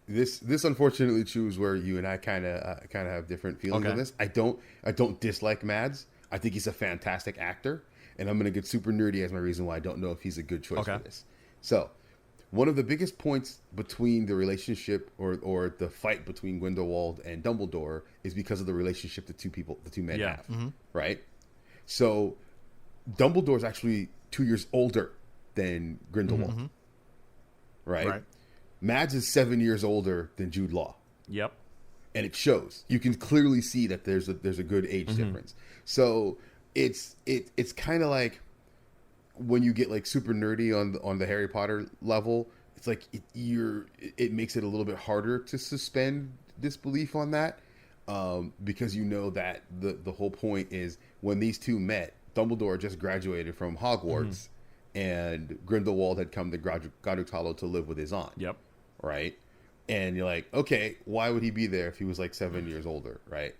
D: this unfortunately choose where you and I kind of have different feelings on
B: Okay.
D: this. I don't dislike Mads. I think he's a fantastic actor, and I'm gonna get super nerdy as my reason why I don't know if he's a good choice for this. So, one of the biggest points between the relationship or the fight between Grindelwald and Dumbledore is because of the relationship the two men have, right? So, Dumbledore's actually 2 years older than Grindelwald, right? Mads is 7 years older than Jude Law.
B: Yep.
D: And it shows. You can clearly see that there's a good age difference. So it's kind of like when you get like super nerdy on the Harry Potter level. It's like it makes it a little bit harder to suspend disbelief on that, because you know that the whole point is when these two met, Dumbledore just graduated from Hogwarts, and Grindelwald had come to Godric Hollow to live with his aunt.
B: Yep.
D: Right. And you're like, okay, why would he be there if he was like 7 years older, right?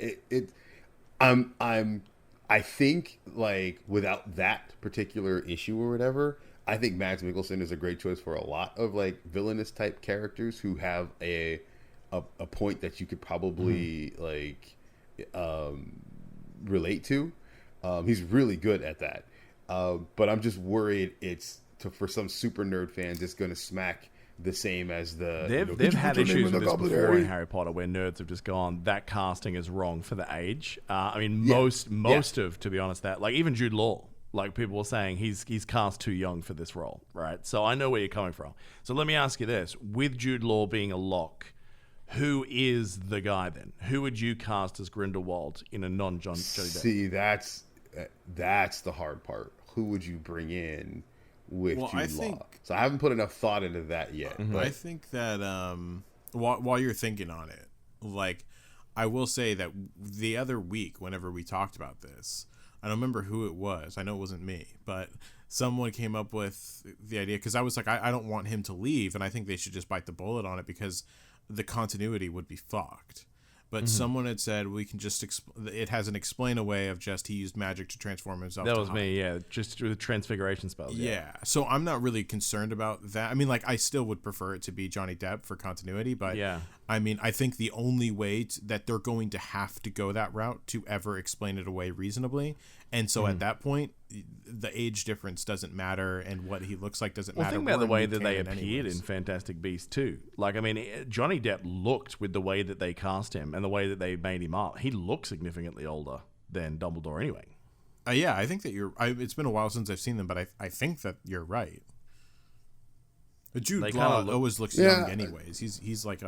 D: I think like without that particular issue or whatever, I think Mads Mikkelsen is a great choice for a lot of like villainous type characters who have a point that you could probably relate to. He's really good at that. But I'm just worried for some super nerd fans, it's going to smack the same as
B: They've had issues with this before in Harry Potter where nerds have just gone, that casting is wrong for the age. I mean, most of, to be honest, that like even Jude Law, like people were saying he's cast too young for this role, right? So I know where you're coming from. So let me ask you this: with Jude Law being a lock, who is the guy then? Who would you cast as Grindelwald in a non-Johnny Depp?
D: See, that's the hard part. Who would you bring in with Jude Law? So I haven't put enough thought into that yet. But
C: I think that while you're thinking on it, like I will say that the other week, whenever we talked about this, I don't remember who it was. I know it wasn't me, but someone came up with the idea because I was like, I don't want him to leave, and I think they should just bite the bullet on it because the continuity would be fucked. But someone had said we can just it has an explain away of just he used magic to transform himself.
B: That was me, yeah. Just through the transfiguration spells.
C: Yeah. So I'm not really concerned about that. I mean, like, I still would prefer it to be Johnny Depp for continuity, but
B: yeah.
C: I mean, I think the only way that they're going to have to go that route to ever explain it away reasonably. And so at that point, the age difference doesn't matter, and what he looks like doesn't matter.
B: Think about the
C: We're
B: way
C: in
B: that they
C: canon
B: appeared
C: anyways.
B: in Fantastic Beasts too. Like, I mean, Johnny Depp looked, with the way that they cast him and the way that they made him up, he looked significantly older than Dumbledore anyway.
C: Yeah, I think that it's been a while since I've seen them, but I think that you're right. But Jude Law always looks young anyways. He's like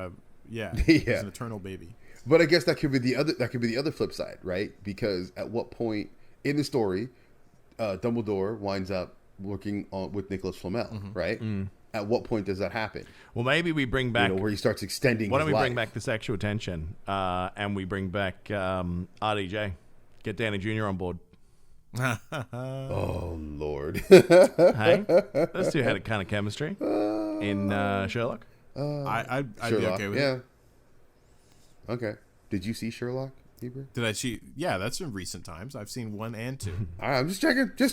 C: he's an eternal baby.
D: But I guess that could be the other flip side, right? Because at what point in the story, Dumbledore winds up working on with Nicholas Flamel, right? At what point does that happen?
B: Well, maybe we bring back
D: where he starts extending.
B: Why don't we
D: his
B: bring
D: life.
B: back the sexual tension, and we bring back RDJ, get Danny Jr. on board.
D: Oh Lord!
B: Hey, those two had a kind of chemistry in Sherlock.
C: I'd be
D: Sherlock,
C: okay with
D: yeah.
C: it.
D: Okay. Did you see Sherlock, Heber?
C: Did I see? Yeah, that's in recent times. I've seen 1 and 2.
D: All right, I'm just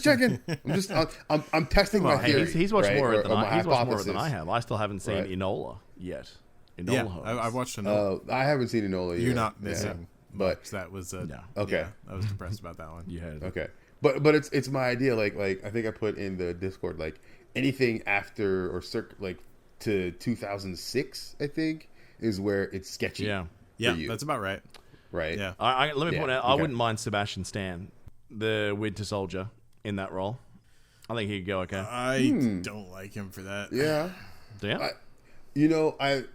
D: checking. I'm testing my
B: Hey,
D: theory.
B: he's watched
D: right?
B: more of it than
D: or my
B: he's watched more of it than
D: hypothesis.
B: I have. I still haven't seen
D: Right.
B: Enola yet. Enola
C: Yeah,
B: Holmes.
C: I've watched another.
D: I haven't seen Enola yet.
C: You're not
D: Yeah.
C: missing
D: But-
C: much. That was
B: No.
D: Okay.
C: Yeah, I was depressed about that one.
B: You heard it.
D: Okay, but it's my idea. Like I think I put in the Discord like anything after or to 2006. I think is where it's sketchy.
B: Yeah.
C: Yeah,
D: you.
C: that's about right.
D: Right.
C: Yeah.
B: Let me
D: Yeah,
B: point out, I
D: okay.
B: wouldn't mind Sebastian Stan, the Winter Soldier, in that role. I think he'd go okay.
C: I don't like him for that.
D: Yeah.
B: Yeah.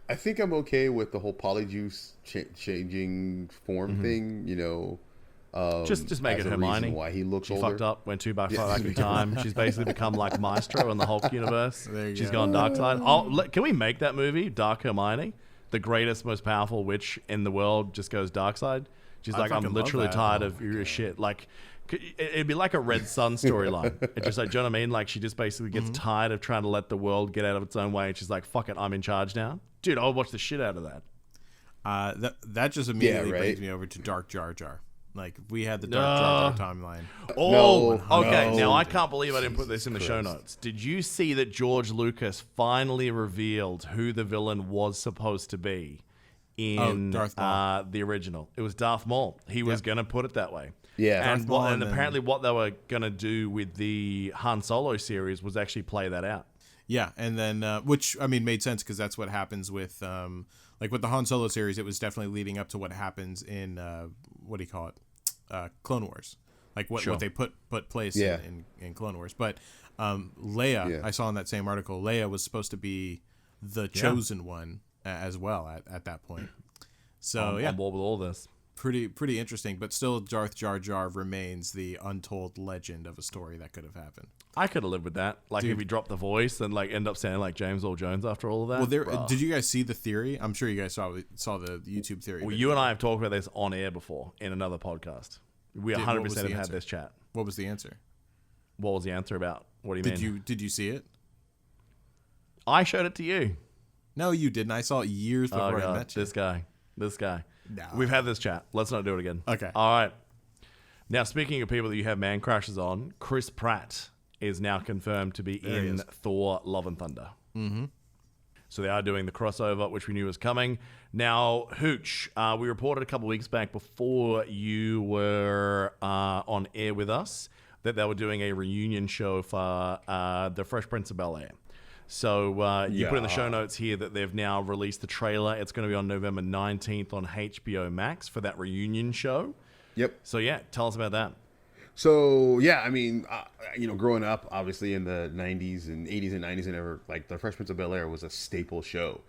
D: I think I'm okay with the whole polyjuice changing form thing.
B: Just make
D: as
B: it
D: a reason
B: Hermione.
D: why he looks
B: She
D: older.
B: fucked up, went too back in time. She's basically become like Maestro in the Hulk universe.
C: There you
B: She's
C: go.
B: gone dark side. Can we make that movie, Dark Hermione? The greatest, most powerful witch in the world just goes dark side. She's
C: I
B: like, I'm
C: fucking
B: literally
C: love that.
B: tired of your shit. Like, it'd be like a Red Sun storyline. It's just like, do you know what I mean? Like, she just basically gets tired of trying to let the world get out of its own way. And she's like, fuck it, I'm in charge now. Dude, I'll watch the shit out of that.
C: That just immediately
D: right.
C: brings me over to Dark Jar Jar. Like, if we had the Dark Jar Jar timeline.
B: Oh,
D: No,
B: okay.
D: no.
B: Now, I can't believe I didn't put this in the show
D: Christ.
B: notes. Did you see that George Lucas finally revealed who the villain was supposed to be in
C: Darth Maul.
B: the original? It was Darth Maul. He was going to put it that way.
D: Yeah.
B: And,
C: Darth Maul
B: and
C: and then-
B: apparently what they were going to do with the Han Solo series was actually play that out.
C: Yeah, and then which I mean made sense because that's what happens with like with the Han Solo series. It was definitely leading up to what happens in what do you call it, Clone Wars, like what they put place
D: Yeah.
C: in Clone Wars. But Leia,
D: Yeah.
C: I saw in that same article, Leia was supposed to be the chosen one as well at that point. So
B: I'm on board with all this.
C: pretty interesting. But still, Darth Jar Jar remains the untold legend of a story that could have happened.
B: I could have lived with that. Like, if he dropped the voice and like end up sounding like James Earl Jones after all of that.
C: Well,
B: Bruh.
C: did you guys see the theory? I'm sure you guys saw the YouTube theory.
B: Well, you and I have talked about this on air before in another podcast. We
C: What
B: 100%
C: was the
B: have had
C: answer?
B: this chat.
C: What was the answer?
B: What was the answer about? What do you mean?
C: Did you see it?
B: I showed it to you.
C: No, you didn't. I saw it years
B: Oh,
C: before I
B: God.
C: met you.
B: This guy.
C: No.
B: We've had this chat. Let's not do it again.
C: Okay.
B: All right. Now, speaking of people that you have man crushes on, Chris Pratt is now confirmed to be
C: he
B: in
C: is.
B: Thor: Love and Thunder. Mm-hmm. So they are doing the crossover, which we knew was coming. Now, Hooch, we reported a couple weeks back before you were on air with us that they were doing a reunion show for The Fresh Prince of Bel-Air. So you put in the show notes here that they've now released the trailer. It's going to be on November 19th on HBO Max for that reunion show.
D: Yep.
B: So yeah, tell us about that.
D: So yeah, I mean, growing up, obviously in the '90s and '80s and '90s, and ever like the Fresh Prince of Bel-Air was a staple show.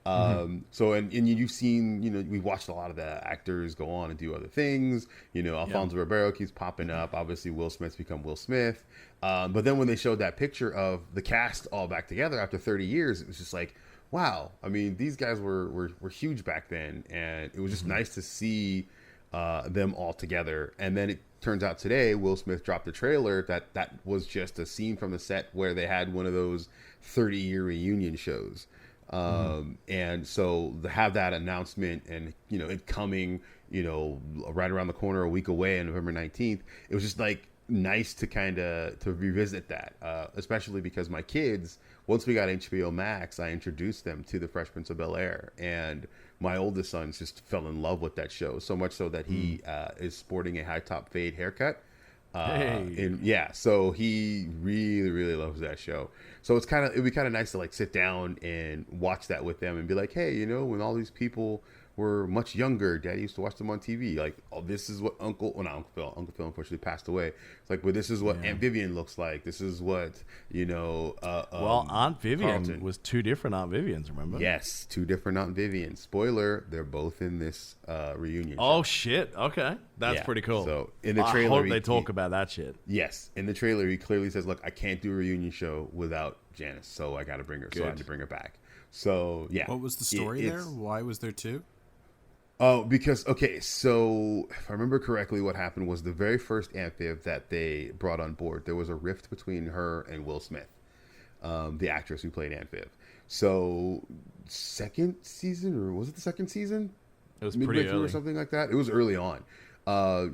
D: So and you've seen, we watched a lot of the actors go on and do other things. Alfonso Ribeiro keeps popping up. Obviously, Will Smith's become Will Smith. But then when they showed that picture of the cast all back together after 30 years, it was just like, wow. I mean, these guys were huge back then, and it was just nice to see them all together. And then it turns out today, Will Smith dropped a trailer that was just a scene from the set where they had one of those 30-year reunion shows. And so to have that announcement and, it coming, right around the corner, a week away on November 19th, it was just like nice to to revisit that, especially because my kids, once we got HBO Max, I introduced them to the Fresh Prince of Bel-Air, and my oldest son just fell in love with that show, so much so that he is sporting a high top fade haircut. So he really, really loves that show. So it'd be kind of nice to like sit down and watch that with them and be like, hey, when all these people were much younger. Daddy used to watch them on TV. Like, oh, this is what Uncle Phil unfortunately passed away. It's like, but this is what Aunt Vivian looks like. This is what,
B: well, Aunt Vivian
D: Carlton.
B: was two different Aunt Vivians, remember?
D: Yes, two different Aunt Vivians. Spoiler, they're both in this reunion show.
B: Oh, shit. Okay. That's pretty cool.
D: So in the trailer,
B: I hope they talk about that shit.
D: Yes, in the trailer, he clearly says, "Look, I can't do a reunion show without Janice, so I got to bring her. So I had to bring her back." So yeah.
C: What was the story there? Why was there two?
D: Oh, because so if I remember correctly, what happened was the very first Amphib that they brought on board, there was a rift between her and Will Smith, the actress who played Amphib. So second season, or was it the second season?
B: It was
D: Midway
B: pretty
D: through
B: early.
D: or something like that. It was early on.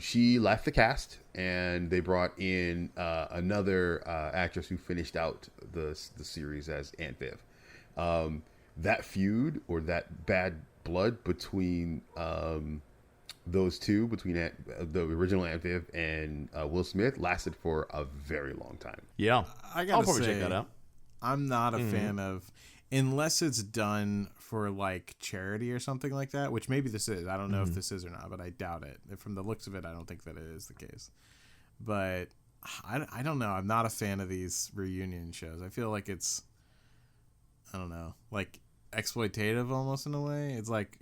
D: She left the cast, and they brought in another actress who finished out the series as Amphib. That feud, or that bad blood between those two, between the original Amphib and Will Smith, lasted for a very long time.
B: Yeah.
C: I
B: I'll
C: gotta
B: probably
C: say,
B: check that out.
C: I'm not a fan of, unless it's done for like charity or something like that, which maybe this is. I don't know if this is or not, but I doubt it. From the looks of it, I don't think that it is the case. But I don't know. I'm not a fan of these reunion shows. I feel like it's, I don't know, like exploitative almost in a way. It's like,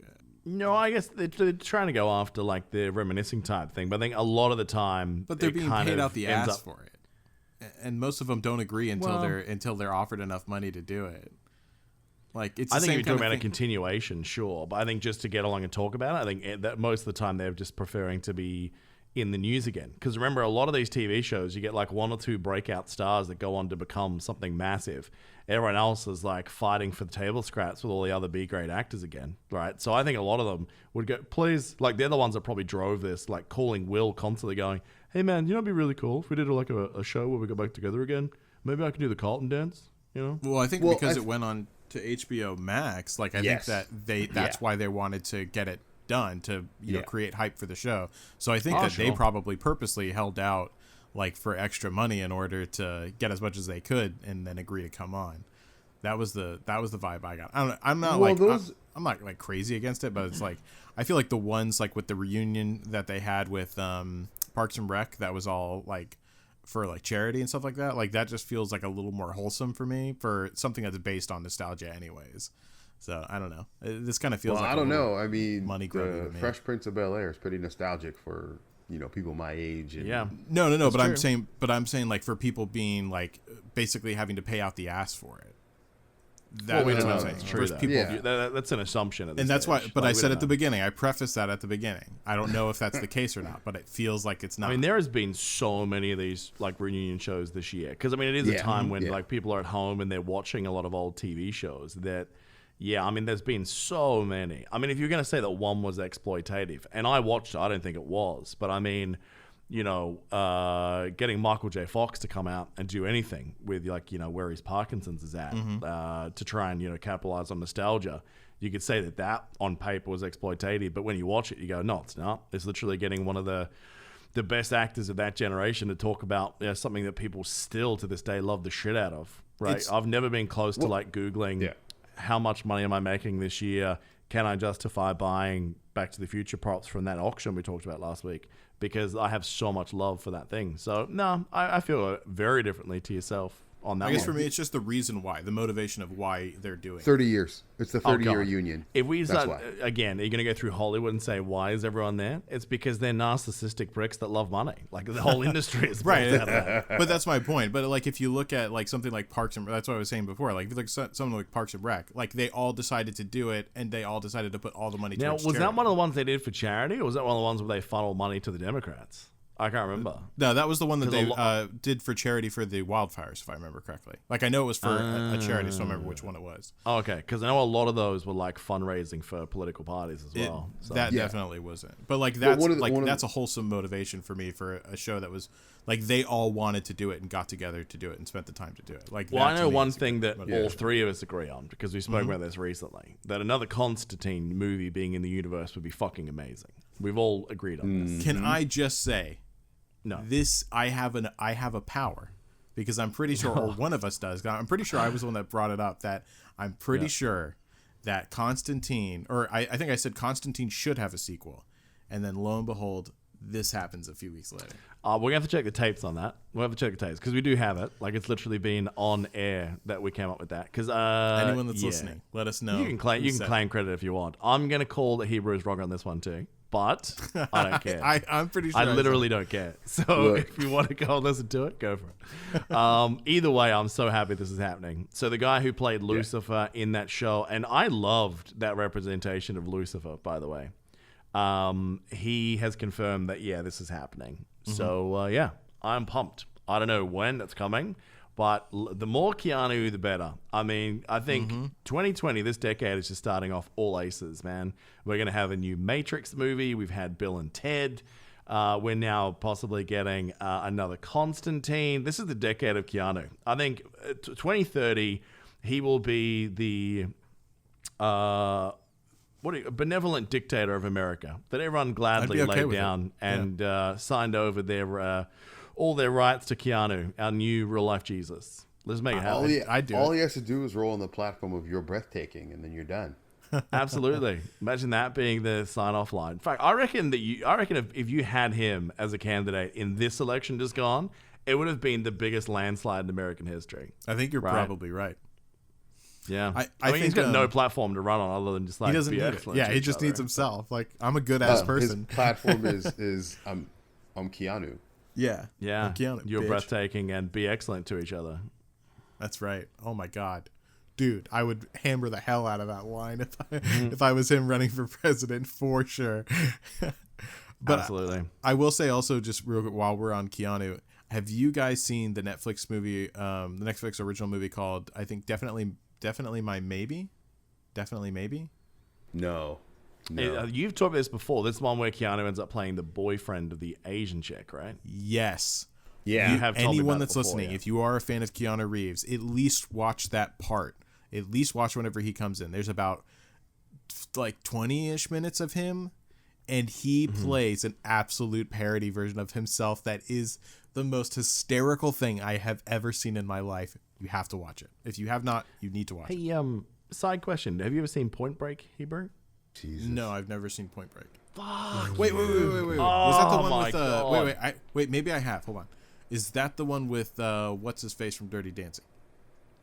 B: No, I guess they're trying to go after like the reminiscing type thing, but I think a lot of the time,
C: but they're
B: it
C: being
B: kind
C: paid
B: of
C: out the
B: ends
C: ass
B: up-
C: for it, and most of them don't agree until
B: Well-
C: they're offered enough money to do it. Like it's.
B: I
C: the
B: think
C: same
B: if you're talking
C: kind
B: about a
C: of thing.
B: continuation, sure, but I think just to get along and talk about it, I think that most of the time they're just preferring to be in the news again. Because remember, a lot of these TV shows, you get like one or two breakout stars that go on to become something massive. Everyone else is like fighting for the table scraps with all the other B-grade actors again, right? So I think a lot of them would go, please, like they're the ones that probably drove this, like calling Will constantly going, hey man, you know, it'd be really cool if we did like a show where we go back together again. Maybe I can do the Carlton dance, you know?
C: Well, I think because it went on to HBO Max, like I
D: Yes.
C: think that that's why they wanted to get it done to you know create hype for the show. So I think that they probably purposely held out like for extra money in order to get as much as they could and then agree to come on. That was the vibe I got. I'm not I'm not like crazy against it, but it's like I feel like the ones like with the reunion that they had with Parks and Rec, that was all like for like charity and stuff like that. Like that just feels like a little more wholesome for me for something that's based on nostalgia anyways. So I don't know. This kind of feels like
D: I don't know. I mean,
C: money grubby to
D: the
C: me.
D: Fresh Prince of Bel-Air is pretty nostalgic for, you know, people my age. And,
B: Yeah.
C: No, but
B: true.
C: I'm saying like for people being like basically having to pay out the ass for it.
B: Well, we
C: That's
B: don't
C: what
B: know
C: I'm
B: that's
C: saying.
B: true.
C: First
B: Though.
C: people,
D: Yeah.
B: That's an assumption at this
C: and that's why.
B: stage.
C: But
B: Like,
C: I
B: we
C: said
B: don't
C: at the
B: know.
C: beginning, I prefaced that at the beginning. I don't know if that's the case or not, but it feels like it's not.
B: I mean, there has been so many of these like reunion shows this year because I mean, it is a
D: Yeah.
B: time when
D: Yeah.
B: like people are at home and they're watching a lot of old TV shows. That, yeah, I mean, there's been so many. I mean, if you're going to say that one was exploitative, and I watched it, I don't think it was, but I mean, you know, getting Michael J. Fox to come out and do anything with like you know where his Parkinson's is at to try and you know capitalize on nostalgia. You could say that on paper was exploitative, but when you watch it, you go, no, it's not. It's literally getting one of the best actors of that generation to talk about something that people still to this day love the shit out of. Right? I've never been close to like Googling how much money am I making this year? Can I justify buying Back to the Future props from that auction we talked about last week? Because I have so much love for that thing. So no, I feel very differently to yourself on that.
C: I guess
B: one.
C: for me, it's just the reason why, the motivation of why they're doing it.
D: 30 years. It's the 30-year
B: God.
D: union.
B: If we
D: That's
B: start,
D: why.
B: again, are you going to go through Hollywood and say, why is everyone there? It's because they're narcissistic pricks that love money. Like the whole industry is built
C: Right,
B: out of that.
C: but that's my point. But like, if you look at like something like Parks and that's what I was saying before. Like, if you look at something like Parks and Rec, like they all decided to do it, and they all decided to put all the money.
B: Now,
C: towards
B: was that
C: charity.
B: one of the ones they did for charity, or was that one of the ones where they funneled money to the Democrats? I can't remember.
C: No, that was the one that
B: 'Cause a
C: they did for charity for the wildfires, if I remember correctly. Like, I know it was for a charity, so I don't remember which one it was.
B: Oh, okay, because I know a lot of those were like fundraising for political parties as well. So.
C: That definitely wasn't. But like that's
D: one of
C: that's a wholesome motivation for me for a show that was like they all wanted to do it and got together to do it and spent the time to do it. Like,
B: Well,
C: that
B: I
C: to
B: know
C: me
B: one
C: is a
B: thing
C: good
B: that
C: motivation.
B: all three of us agree on because we spoke about this recently. That another Constantine movie being in the universe would be fucking amazing. We've all agreed on this.
C: Can I just say,
B: No.
C: this I have a power because I'm pretty sure, or one of us does. I'm pretty sure I was the one that brought it up. That I'm pretty sure that Constantine, or I think I said Constantine should have a sequel, and then lo and behold, this happens a few weeks later.
B: We're going to have to check the tapes on that. We'll have to check the tapes because we do have it. Like, it's literally been on air that we came up with that. Because
C: anyone that's listening, let us know.
B: You can claim credit if you want. I'm going to call the Hebrews wrong on this one too, but I don't care.
C: I'm pretty sure
B: I literally don't care. So if you want to go and listen to it, go for it. Either way, I'm so happy this is happening. So the guy who played Lucifer in that show, and I loved that representation of Lucifer, by the way. He has confirmed that, this is happening. So, I'm pumped. I don't know when that's coming, but the more Keanu, the better. I mean, I think 2020, this decade, is just starting off all aces, man. We're going to have a new Matrix movie. We've had Bill and Ted. We're now possibly getting another Constantine. This is the decade of Keanu. I think 2030, he will be the... benevolent dictator of America that everyone gladly laid down and signed over their all their rights to Keanu, our new real life Jesus. Let's make it happen.
D: All he has to do is roll on the platform of "You're breathtaking," and then you're done.
B: Absolutely. Imagine that being the sign off line. In fact, I reckon if you had him as a candidate in this election just gone, it would have been the biggest landslide in American history.
C: I think you're probably right.
B: Yeah, I mean, he's got no platform to run on other than just like
C: he doesn't
B: be
C: need
B: excellent.
C: it. Yeah, he just needs himself. Like, I'm a good ass person.
D: His platform is I'm Keanu.
C: Yeah,
B: yeah.
C: I'm Keanu,
B: You're
C: bitch.
B: breathtaking and be excellent to each other.
C: That's right. Oh my god, dude, I would hammer the hell out of that line if I was him running for president for sure. But
B: absolutely.
C: I will say also, just real quick, while we're on Keanu, have you guys seen the Netflix movie, the Netflix original movie called, I think, Definitely My Maybe? Definitely Maybe?
D: No.
B: You've talked about this before. This one where Keanu ends up playing the boyfriend of the Asian chick, right?
C: Yes.
D: Yeah.
B: You have told me
C: anyone
B: about
C: that's
B: it before,
C: listening, if you are a fan of Keanu Reeves, at least watch that part. At least watch whenever he comes in. There's about like 20-ish minutes of him, and he plays an absolute parody version of himself that is the most hysterical thing I have ever seen in my life. You have to watch it. If you have not, you need to watch it.
B: Hey, side question. Have you ever seen Point Break, Hebrew?
D: Jesus.
C: No, I've never seen Point Break.
B: Fuck.
C: Wait. Was that the one
B: my
C: with
B: God.
C: wait, maybe I have. Hold on. Is that the one with what's his face from Dirty Dancing?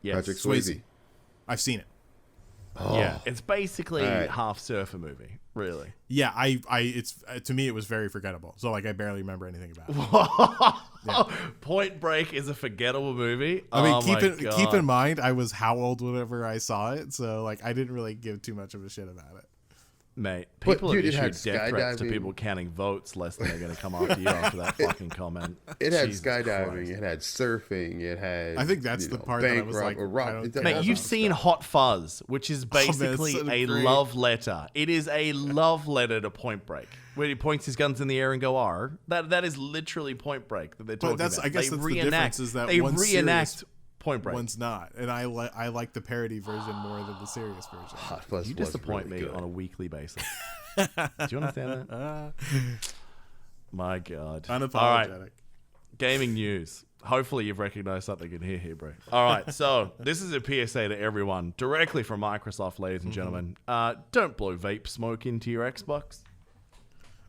B: Yes.
D: Patrick Swayze.
C: I've seen it.
D: Oh.
B: Yeah, it's basically
D: All right.
B: half surfer movie, really.
C: Yeah, it's to me it was very forgettable. So like I barely remember anything about it. Yeah.
B: Point Break is a forgettable movie.
C: I mean,
B: Oh
C: keep in mind I was how old whenever I saw it, so like I didn't really give too much of a shit about it.
B: Mate,
D: But,
B: people
D: dude,
B: have
D: it had
B: issued death threats to
D: skydiving.
B: people counting votes less than they're going to come after you after that fucking comment.
D: It had
B: Jesus
D: skydiving.
B: Christ.
D: It had surfing. It had.
C: I think that's the part that I was like, I don't care.
B: Mate, you've
C: Awesome
B: seen Hot Fuzz, which is basically
C: so
B: a
C: great.
B: love letter. It is a love letter to Point Break, where he points his guns in the air and go "R." That is literally Point Break that they're talking
C: that's
B: about.
C: I guess
B: They
C: that's the difference is that
B: they
C: one's
B: reenact
C: serious,
B: Point Break.
C: one's not, and I like the parody version more than the serious version.
D: Hot Fuzz
B: You
D: was
B: disappoint
D: really
B: me
D: good.
B: on a weekly basis. Do you understand that? My God.
C: Unapologetic.
B: All right. Gaming news. Hopefully you've recognized something in here, bro. All right. So this is a PSA to everyone directly from Microsoft, ladies and gentlemen. Don't blow vape smoke into your Xbox.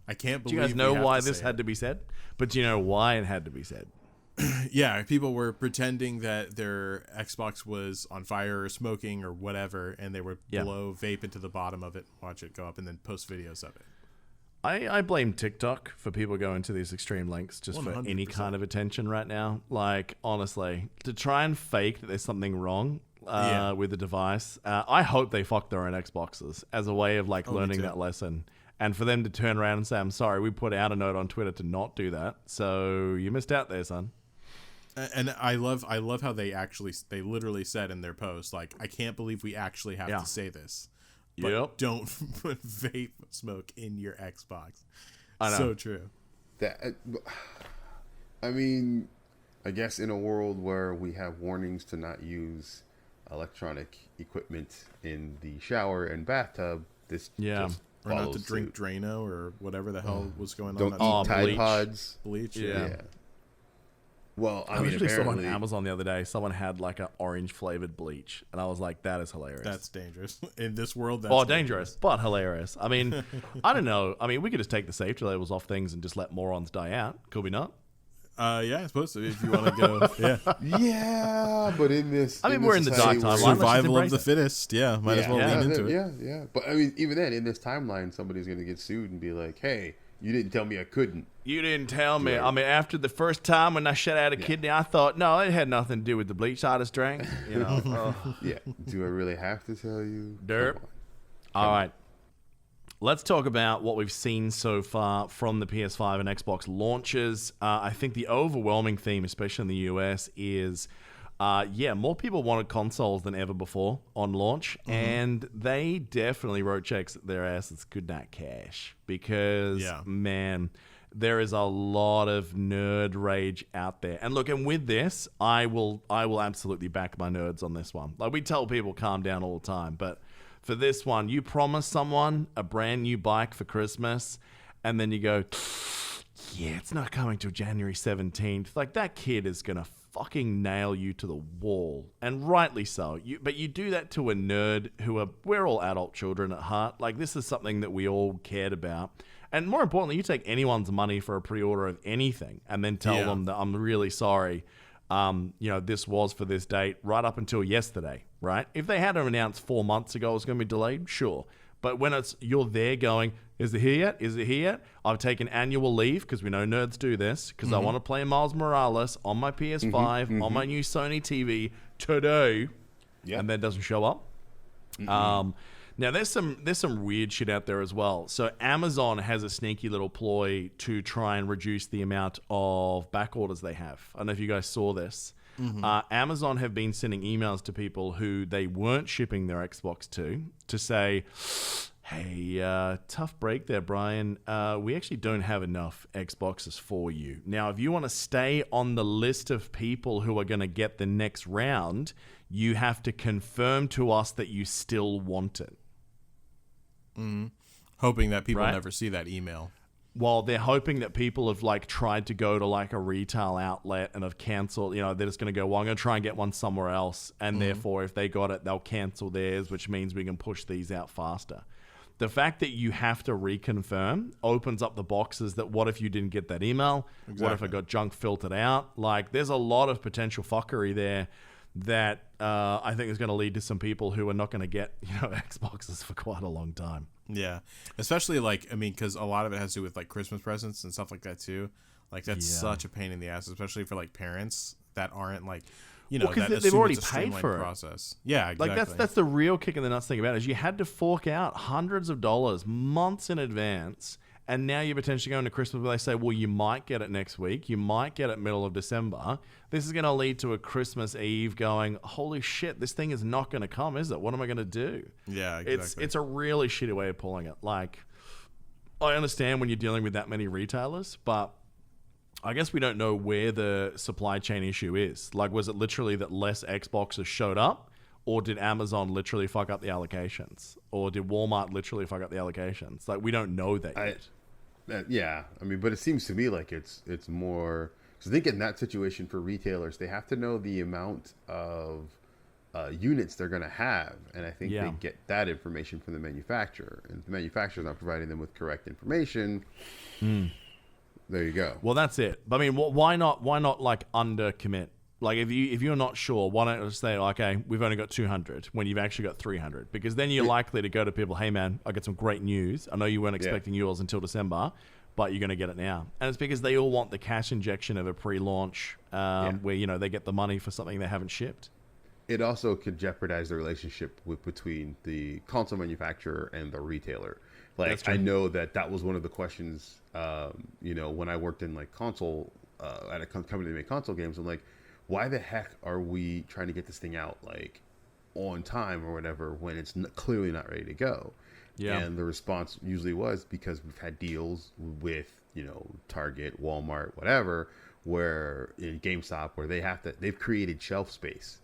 C: I can't
B: Do
C: believe.
B: you guys know
C: we have
B: why
C: to
B: this
C: say
B: had to be said? But do you know why it had to be said?
C: Yeah, people were pretending that their Xbox was on fire or smoking or whatever, and they would blow vape into the bottom of it, watch it go up, and then post videos of it.
B: I blame TikTok for people going to these extreme lengths just for any
C: 100%.
B: kind of attention right now. Like, honestly, to try and fake that there's something wrong with the device. I hope they fuck their own Xboxes as a way of like learning
C: too.
B: that lesson. And for them to turn around and say, I'm sorry, we put out a note on Twitter to not do that. So you missed out there, son.
C: And I love how they literally said in their post, like, I can't believe we actually have to say this. But
B: Yep.
C: don't put vape smoke in your Xbox.
B: I know.
C: So true.
D: I mean, I guess in a world where we have warnings to not use electronic equipment in the shower and bathtub, this just
C: Or not to
D: follows
C: drink
D: suit.
C: Drano or whatever the hell was going
D: Don't
C: on.
D: eat Tide
B: bleach.
D: Pods.
C: Bleach.
B: Yeah.
C: Yeah.
D: Well, I
B: I
D: mean,
B: literally saw on
D: apparently,
B: Amazon the other day, someone had like an orange flavored bleach, and I was like, that is hilarious.
C: That's dangerous. In this world, that's
B: dangerous, but hilarious. I mean, I don't know. I mean, we could just take the safety labels off things and just let morons die out. Could we not?
C: Yeah, I suppose so, if you want to go. Yeah.
D: yeah, but in this,
B: I mean, we're in the dark
D: society where-
B: timeline.
C: Survival of
B: embrace
C: the
B: it.
C: fittest. Yeah, might as well lean into it.
D: Yeah. But I mean, even then, in this timeline, somebody's going to get sued and be like, "Hey, you didn't tell me I couldn't."
B: You didn't tell me.
D: Right.
B: I mean, after the first time when I shut out a kidney, I thought, no, it had nothing to do with the bleach I just drank. You know.
D: Yeah. Do I really have to tell you?
B: Derp.
D: Come on.
B: All right. Let's talk about what we've seen so far from the PS5 and Xbox launches. I think the overwhelming theme, especially in the US, is more people wanted consoles than ever before on launch, and they definitely wrote checks at their asses could not cash because, man, there is a lot of nerd rage out there. And look, and with this, I will absolutely back my nerds on this one. Like, we tell people calm down all the time, but for this one, you promise someone a brand new bike for Christmas, and then you go, yeah, it's not coming till January 17th. Like, that kid is going to fucking nail you to the wall, and rightly so. But you do that to a nerd we're all adult children at heart. Like, this is something that we all cared about. And more importantly, you take anyone's money for a pre-order of anything and then tell them that I'm really sorry. This was for this date right up until yesterday, right? If they had announced 4 months ago it was going to be delayed, sure. But when you're there going, is it here yet? Is it here yet? I've taken annual leave because we know nerds do this because I want to play Miles Morales on my PS5, on my new Sony TV today, and then it doesn't show up. Now, there's some weird shit out there as well. So Amazon has a sneaky little ploy to try and reduce the amount of back orders they have. I don't know if you guys saw this. Amazon have been sending emails to people who they weren't shipping their Xbox to say, hey, tough break there, Brian. We actually don't have enough Xboxes for you. Now, if you want to stay on the list of people who are going to get the next round, you have to confirm to us that you still want it.
C: Hoping that people never see that email.
B: Well, they're hoping that people have tried to go to a retail outlet and have canceled. They're just going to go, well, I'm going to try and get one somewhere else. And therefore, if they got it, they'll cancel theirs, which means we can push these out faster. The fact that you have to reconfirm opens up the boxes that what if you didn't get that email? Exactly. What if it got junk filtered out? There's a lot of potential fuckery there that I think is going to lead to some people who are not going to get Xboxes for quite a long time.
C: Yeah, especially because a lot of it has to do with Christmas presents and stuff like that too. That's such a pain in the ass, especially for parents that aren't
B: because they've already paid for it.
C: Process. Yeah, exactly.
B: That's the real kick in the nuts thing about it is you had to fork out hundreds of dollars months in advance. And now you're potentially going to Christmas where they say, well, you might get it next week. You might get it middle of December. This is going to lead to a Christmas Eve going, holy shit, this thing is not going to come, is it? What am I going to do?
C: Yeah, exactly.
B: It's a really shitty way of pulling it. I understand when you're dealing with that many retailers, but I guess we don't know where the supply chain issue is. Was it literally that less Xboxes showed up? Or did Amazon literally fuck up the allocations? Or did Walmart literally fuck up the allocations? We don't know that yet.
D: But it seems to me like it's more... Because I think in that situation for retailers, they have to know the amount of units they're going to have. And I think they get that information from the manufacturer. And if the manufacturer's not providing them with correct information... There you go.
B: Well, that's it. But why not under commit? If you're not sure, why don't you just say, okay, we've only got 200 when you've actually got 300? Because then you're likely to go to people, hey man, I got some great news. I know you weren't expecting yours until December, but you're going to get it now. And it's because they all want the cash injection of a pre-launch where, they get the money for something they haven't shipped.
D: It also could jeopardize the relationship between the console manufacturer and the retailer. I know that was one of the questions, when I worked in console, at a company that made console games. I'm like, why the heck are we trying to get this thing out on time or whatever when it's clearly not ready to go? Yeah. And the response usually was because we've had deals with, Target, Walmart, whatever, where in GameStop where they've created shelf space.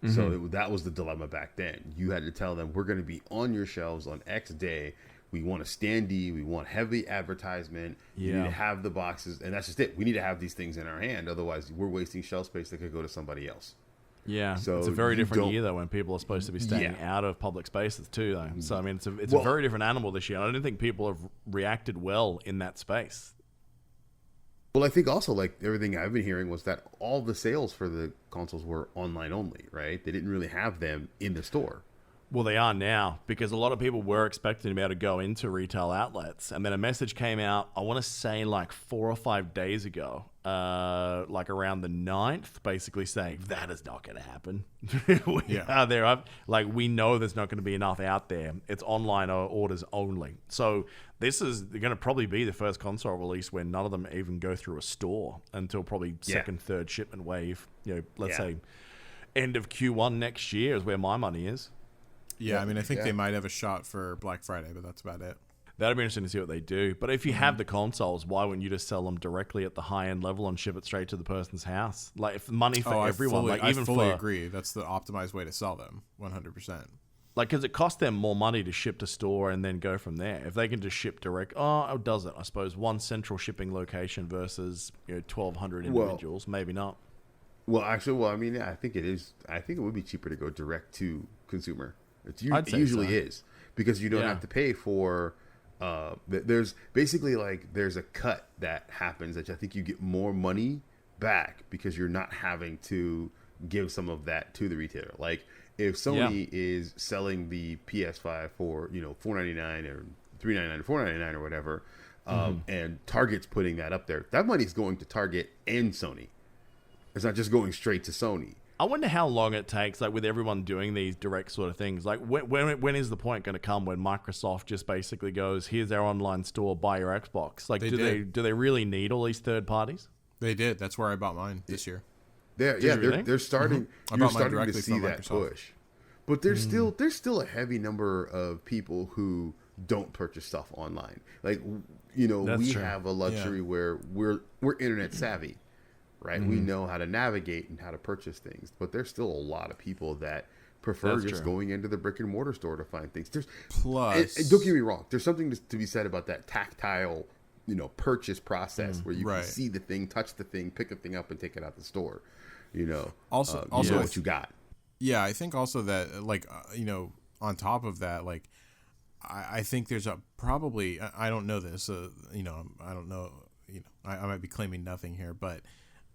D: So that was the dilemma back then. You had to tell them we're going to be on your shelves on X day We want a standee. We want heavy advertisement. You need to have the boxes, and that's just it. We need to have these things in our hand. Otherwise, we're wasting shelf space that could go to somebody else.
B: Yeah,
D: so
B: it's a very different year though when people are supposed to be staying out of public spaces too though. So I mean it's a very different animal this year. I don't think people have reacted well in that space.
D: Well, I think also like everything I've been hearing was that all the sales for the consoles were online only, right? They didn't really have them in the store.
B: Well, they are now because a lot of people were expecting to be able to go into retail outlets. And then a message came out, I want to say like 4 or 5 days ago, like around the 9th, basically saying that is not going to happen. We are there. We know there's not going to be enough out there. It's online orders only. So this is going to probably be the first console release where none of them even go through a store until probably second, third shipment wave. Let's say end of Q1 next year is where my money is.
C: Yeah, I mean, I think they might have a shot for Black Friday, but that's about it.
B: That'd be interesting to see what they do. But if you have the consoles, why wouldn't you just sell them directly at the high-end level and ship it straight to the person's house? Like, if money for everyone.
C: I fully agree. That's the optimized way to sell them, 100%.
B: Like, because it costs them more money to ship to store and then go from there. If they can just ship direct, does it? I suppose one central shipping location versus 1,200 individuals, maybe not.
D: Well, actually, I mean, I think it is. I think it would be cheaper to go direct to consumer. It usually is because you don't have to pay for. There's basically there's a cut that happens that I think you get more money back because you're not having to give some of that to the retailer. Like if Sony is selling the PS5 for $499 or $399 or $499 or whatever, and Target's putting that up there, that money's going to Target and Sony. It's not just going straight to Sony.
B: I wonder how long it takes, like with everyone doing these direct sort of things. Like when is the point going to come when Microsoft just basically goes, "Here's our online store, buy your Xbox"? Like, do they really need all these third parties?
C: They did. That's where I bought mine this year.
D: They're starting. You're starting to see that push, but there's still a heavy number of people who don't purchase stuff online. Like we have a luxury where we're internet savvy. Right, we know how to navigate and how to purchase things, but there's still a lot of people that prefer going into the brick and mortar store to find things. Plus, and don't get me wrong, there's something to be said about that tactile, purchase process where you can see the thing, touch the thing, pick the thing up, and take it out the store. Also, what you got.
C: Yeah, I think also that on top of that, I think there's probably I don't know this, I don't know, I might be claiming nothing here, but.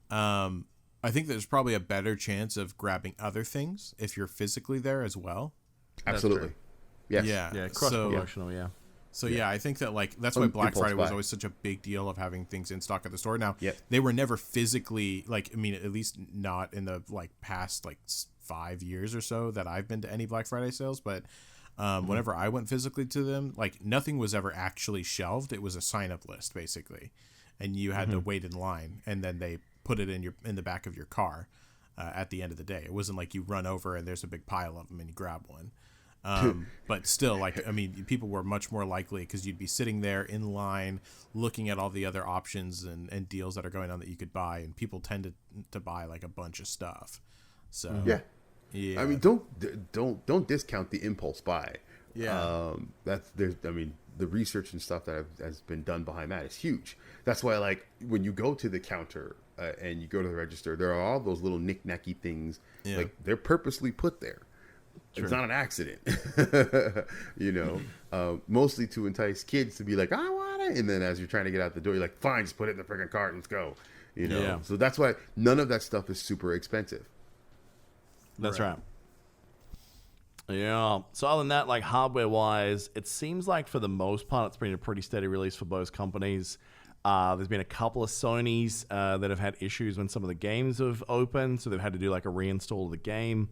C: I think there's probably a better chance of grabbing other things if you're physically there as well.
D: Absolutely. Yes.
B: Yeah. Cross-promotional,
C: So I think that that's why Black Friday was always such a big deal of having things in stock at the store. Now, they were never physically at least not in the past 5 years or so that I've been to any Black Friday sales, but whenever I went physically to them, nothing was ever actually shelved. It was a sign-up list basically, and you had to wait in line, and then they put it in the back of your car at the end of the day. It wasn't like you run over and there's a big pile of them and you grab one. But still, people were much more likely because you'd be sitting there in line looking at all the other options and deals that are going on that you could buy, and people tended to buy a bunch of stuff. So
D: I mean, don't discount the impulse buy. The research and stuff that has been done behind that is huge. That's why, when you go to the counter and you go to the register, there are all those little knick-knacky things. They're purposely put there. True. It's not an accident. Mostly to entice kids to be like, I want it. And then as you're trying to get out the door, you're like, fine, just put it in the freaking cart and let's go. So that's why none of that stuff is super expensive.
B: That's right. Yeah. So other than that, hardware-wise, it seems like for the most part, it's been a pretty steady release for both companies. There's been a couple of Sonys that have had issues when some of the games have opened, so they've had to do a reinstall of the game.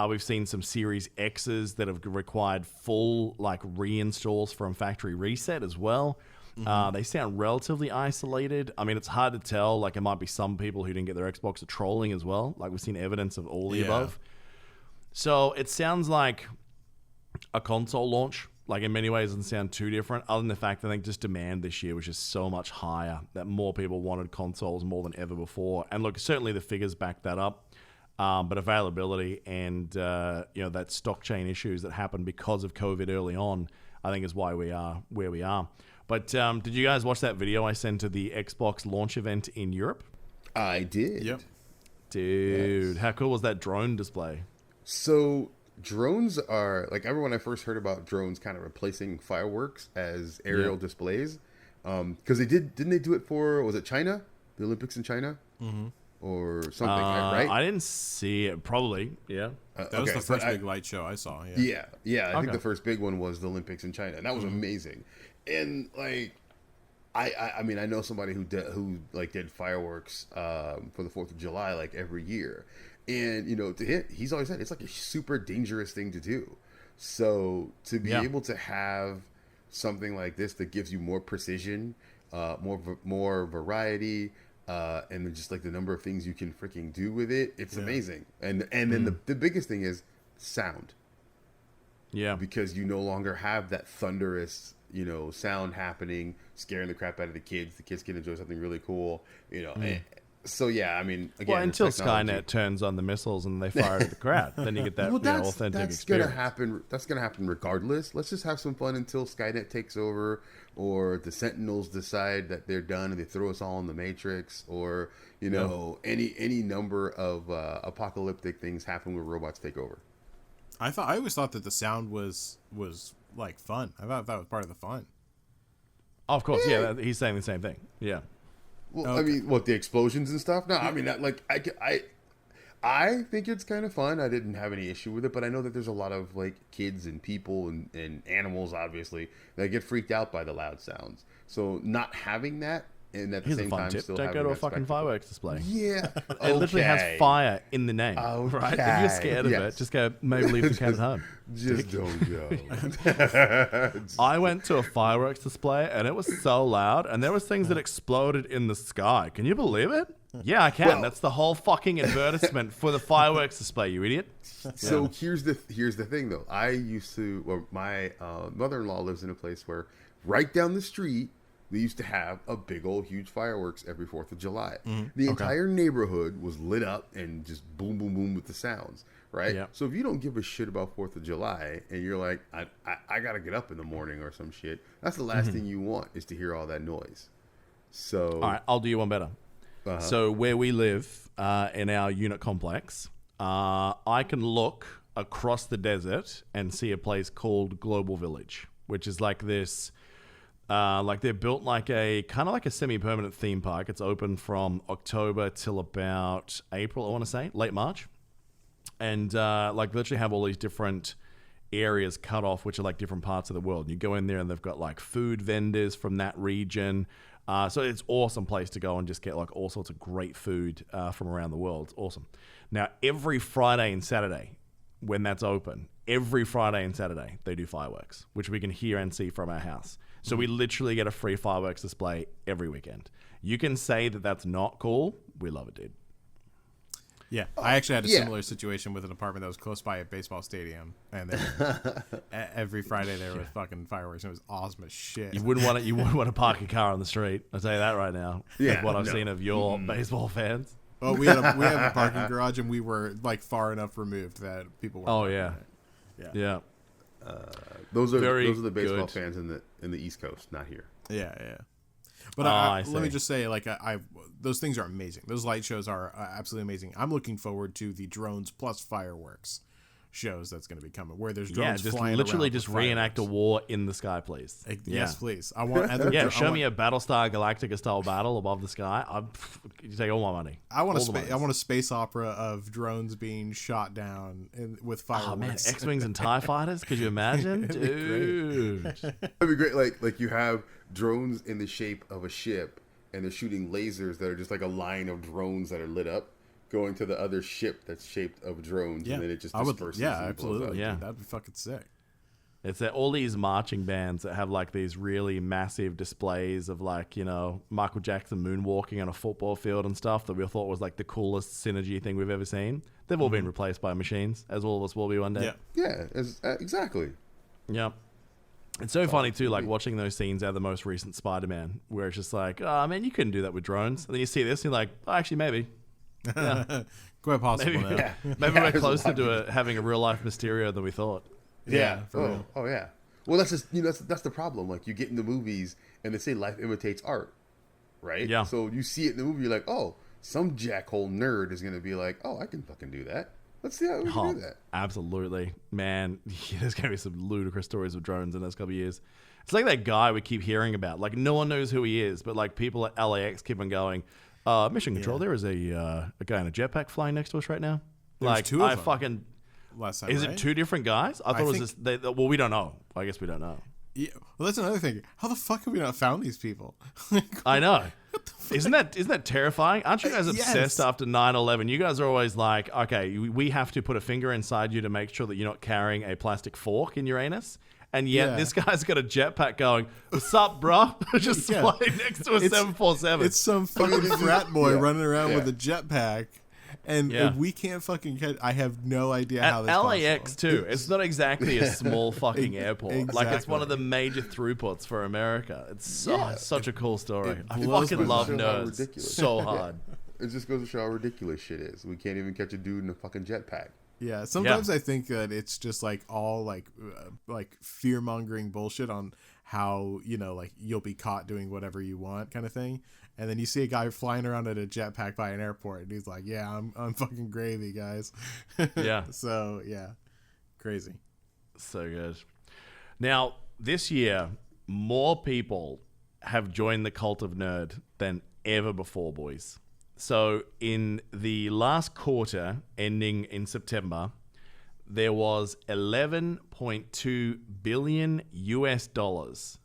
B: We've seen some Series X's that have required full reinstalls from factory reset as well. They sound relatively isolated. I mean, it's hard to tell. It might be some people who didn't get their Xbox are trolling as well. We've seen evidence of all the above. So it sounds like a console launch. In many ways, it doesn't sound too different, other than the fact that I think just demand this year was just so much higher that more people wanted consoles more than ever before. And look, certainly the figures back that up. But availability and that stock chain issues that happened because of COVID early on, I think is why we are where we are. But did you guys watch that video I sent to the Xbox launch event in Europe?
D: I did.
C: Yep.
B: Dude, how cool was that drone display?
D: So drones are like, I remember when I first heard about drones kind of replacing fireworks as aerial displays, because didn't they do it for, was it China, the Olympics in China, or something, right?
B: I didn't see it. Probably, yeah.
C: That was the first big light show I saw.
D: Yeah. I think the first big one was the Olympics in China, and that was amazing. And like, I mean, I know somebody who did fireworks for the 4th of July like every year. And, you know, to him, he's always said it's like a super dangerous thing to do. So to be able to have something like this that gives you more precision, more variety, and then just like the number of things you can freaking do with it, it's amazing. And then the biggest thing is sound.
B: Yeah.
D: Because you no longer have that thunderous, you know, sound happening, scaring the crap out of the kids. The kids can enjoy something really cool, you know. So yeah, I mean, again,
B: until Skynet turns on the missiles and they fire it at the crowd, then you get that authentic experience.
D: That's gonna happen regardless. Let's just have some fun until Skynet takes over, or the Sentinels decide that they're done and they throw us all in the Matrix, or you know, any number of apocalyptic things happen where robots take over.
C: I always thought that the sound was like fun. I thought that was part of the fun.
B: Oh, of course, yeah. He's saying the same thing. Yeah.
D: Well,
C: Okay.
D: I mean, what, the explosions and stuff? No, I mean, I think it's kind of fun. I didn't have any issue with it, but I know that there's a lot of like kids and people and animals, obviously, that get freaked out by the loud sounds. So not having that, and at the
B: Here's a
D: same
B: fun
D: time
B: tip.
D: still
B: Don't
D: having
B: go to a
D: that
B: fucking
D: spectacle.
B: fireworks display.
D: Yeah,
B: It literally has fire in the name, right? If you're scared of it, just go, maybe leave the cat at home.
D: Just don't go.
B: I went to a fireworks display and it was so loud, and there was things that exploded in the sky. Can you believe it? Yeah, I can.
D: Well-
B: That's the whole fucking advertisement for the fireworks display, you idiot.
D: So here's the thing though. I used to, well, my mother-in-law lives in a place where right down the street we used to have a big old huge fireworks every 4th of July. The entire neighborhood was lit up and just boom, boom, boom with the sounds, right?
B: Yeah.
D: So if you don't give a shit about 4th of July and you're like, I got to get up in the morning or some shit, that's the last thing you want, is to hear all that noise. So,
B: All right, I'll do you one better. So where we live in our unit complex, I can look across the desert and see a place called Global Village, which is like this... like they're built like a kind of like a semi-permanent theme park. It's open from October till about April, I want to say, late March. And like literally have all these different areas cut off, which are like different parts of the world. And you go in there and they've got like food vendors from that region. So it's an awesome place to go and just get like all sorts of great food from around the world. It's awesome. Now, every Friday and Saturday when that's open, every Friday and Saturday, they do fireworks, which we can hear and see from our house. So we literally get a free fireworks display every weekend. You can say that that's not cool. We love it, dude.
C: Yeah, I actually had a similar situation with an apartment that was close by a baseball stadium, and every Friday there was fucking fireworks. And it was awesome as shit.
B: You wouldn't want to park a car on the street. I'll tell you that right now.
D: Yeah,
B: With what I've seen of your baseball fans.
C: Well, we have a parking garage, and we were like far enough removed that people were.
B: Oh yeah. Yeah.
D: those are
B: Very
D: the baseball
B: good.
D: fans in the East Coast, not here.
C: Yeah. But
B: I
C: let me
B: see.
C: just say, like, those things are amazing. Those light shows are absolutely amazing. I'm looking forward to the drones plus fireworks shows that's going to be coming, where there's drones
B: just
C: flying
B: literally
C: around
B: just
C: with
B: reenact a
C: fireworks.
B: war in the sky, please.
C: Yes, please. I want.
B: Show me a Battlestar Galactica style battle above the sky. You take all my money.
C: I want
B: All the money.
C: I want a space opera of drones being shot down with fireworks.
B: Oh man, X-wings and TIE fighters? Could you imagine? Dude.
D: That'd be great. Like you have drones in the shape of a ship, and they're shooting lasers that are just like a line of drones that are lit up, going to the other ship that's shaped of drones, and then it just disperses.
C: Yeah,
D: and blows
C: absolutely.
D: up.
B: Yeah.
C: Dude, that'd be fucking sick.
B: It's that all these marching bands that have like these really massive displays of like, you know, Michael Jackson moonwalking on a football field and stuff that we thought was like the coolest synergy thing we've ever seen. They've all been replaced by machines, as all of us will be one day.
C: Yeah.
D: Yeah, exactly.
B: Yeah. It's so funny too, like watching those scenes out of the most recent Spider-Man, where it's just like, oh man, you couldn't do that with drones. And then you see this and you're like, oh, actually maybe. Yeah.
C: Quite possible.
B: Maybe,
C: now.
B: maybe we're closer to having a real life Mysterio than we thought.
D: Yeah.
C: for real.
D: Oh yeah. Well, that's just that's the problem. Like, you get in the movies and they say life imitates art, right?
B: Yeah.
D: So you see it in the movie, you're like, oh, some jackhole nerd is gonna be like, oh, I can fucking do that. Let's see how we can do that.
B: Absolutely, man. There's gonna be some ludicrous stories of drones in the next couple of years. It's like that guy we keep hearing about. Like, no one knows who he is, but like people at LAX keep on going, mission control. There is a guy in a jetpack flying next to us right now.
C: There's
B: like,
C: two of them. Last time,
B: Is
C: right?
B: it two different guys? I thought it was just well, we don't know. I guess we don't know.
C: Yeah. Well, that's another thing. How the fuck have we not found these people?
B: I know. Isn't that terrifying? Aren't you guys obsessed
C: Yes.
B: after 9/11? You guys are always like, okay, we have to put a finger inside you to make sure that you're not carrying a plastic fork in your anus. And yet this guy's got a jetpack going, what's up, bro? Just flying next to a 747.
C: It's some fucking frat boy running around
D: Yeah.
C: with a jetpack. And we can't fucking catch. I have no idea how
B: At
C: this
B: LAX
C: possible.
B: too. It's not exactly a small fucking airport. Like, it's one of
C: Exactly.
B: the major throughputs for America. It's such a cool story. I
C: blows
B: fucking
C: my
B: love
D: mind. How
B: nerds
D: ridiculous.
B: so hard.
D: It just goes to show how ridiculous shit is. We can't even catch a dude in a fucking jetpack.
C: Yeah, sometimes I think that it's just like all like fear mongering bullshit on how like you'll be caught doing whatever you want kind of thing, and then you see a guy flying around at a jetpack by an airport, and he's like, "Yeah, I'm fucking gravy, guys."
B: Yeah.
C: So yeah, crazy.
B: So good. Now, this year, more people have joined the cult of nerd than ever before, boys. So in the last quarter, ending in September, there was $11.2 billion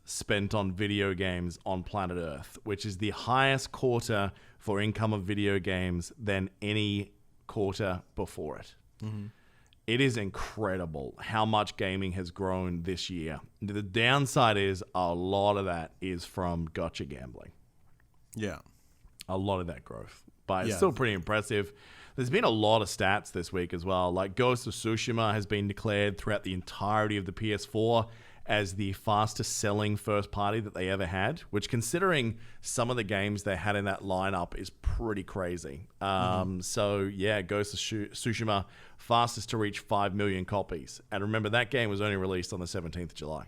B: spent on video games on planet Earth, which is the highest quarter for income of video games than any quarter before it. Mm-hmm. It is incredible how much gaming has grown this year. The downside is a lot of that is from gotcha gambling.
C: Yeah.
B: A lot of that growth, but it's still pretty impressive. There's been a lot of stats this week as well. Like, Ghost of Tsushima has been declared throughout the entirety of the PS4 as the fastest selling first party that they ever had, which, considering some of the games they had in that lineup, is pretty crazy. So yeah, Ghost of Tsushima, fastest to reach 5 million copies. And remember, that game was only released on the 17th of July.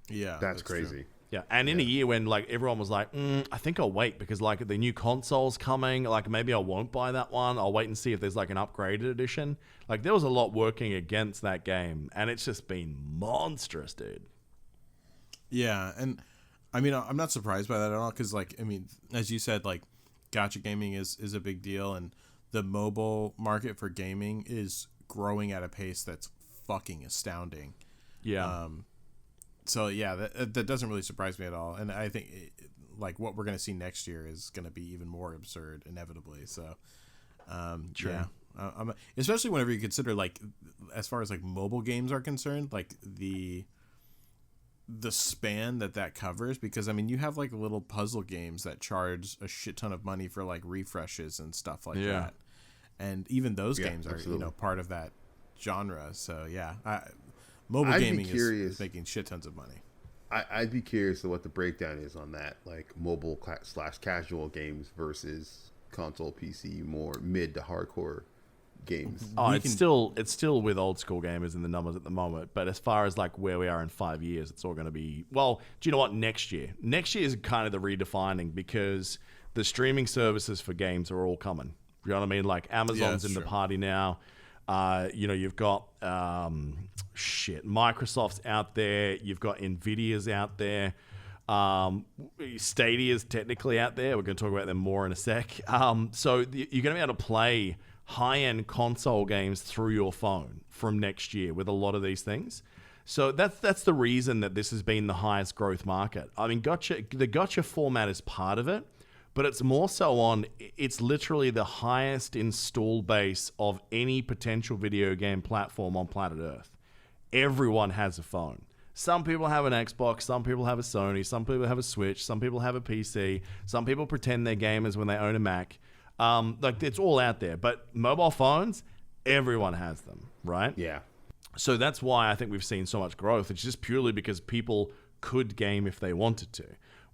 C: Yeah,
D: That's crazy.
C: true.
B: Yeah, and in a year when like everyone was like, I think I'll wait because like the new console's coming, like maybe I won't buy that one. I'll wait and see if there's like an upgraded edition. Like, there was a lot working against that game, and it's just been monstrous, dude.
C: Yeah, and I mean, I'm not surprised by that at all because, like, I mean, as you said, like, gacha gaming is a big deal, and the mobile market for gaming is growing at a pace that's fucking astounding.
B: Yeah.
C: So yeah, that doesn't really surprise me at all, and I think like what we're gonna see next year is gonna be even more absurd inevitably. So, yeah, especially whenever you consider like as far as like mobile games are concerned, like the span that covers, because I mean you have like little puzzle games that charge a shit ton of money for like refreshes and stuff like that, and even those games are part of that genre. So yeah, mobile gaming is making shit tons of money.
D: I'd be curious to what the breakdown is on that, like mobile / casual games versus console PC, more mid to hardcore games.
B: Oh, it's still with old school gamers in the numbers at the moment. But as far as like where we are in 5 years, it's all going to be, well, do you know what? Next year is kind of the redefining, because the streaming services for games are all coming. You know what I mean? Like, Amazon's in the party now. You've got Microsoft's out there. You've got Nvidia's out there. Stadia's technically out there. We're going to talk about them more in a sec. So you're going to be able to play high-end console games through your phone from next year with a lot of these things. So that's the reason that this has been the highest growth market. I mean, the gotcha format is part of it, but it's more so it's literally the highest install base of any potential video game platform on planet Earth. Everyone has a phone. Some people have an Xbox, some people have a Sony, some people have a Switch, some people have a PC, some people pretend they're gamers when they own a Mac. Like, it's all out there. But mobile phones, everyone has them, right?
D: Yeah.
B: So that's why I think we've seen so much growth. It's just purely because people could game if they wanted to.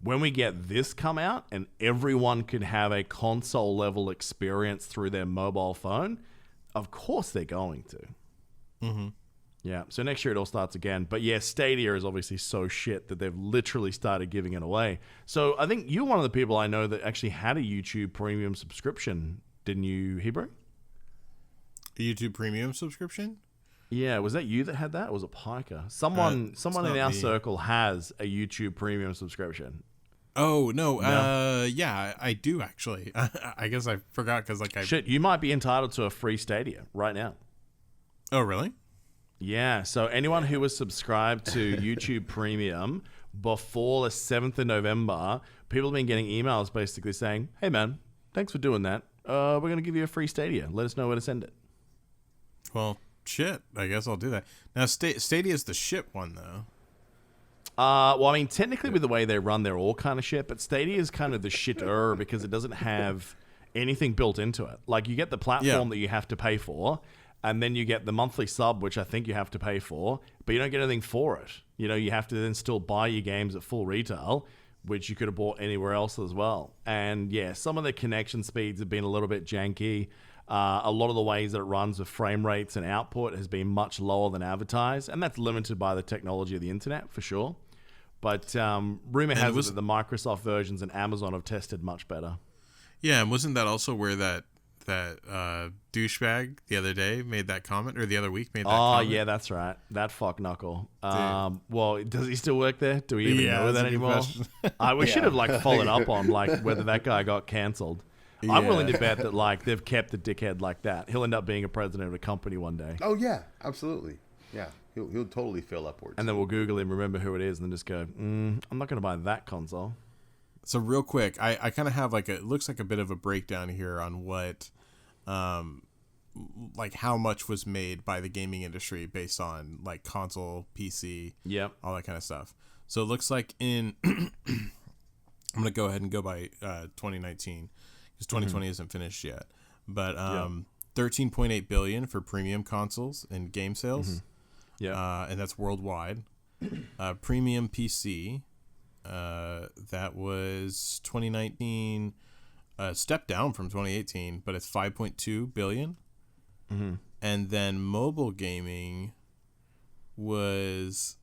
B: When we get this come out and everyone could have a console level experience through their mobile phone, of course they're going to. Mm-hmm. Yeah, so next year it all starts again. But yeah, Stadia is obviously so shit that they've literally started giving it away. So I think you're one of the people I know that actually had a YouTube Premium subscription, didn't you, Hebrew?
C: A YouTube Premium subscription?
B: Yeah, was that you that had that? Or was it Piker? Someone in our circle has a YouTube Premium subscription.
C: Oh, no. Yeah, I do actually. I guess I forgot because
B: Shit, you might be entitled to a free Stadia right now.
C: Oh, really?
B: Yeah, so anyone who was subscribed to YouTube Premium before the 7th of November, people have been getting emails basically saying, hey man, thanks for doing that. We're going to give you a free Stadia. Let us know where to send it.
C: Well, shit. I guess I'll do that. Now, Stadia is the shit one, though.
B: Well, I mean, technically with the way they run, they're all kind of shit, but Stadia is kind of the shitter because it doesn't have anything built into it. Like, you get the platform that you have to pay for, and then you get the monthly sub, which I think you have to pay for, but you don't get anything for it. You know, you have to then still buy your games at full retail, which you could have bought anywhere else as well. And yeah, some of the connection speeds have been a little bit janky. A lot of the ways that it runs with frame rates and output has been much lower than advertised, and that's limited by the technology of the internet for sure. But rumor has it that the Microsoft versions and Amazon have tested much better.
C: Yeah, and wasn't that also where that douchebag the other day made that comment, or the other week made that comment?
B: Oh, yeah, that's right. That fuck knuckle. Well, does he still work there? Do we even know that anymore? We should have followed up on whether that guy got cancelled. Yeah. I'm willing to bet that they've kept the dickhead like that. He'll end up being a president of a company one day.
D: Oh yeah, absolutely. Yeah, he'll totally fill upwards.
B: And then we'll Google him, remember who it is, and then just go, I'm not going to buy that console.
C: So real quick, I kind of have it looks like a bit of a breakdown here on what, how much was made by the gaming industry based on console, PC, all that kind of stuff. So it looks like I'm going to go ahead and go by 2019 because 2020 isn't finished yet. But 13.8 billion for premium consoles and game sales. And that's worldwide. Premium PC. That was 2019, stepped down from 2018, but it's 5.2 billion. And then mobile gaming was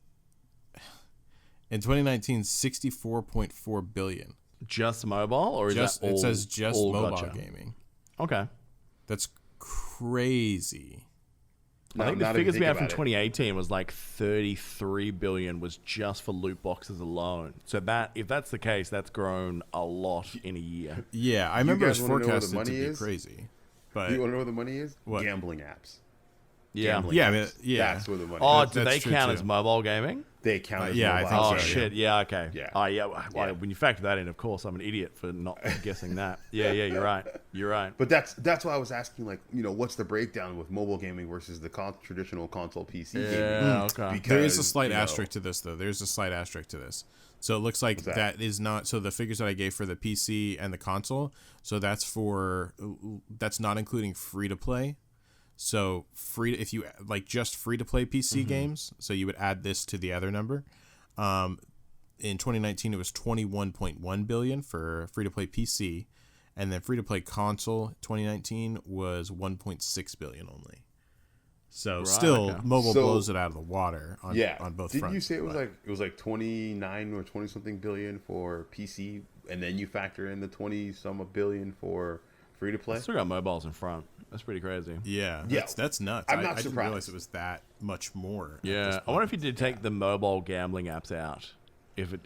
C: in 2019 64.4 billion.
B: Just mobile, or is that all?
C: It says just mobile
B: gotcha.
C: gaming.
B: Okay,
C: that's crazy.
B: I think the figures we had from 2018 was 33 billion was just for loot boxes alone. So if that's the case, that's grown a lot in a year.
C: Yeah, I remember it was forecasted to be crazy. But
D: do you want to know where the money is?
C: What?
D: Gambling apps.
B: Yeah.
D: Gambling apps. That's where the money is.
B: Oh, do they count as mobile gaming?
D: They count as
C: mobile.
D: I think
B: Oh,
D: so,
B: shit. Yeah, okay.
D: Yeah.
B: Oh, yeah. Well, when you factor that in, of course, I'm an idiot for not guessing that. Yeah, you're right. You're right.
D: But that's why I was asking, what's the breakdown with mobile gaming versus the traditional console PC gaming?
B: Yeah, okay.
C: Because, there is a slight asterisk to this, though. There's a slight asterisk to this. So it looks like that is not... So the figures that I gave for the PC and the console, so that's not including free-to-play. So if you just free to play PC games, so you would add this to the other number. In 2019, it was 21.1 billion for free to play PC, and then free to play console 2019 was 1.6 billion only. So mobile blows it out of the water on both fronts.
D: Didn't you say it was 29 or 20 something billion for PC, and then you factor in the 20 some billion for free to play?
B: Still got mobiles in front. That's pretty crazy.
C: Yeah, that's nuts.
D: I'm not
C: I didn't
D: surprised.
C: realize it was that much more.
B: Yeah, I wonder if you did take the mobile gambling apps out,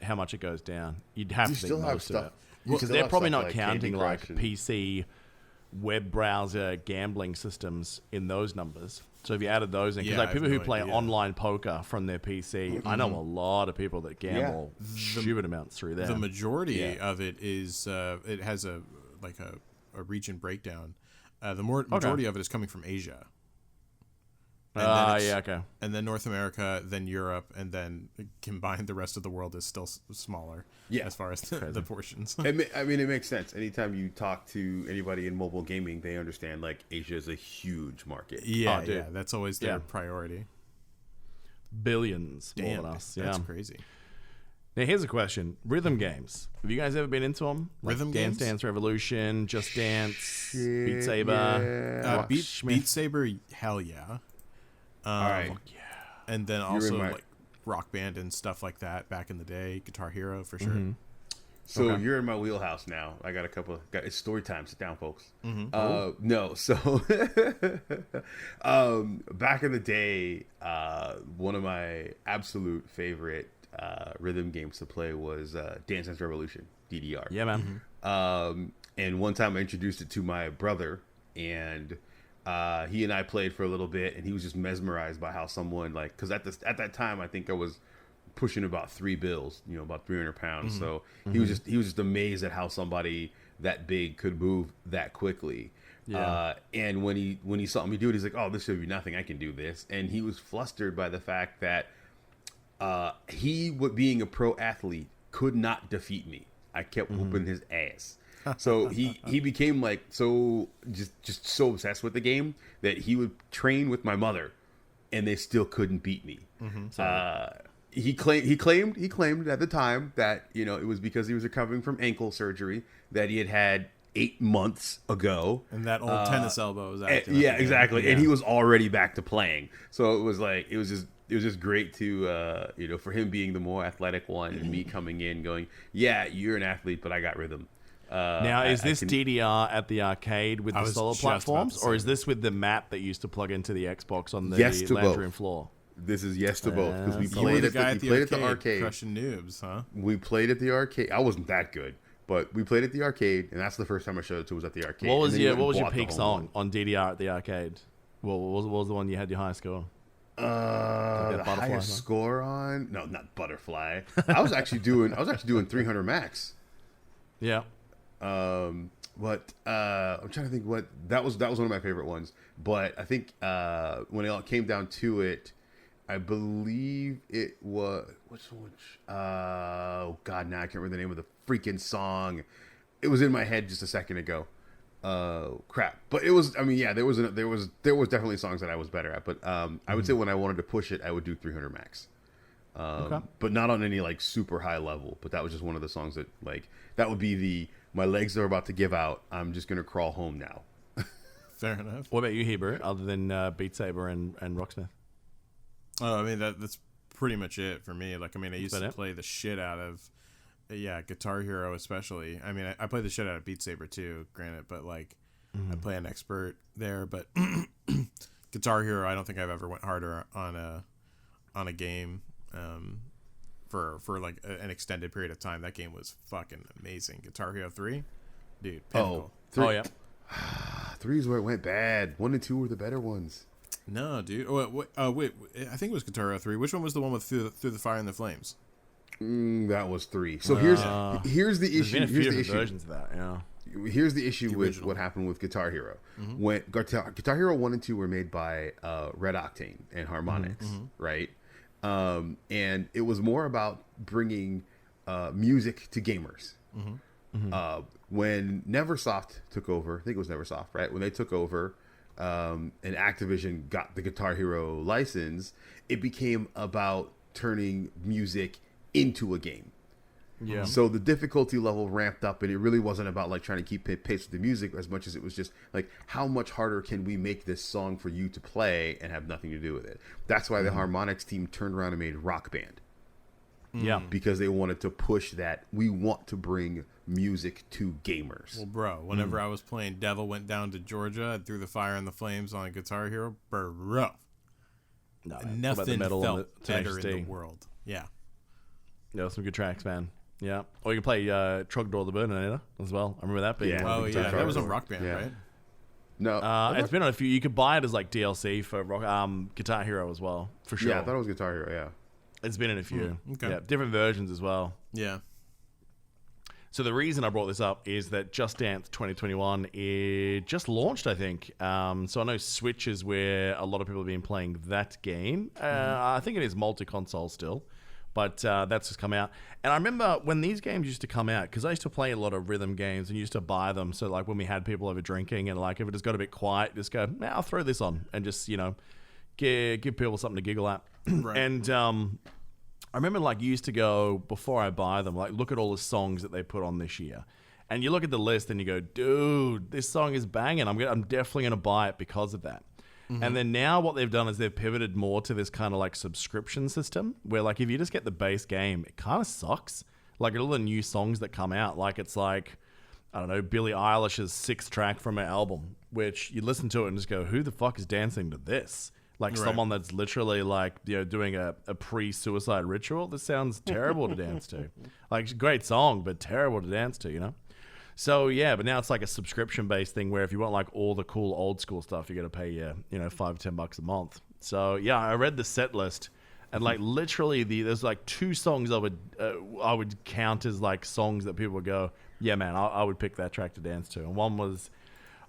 B: how much it goes down. You'd have to
D: still have stuff.
B: of it. Because they're probably not counting PC web browser gambling systems in those numbers. So if you added those in, because people who play online poker from their PC, I know a lot of people that gamble stupid amounts through there.
C: The majority of it is it has a region breakdown. The majority of it is coming from Asia.
B: Okay.
C: And then North America, then Europe, and then combined, the rest of the world is still smaller as far as the portions.
D: I mean, it makes sense. Anytime you talk to anybody in mobile gaming, they understand Asia is a huge market.
C: Yeah, that's always their priority.
B: Billions more than us.
C: That's crazy.
B: Now, here's a question. Rhythm games. Have you guys ever been into them?
C: Rhythm games?
B: Dance Revolution, Just Dance, Beat Saber.
C: Beat Saber, hell yeah.
D: All right.
C: And then also like Rock Band and stuff like that back in the day. Guitar Hero for sure.
D: So you're in my wheelhouse now. I got a couple. It's story time. Sit down, folks. No, so back in the day, one of my absolute favorite rhythm games to play was Dance Dance Revolution (DDR).
B: Yeah, man.
D: And one time I introduced it to my brother, and he and I played for a little bit, and he was just mesmerized by how someone like, because at that time I think I was pushing about 3 bills, about 300 pounds. So he was just amazed at how somebody that big could move that quickly. And when he saw me do it, he's like, "Oh, this should be nothing. I can do this." And he was flustered by the fact that he, being a pro athlete, could not defeat me. I kept whooping his ass. So he became like just so obsessed with the game that he would train with my mother, and they still couldn't beat me. He claimed at the time that it was because he was recovering from ankle surgery that he had 8 months ago,
C: And that old tennis elbow was acting.
D: yeah, exactly. And he was already back to playing. So it was just great to for him being the more athletic one and me coming in going, "Yeah, you're an athlete, but I got rhythm."
B: Now, is this DDR at the arcade with the solar platforms, or is this with the map that used to plug into the Xbox on the lounge room floor?
D: This is yes to both, because we
C: You were
D: played
C: the guy
D: at the arcade.
C: crushing noobs, huh?
D: We played at the arcade. I wasn't that good, but we played at the arcade, and that's the first time I showed it to was at the arcade.
B: What was
D: And then
B: your
D: bought the
B: peak
D: home
B: song on DDR at the arcade? What was the one you had your high score?
D: one. The
B: Butterfly
D: highest
B: song?
D: score on? No, not Butterfly. I was actually doing 300 max.
B: Yeah.
D: But I'm trying to think what that was one of my favorite ones. But I think when it all came down to it, I believe it was oh god, now I can't remember the name of the freaking song. It was in my head just a second ago. Crap. But it was, there was definitely songs that I was better at. But I would say when I wanted to push it, I would do 300 max. But not on any like super high level. But that was just one of the songs that that would be my legs are about to give out. I'm just gonna crawl home now.
C: Fair enough.
B: What about you, Hebert, other than Beat Saber and Rocksmith?
C: Oh, that's pretty much it for me. Like, I used to play the shit out of, Guitar Hero especially. I play the shit out of Beat Saber too, granted, but like, I play an expert there. But Guitar Hero, I don't think I've ever went harder on a game for like an extended period of time. That game was fucking amazing. Guitar Hero 3, dude, pinnacle.
B: Oh yeah.
D: 3 is where it went bad. 1 and 2 were the better ones.
C: No, dude. Wait, I think it was Guitar Hero 3. Which one was the one with Through the Fire and the Flames?
D: That was 3. So here's the issue.
B: There's been a few different versions of that. Yeah.
D: Here's the issue with what happened with Guitar Hero. When Guitar Hero 1 and 2 were made by Red Octane and Harmonix, right? And it was more about bringing music to gamers. When Neversoft took over, I think it was Neversoft, right? When they took over, and Activision got the Guitar Hero license, it became about turning music into a game.
B: Yeah.
D: So the difficulty level ramped up, and it really wasn't about like trying to keep pace with the music as much as it was just like, how much harder can we make this song for you to play and have nothing to do with it? That's why the Harmonix team turned around and made Rock Band.
B: Yeah.
D: Because they wanted to push that we want to bring music to gamers.
C: Well, bro, whenever I was playing Devil Went Down to Georgia and Through the Fire and the Flames on Guitar Hero, bro, nothing felt better in the world. Yeah.
B: Yeah, some good tracks, man. Yeah. Or you can play Trogdor the Burninator as well. I remember that being
C: Oh, yeah. That was on Rock Band, right?
D: No.
B: It's been on a few. You could buy it as like DLC for Guitar Hero as well, for sure.
D: Yeah, I thought it was Guitar Hero, yeah.
B: It's been in a few.
C: Okay.
B: Yeah, different versions as well.
C: Yeah.
B: So the reason I brought this up is that Just Dance 2021 it just launched, I think. So I know Switch is where a lot of people have been playing that game. I think it is multi-console still, but that's just come out. And I remember when these games used to come out, because I used to play a lot of rhythm games and used to buy them. So like when we had people over drinking and like if it just got a bit quiet, just go, I'll throw this on and just, give people something to giggle at.
C: Right.
B: And I remember like you used to go, before I buy them, like look at all the songs that they put on this year. And you look at the list and you go, dude, this song is banging. I'm definitely going to buy it because of that. And then now what they've done is they've pivoted more to this kind of like subscription system where like if you just get the base game, it kind of sucks. Like all the new songs that come out, like it's like, I don't know, Billie Eilish's 6th track from her album, which you listen to it and just go, who the fuck is dancing to this? Like someone that's literally like, you know, doing a pre-suicide ritual. This sounds terrible to dance to. Like great song, but terrible to dance to, you know? So yeah, but now it's like a subscription-based thing where if you want like all the cool old school stuff, you got to pay $5 or $10 a month. So yeah, I read the set list, and like literally there's like 2 songs I would count as like songs that people would go, yeah man, I would pick that track to dance to. And one was,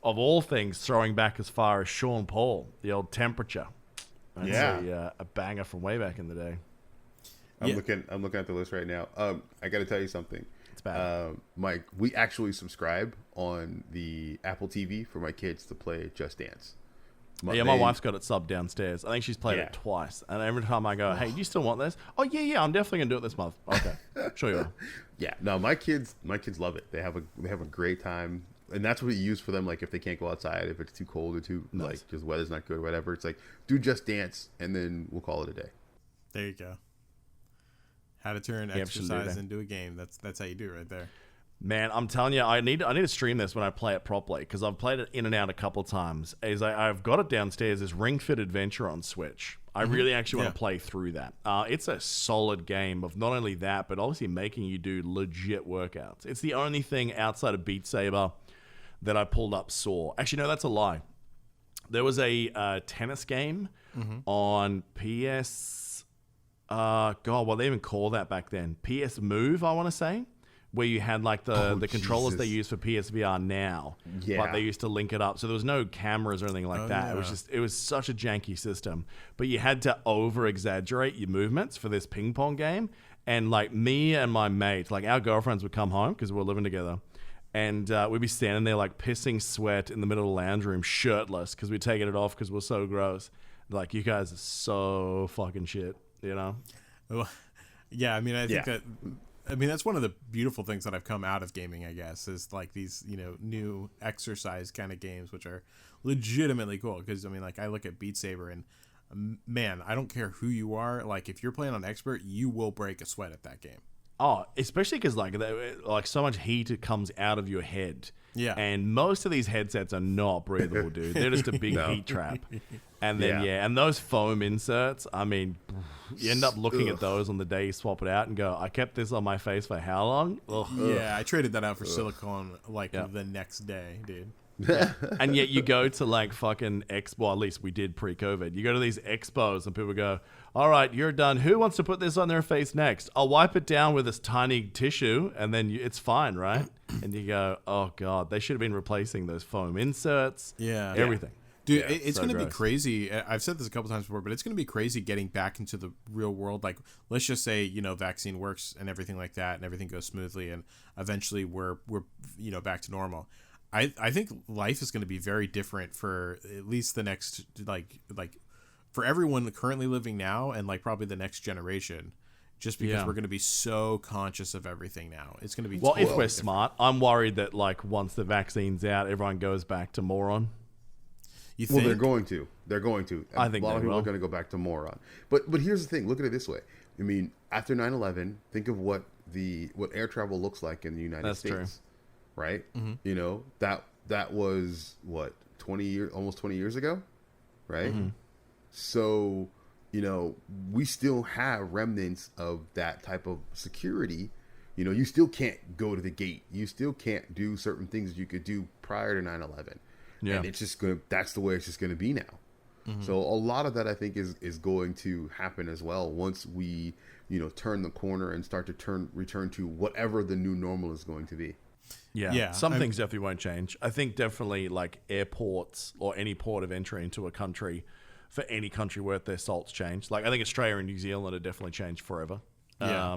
B: of all things, throwing back as far as Sean Paul, the old Temperature. That's a banger from way back in the day.
D: I'm looking at the list right now. I got to tell you something.
B: It's bad.
D: Mike, we actually subscribe on the Apple TV for my kids to play Just Dance.
B: My wife's got it subbed downstairs. I think she's played it twice. And every time I go, hey, do you still want this? Oh, yeah, I'm definitely going to do it this month. Okay, sure you are.
D: Yeah, no, my kids love it. They have a great time. And that's what we use for them. Like if they can't go outside, if it's too cold or too like just weather's not good or whatever, it's like do Just Dance and then we'll call it a day.
C: There you go. How to turn exercise into a game. That's how you do it right there.
B: Man, I'm telling you, I need to stream this when I play it properly because I've played it in and out a couple times. I've got it downstairs. Is Ring Fit Adventure on Switch. I really actually want to play through that. It's a solid game of not only that, but obviously making you do legit workouts. It's the only thing outside of Beat Saber that I pulled up sore. Actually, no, that's a lie. There was a tennis game on PS... what they even call that back then? PS Move, I want to say, where you had like the controllers they use for PSVR now, but they used to link it up. So there was no cameras or anything like that. Yeah. It was such a janky system, but you had to over exaggerate your movements for this ping pong game. And like me and my mate, like our girlfriends would come home because we were living together. And we'd be standing there like pissing sweat in the middle of the lounge room, shirtless, because we'd taken it off because we're so gross. Like, you guys are so fucking shit, you know?
C: Well, yeah, I mean, I think that's one of the beautiful things that I've come out of gaming, I guess, is like these, new exercise kind of games, which are legitimately cool. Because, I mean, like, I look at Beat Saber and, man, I don't care who you are. Like, if you're playing on expert, you will break a sweat at that game.
B: Oh, especially because like so much heat comes out of your head.
C: Yeah.
B: And most of these headsets are not breathable, dude. They're just a big heat trap. And then, and those foam inserts, I mean, you end up looking at those on the day you swap it out and go, I kept this on my face for how long? Ugh.
C: Yeah, I traded that out for silicone the next day, dude.
B: And yet you go to like fucking well, at least we did pre-COVID. You go to these expos and people go, all right, you're done. Who wants to put this on their face next? I'll wipe it down with this tiny tissue and then it's fine, right? And you go, oh God, they should have been replacing those foam inserts.
C: Yeah.
B: Everything.
C: Dude, it's so going to be crazy. I've said this a couple times before, but it's going to be crazy getting back into the real world. Like, let's just say, vaccine works and everything like that and everything goes smoothly and eventually we're back to normal. I think life is going to be very different for at least the next, like for everyone currently living now and like probably the next generation, just because we're going to be so conscious of everything now. It's going to be
B: well, if we're smart. I'm worried that like once the vaccine's out, everyone goes back to moron.
C: You think?
D: Well, they're going to.
B: I think
D: a lot of people
B: will.
D: are going to go back to moron. But here's the thing. Look at it this way. I mean, after 9/11, think of what air travel looks like in the United States.
B: True.
D: Right? Mm-hmm. That was what, 20 years, almost 20 years ago, right? Mm-hmm. So, we still have remnants of that type of security. You still can't go to the gate. You still can't do certain things you could do prior to 9/11. Yeah. And it's just that's the way it's just going to be now. Mm-hmm. So a lot of that I think is going to happen as well once we, turn the corner and start to return to whatever the new normal is going to be.
B: Yeah. Some things definitely won't change. I think definitely like airports or any port of entry into a country for any country worth their salt's changed. Like I think Australia and New Zealand have definitely changed forever.
C: Yeah.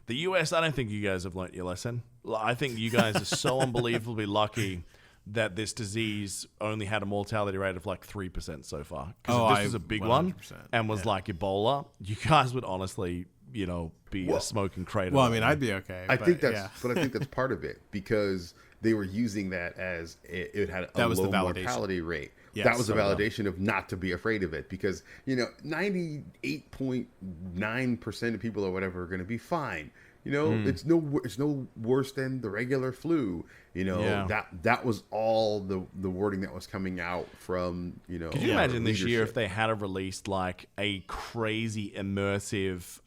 B: The US, I don't think you guys have learnt your lesson. I think you guys are so unbelievably lucky that this disease only had a mortality rate of like 3% so far. Because if this was a big one and was like Ebola, you guys would honestly, be a smoking crater.
C: Well, I mean, I'd be okay.
D: I think that's part of it because they were using that as it had a low mortality rate.
C: Yes,
D: that was a
B: so dumb.
D: validation of not to be afraid of it, because 98.9% of people or whatever are going to be fine. It's no worse than the regular flu.
B: Yeah.
D: That was all the wording that was coming out from
B: Could you imagine this year if
D: leadership.
B: they had have released like a crazy immersive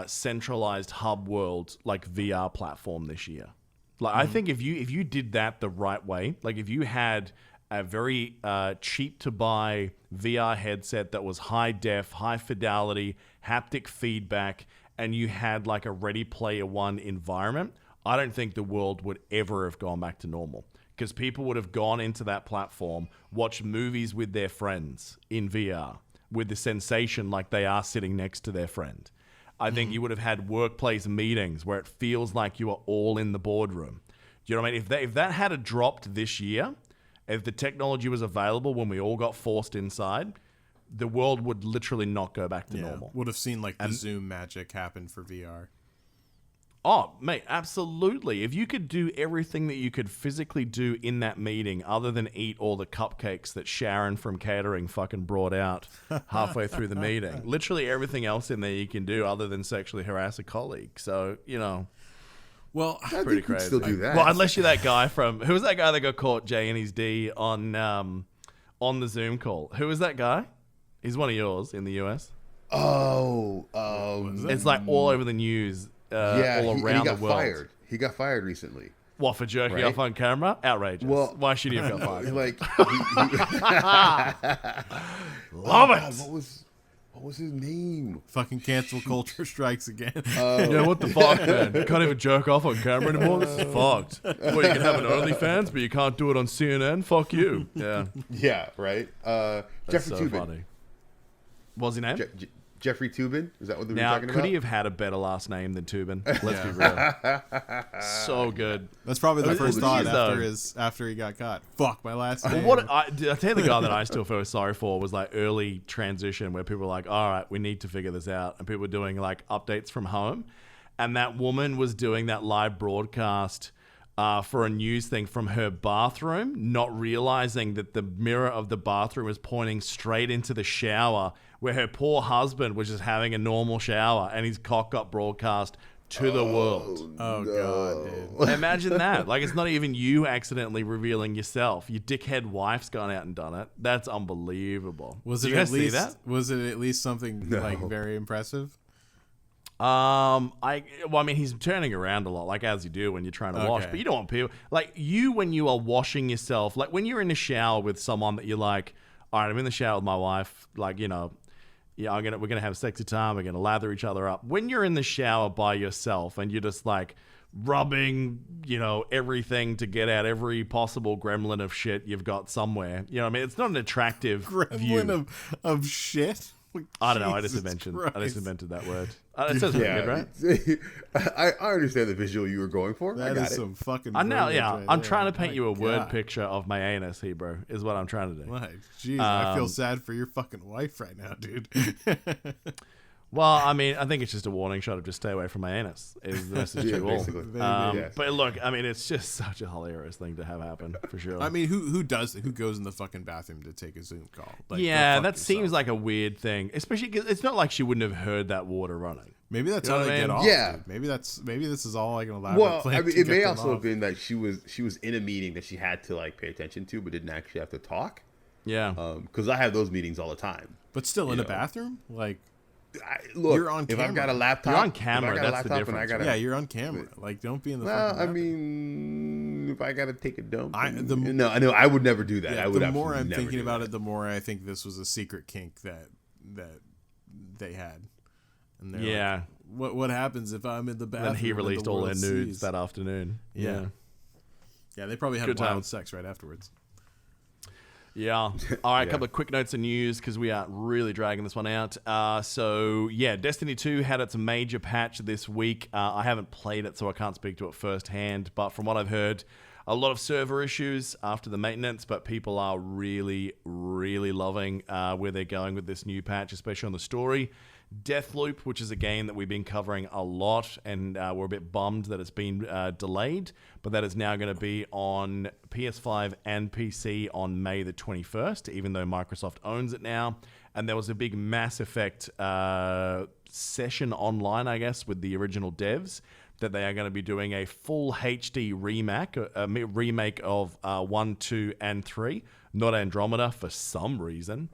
B: centralized hub world like VR platform this year? Like I think if you did that the right way, like if you had a very cheap to buy VR headset that was high def, high fidelity, haptic feedback, and you had like a Ready Player One environment, I don't think the world would ever have gone back to normal, because people would have gone into that platform, watched movies with their friends in VR with the sensation like they are sitting next to their friend. I think you would have had workplace meetings where it feels like you are all in the boardroom. Do you know what I mean? If that had a dropped this year, if the technology was available when we all got forced inside, the world would literally not go back to normal.
C: Would have seen like the Zoom magic happen for VR.
B: Oh, mate, absolutely. If you could do everything that you could physically do in that meeting other than eat all the cupcakes that Sharon from catering fucking brought out halfway through the meeting. Literally everything else in there you can do other than sexually harass a colleague. So,
C: Well,
D: I
B: pretty
D: think we'd
B: crazy.
D: still do that.
B: Well, unless you're that guy from... Who was that guy that got caught J and his D on the Zoom call? Who was that guy? He's one of yours in the US. It's like all over the news. All
D: and
B: around
D: he got
B: the world.
D: fired. He got fired recently.
B: What, for jerking
D: Right?
B: off on camera? Outrageous.
D: Well,
B: why should he have got fired?
D: Like,
B: Love it.
D: What was his name?
C: fucking cancel culture strikes again.
B: Yeah, what the fuck, man? You can't even jerk off on camera anymore? This is fucked. Well, you can have an OnlyFans, but you can't do it on CNN? Fuck you. Yeah.
D: Yeah, right. Jeffrey
B: So
D: Toobin.
B: funny. What's his name?
D: Jeffrey Toobin. Is that what we were
B: Now,
D: talking
B: could
D: about?
B: he have had a better last name than Toobin? Let's be real. So good.
C: That's probably the first
B: the
C: thought
B: thing is,
C: after he got caught. Fuck my last name.
B: I tell you, the guy that I still feel sorry for was like early transition where people were like, all right, we need to figure this out. And people were doing like updates from home. And that woman was doing that live broadcast for a news thing from her bathroom, not realizing that the mirror of the bathroom was pointing straight into the shower where her poor husband was just having a normal shower and his cock got broadcast to the world.
C: Oh, God, dude.
B: Imagine that. Like, it's not even you accidentally revealing yourself. Your dickhead wife's gone out and done it. That's unbelievable.
C: Was
B: Did
C: it
B: you
C: at
B: guys see
C: least
B: that?
C: Was it at least something like very impressive?
B: He's turning around a lot, like as you do when you're trying to wash.
C: Okay.
B: But you don't want people like you when you are washing yourself, like when you're in the shower with someone that you're like, all right, I'm in the shower with my wife, like, yeah, we're gonna have sexy time, we're gonna lather each other up. When you're in the shower by yourself and you're just like rubbing, everything to get out every possible gremlin of shit you've got somewhere. You know what I mean? It's not an attractive view.
C: Gremlin of shit?
B: I don't know. I just
C: Jesus
B: invented that word.
C: Christ.
B: It sounds pretty good, right?
D: I understand the visual you were going for. I
C: That
D: got
C: is
D: it.
C: some fucking.
B: I know,
C: verbiage
B: yeah.
C: right
B: I'm
C: there.
B: trying to paint
C: My
B: you a word
C: God.
B: picture of my anus, Hebrew, is what I'm trying to do.
C: Like, jeez, I feel sad for your fucking wife right now, dude.
B: Well, I mean, I think it's just a warning shot of just stay away from my anus, is the message
D: Yeah,
B: to all.
D: basically.
C: Yes.
B: But look, I mean, it's just such a hilarious thing to have happen, for sure.
C: I mean, who goes in the fucking bathroom to take a Zoom call? Like,
B: yeah,
C: go fuck
B: that seems
C: yourself.
B: like a weird thing, especially because it's not like she wouldn't have heard that water running.
C: Maybe that's
B: You know
C: how
B: what
C: they
B: I
C: get
B: mean?
C: off.
D: Yeah.
C: Dude. Maybe this is all like an elaborate
D: Well,
C: plan.
D: I mean,
C: to
D: it
C: get
D: may
C: them
D: also
C: off.
D: have been that she was in a meeting that she had to like pay attention to, but didn't actually have to talk.
B: Yeah.
D: Because I have those meetings all the time.
C: But still in a
D: know.
C: bathroom, like
D: Look,
C: You're on
D: if I've got a
C: camera.
D: laptop,
B: You're on
D: if I
B: camera,
D: got a
B: that's the
D: laptop and I
B: difference,
D: gotta,
C: yeah, you're on camera. Like, don't be in the.
D: Well,
C: fucking
D: I
C: bathroom.
D: mean, if I gotta take a dump,
C: I
D: no, I would never do that.
C: Yeah,
D: I would
C: the more
D: absolutely
C: I'm
D: never
C: thinking
D: do
C: about
D: that.
C: it, the more I think this was a secret kink that they had. And they're
B: Yeah.
C: like, what happens if I'm in the bathroom?
B: And he
C: and
B: released
C: the
B: all their
C: world
B: nudes
C: sees?
B: that afternoon.
C: Yeah. Yeah, they probably had
B: Good
C: wild
B: times.
C: sex right afterwards.
B: Yeah. All right, a
D: Yeah.
B: couple of quick notes of news because we are really dragging this one out. Destiny 2 had its major patch this week. I haven't played it, so I can't speak to it firsthand. But from what I've heard, a lot of server issues after the maintenance, but people are really, really loving where they're going with this new patch, especially on the story. Deathloop, which is a game that we've been covering a lot, and we're a bit bummed that it's been delayed, but that is now going to be on PS5 and PC on May the 21st, even though Microsoft owns it now. And there was a big Mass Effect session online, I guess, with the original devs, that they are going to be doing a full HD remake of 1, 2, and 3, not Andromeda for some reason.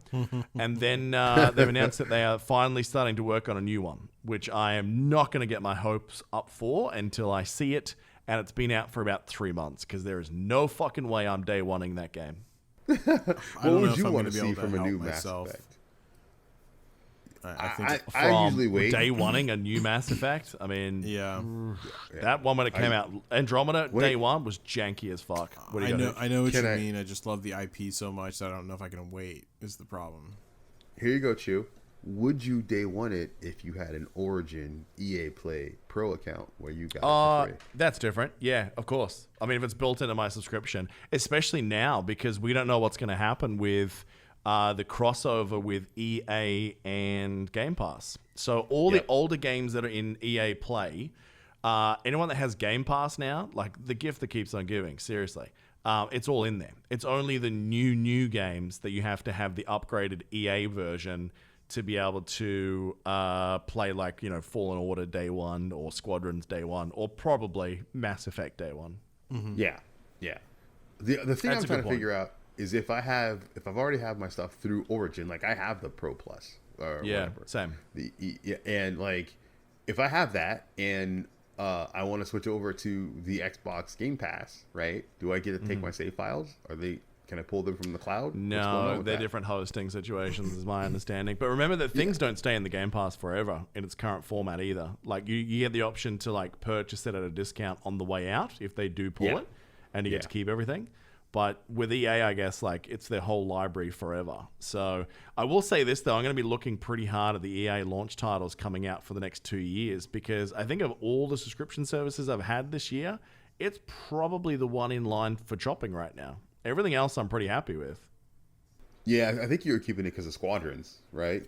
B: And then they've announced that they are finally starting to work on a new one, which I am not going to get my hopes up for until I see it. And it's been out for about 3 months, because there is no fucking way I'm day one-ing that game.
D: What would you want to see from a new Mass Effect?
C: I think
D: I usually wait.
B: Day one-ing a new Mass Effect. I mean,
C: yeah.
B: That one when it came out, Andromeda day one was janky as fuck. What do you
C: I know what you mean. I just love the IP so much that I don't know if I can wait. Is the problem?
D: Here you go, Chew. Would you day one it if you had an Origin EA Play Pro account where you got it for free?
B: That's different. Yeah, of course. I mean, if it's built into my subscription, especially now, because we don't know what's going to happen with the crossover with EA and Game Pass. So all the older games that are in EA Play, anyone that has Game Pass now, like the gift that keeps on giving, seriously, it's all in there. It's only the new games that you have to have the upgraded EA version to be able to play, like, you know, Fallen Order day one, or Squadrons day one, or probably Mass Effect day one.
D: Mm-hmm. Yeah. The thing I'm trying to figure out is if I've already have my stuff through Origin, like I have the Pro Plus or whatever.
B: Same.
D: And like if I have that and I want to switch over to the Xbox Game Pass, right? Do I get to take my save files? Can I pull them from the cloud?
B: No, they're different hosting situations, is my understanding. But remember that things don't stay in the Game Pass forever in its current format either. Like you get the option to like purchase it at a discount on the way out if they do pull it, and you get to keep everything. But with EA, I guess, like, it's their whole library forever. So I will say this, though. I'm going to be looking pretty hard at the EA launch titles coming out for the next 2 years, because I think of all the subscription services I've had this year, it's probably the one in line for dropping right now. Everything else I'm pretty happy with.
D: Yeah, I think you were keeping it because of Squadrons, right?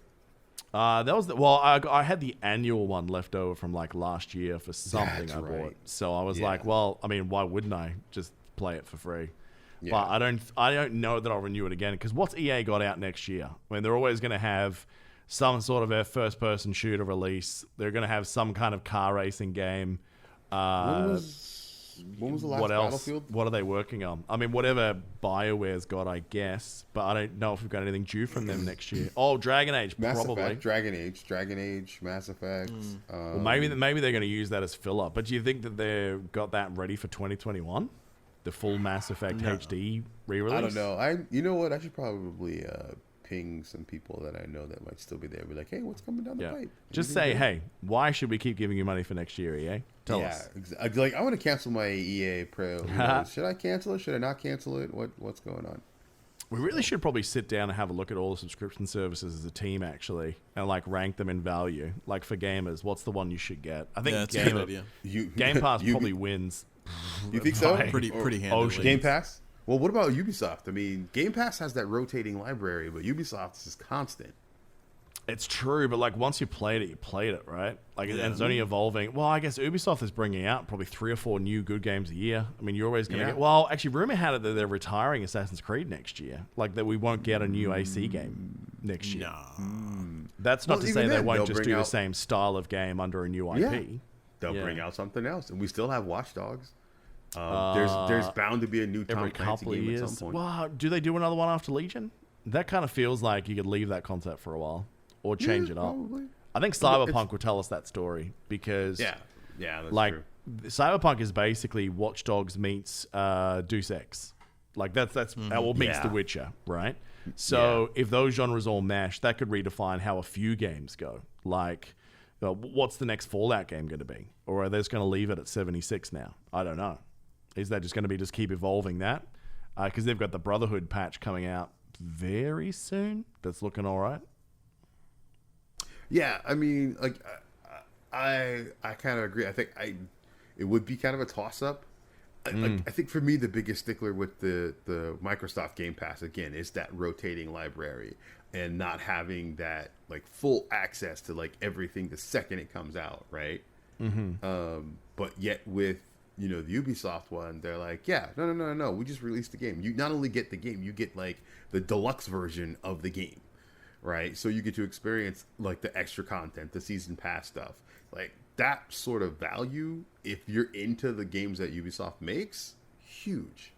B: That was I had the annual one left over from like last year for something I bought. So I was like, well, I mean, why wouldn't I just play it for free? Yeah. But I don't know that I'll renew it again, because what's EA got out next year? I mean, they're always going to have some sort of a first-person shooter release. They're going to have some kind of car racing game.
D: When was the last Battlefield?
B: What are they working on? I mean, whatever BioWare's got, I guess. But I don't know if we've got anything due from them next year. Oh, Dragon Age, probably.
D: Effect, Dragon Age, Mass Effect.
B: Well, maybe they're going to use that as filler. But do you think that they've got that ready for 2021? The full Mass Effect HD re-release?
D: I don't know. You know what? I should probably ping some people that I know that might still be there. Be like, hey, what's coming down the pipe?
B: Just say, hey, why should we keep giving you money for next year, EA? Tell us.
D: Like, I want to cancel my EA Pro. Should I cancel it? Should I not cancel it? What's going on?
B: We really should probably sit down and have a look at all the subscription services as a team, actually, and like rank them in value. Like for gamers, what's the one you should get? I think
C: that's a good idea.
B: Game Pass probably wins.
D: You think so?
C: Pretty handily.
D: Game Pass? Well, what about Ubisoft? I mean, Game Pass has that rotating library, but Ubisoft is constant.
B: It's true, but like once you played it, right? Like, and it's only evolving. Well, I guess Ubisoft is bringing out probably 3 or 4 new good games a year. I mean, you're always going to get... Well, actually, rumor had it that they're retiring Assassin's Creed next year. Like, that we won't get a new AC game next year.
C: No.
B: That's not to say they won't just do the same style of game under a new IP.
D: Yeah. They'll bring out something else. And we still have Watch Dogs. There's bound to be a new Tom Clancy game at some point.
B: Well, do they do another one after Legion? That kind of feels like you could leave that concept for a while. Or change it up.
D: Probably.
B: I think Cyberpunk will tell us that story, because
D: that's
B: like
D: true.
B: Cyberpunk is basically Watch Dogs meets Deus Ex. Like that's what meets The Witcher, right? So if those genres all mesh, that could redefine how a few games go. Like, what's the next Fallout game going to be? Or are they just going to leave it at 76 now? I don't know. Is that just going to be keep evolving that? Because they've got the Brotherhood patch coming out very soon. That's looking all right.
D: Yeah, I mean, like, I kind of agree. I think it would be kind of a toss-up. I think for me, the biggest stickler with the Microsoft Game Pass, again, is that rotating library and not having that like full access to like everything the second it comes out, right? But yet with, you know, the Ubisoft one, they're like, yeah, no, we just released the game. You not only get the game, you get like the deluxe version of the game, right? So you get to experience like the extra content, the season pass stuff, like that sort of value. If you're into the games that Ubisoft makes, huge.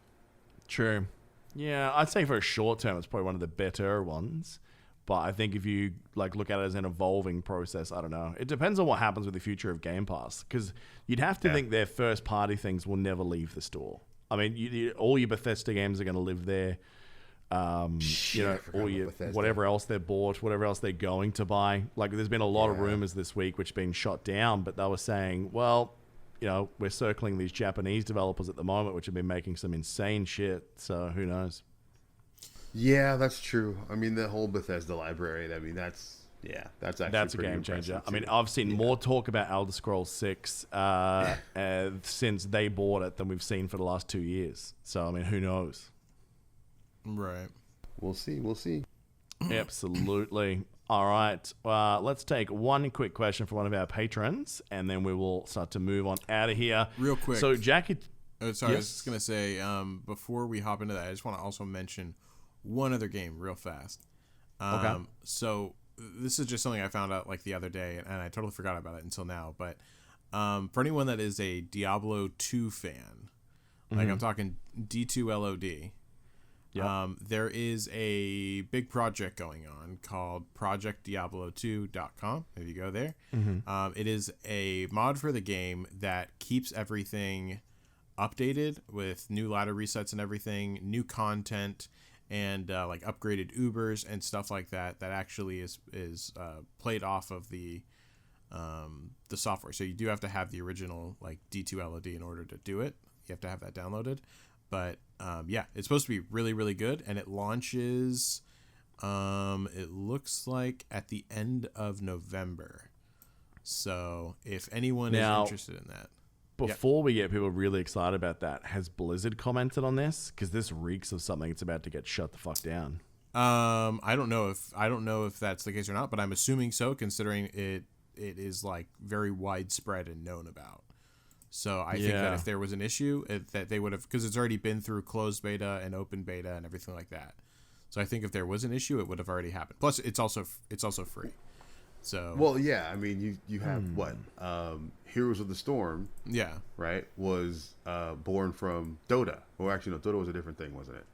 B: True. Yeah, I'd say for a short term, it's probably one of the better ones. But I think if you like look at it as an evolving process, I don't know. It depends on what happens with the future of Game Pass, because you'd have to think their first party things will never leave the store. I mean, all your Bethesda games are going to live there. You know, all your whatever else they're bought, whatever else they're going to buy. Like, there's been a lot of rumors this week which have been shot down, but they were saying, well, you know, we're circling these Japanese developers at the moment, which have been making some insane shit. So who knows?
D: Yeah, that's true. I mean, the whole Bethesda library, I mean, that's actually
B: a game changer. I mean, I've seen more talk about Elder Scrolls 6 since they bought it than we've seen for the last 2 years. So, I mean, who knows?
C: Right.
D: We'll see.
B: Absolutely. All right. Let's take one quick question from one of our patrons, and then we will start to move on out of here.
C: Real quick.
B: So, Jackie...
C: sorry, I was just going to say, before we hop into that, I just want to also mention one other game real fast.
B: Okay.
C: So this is just something I found out like the other day, and I totally forgot about it until now. But for anyone that is a Diablo 2 fan, like I'm talking D2LOD, there is a big project going on called ProjectDiablo2.com. If you go there, it is a mod for the game that keeps everything updated with new ladder resets and everything, new content, and like upgraded Ubers and stuff like that. That actually is played off of the software. So you do have to have the original like D2LOD in order to do it. You have to have that downloaded. But yeah, it's supposed to be really, really good, and it launches. It looks like at the end of November. So if anyone is interested in that.
B: Before we get people really excited about that, has Blizzard commented on this? Because this reeks of something it's about to get shut the fuck down.
C: I don't know if that's the case or not, but I'm assuming so, considering it is like very widespread and known about. So I think that if there was an issue, that they would have, because it's already been through closed beta and open beta and everything like that. So I think if there was an issue, it would have already happened. Plus, it's also free. So
D: well, yeah, I mean, you have what Heroes of the Storm, right, was born from Dota. Or actually, no, Dota was a different thing, wasn't it?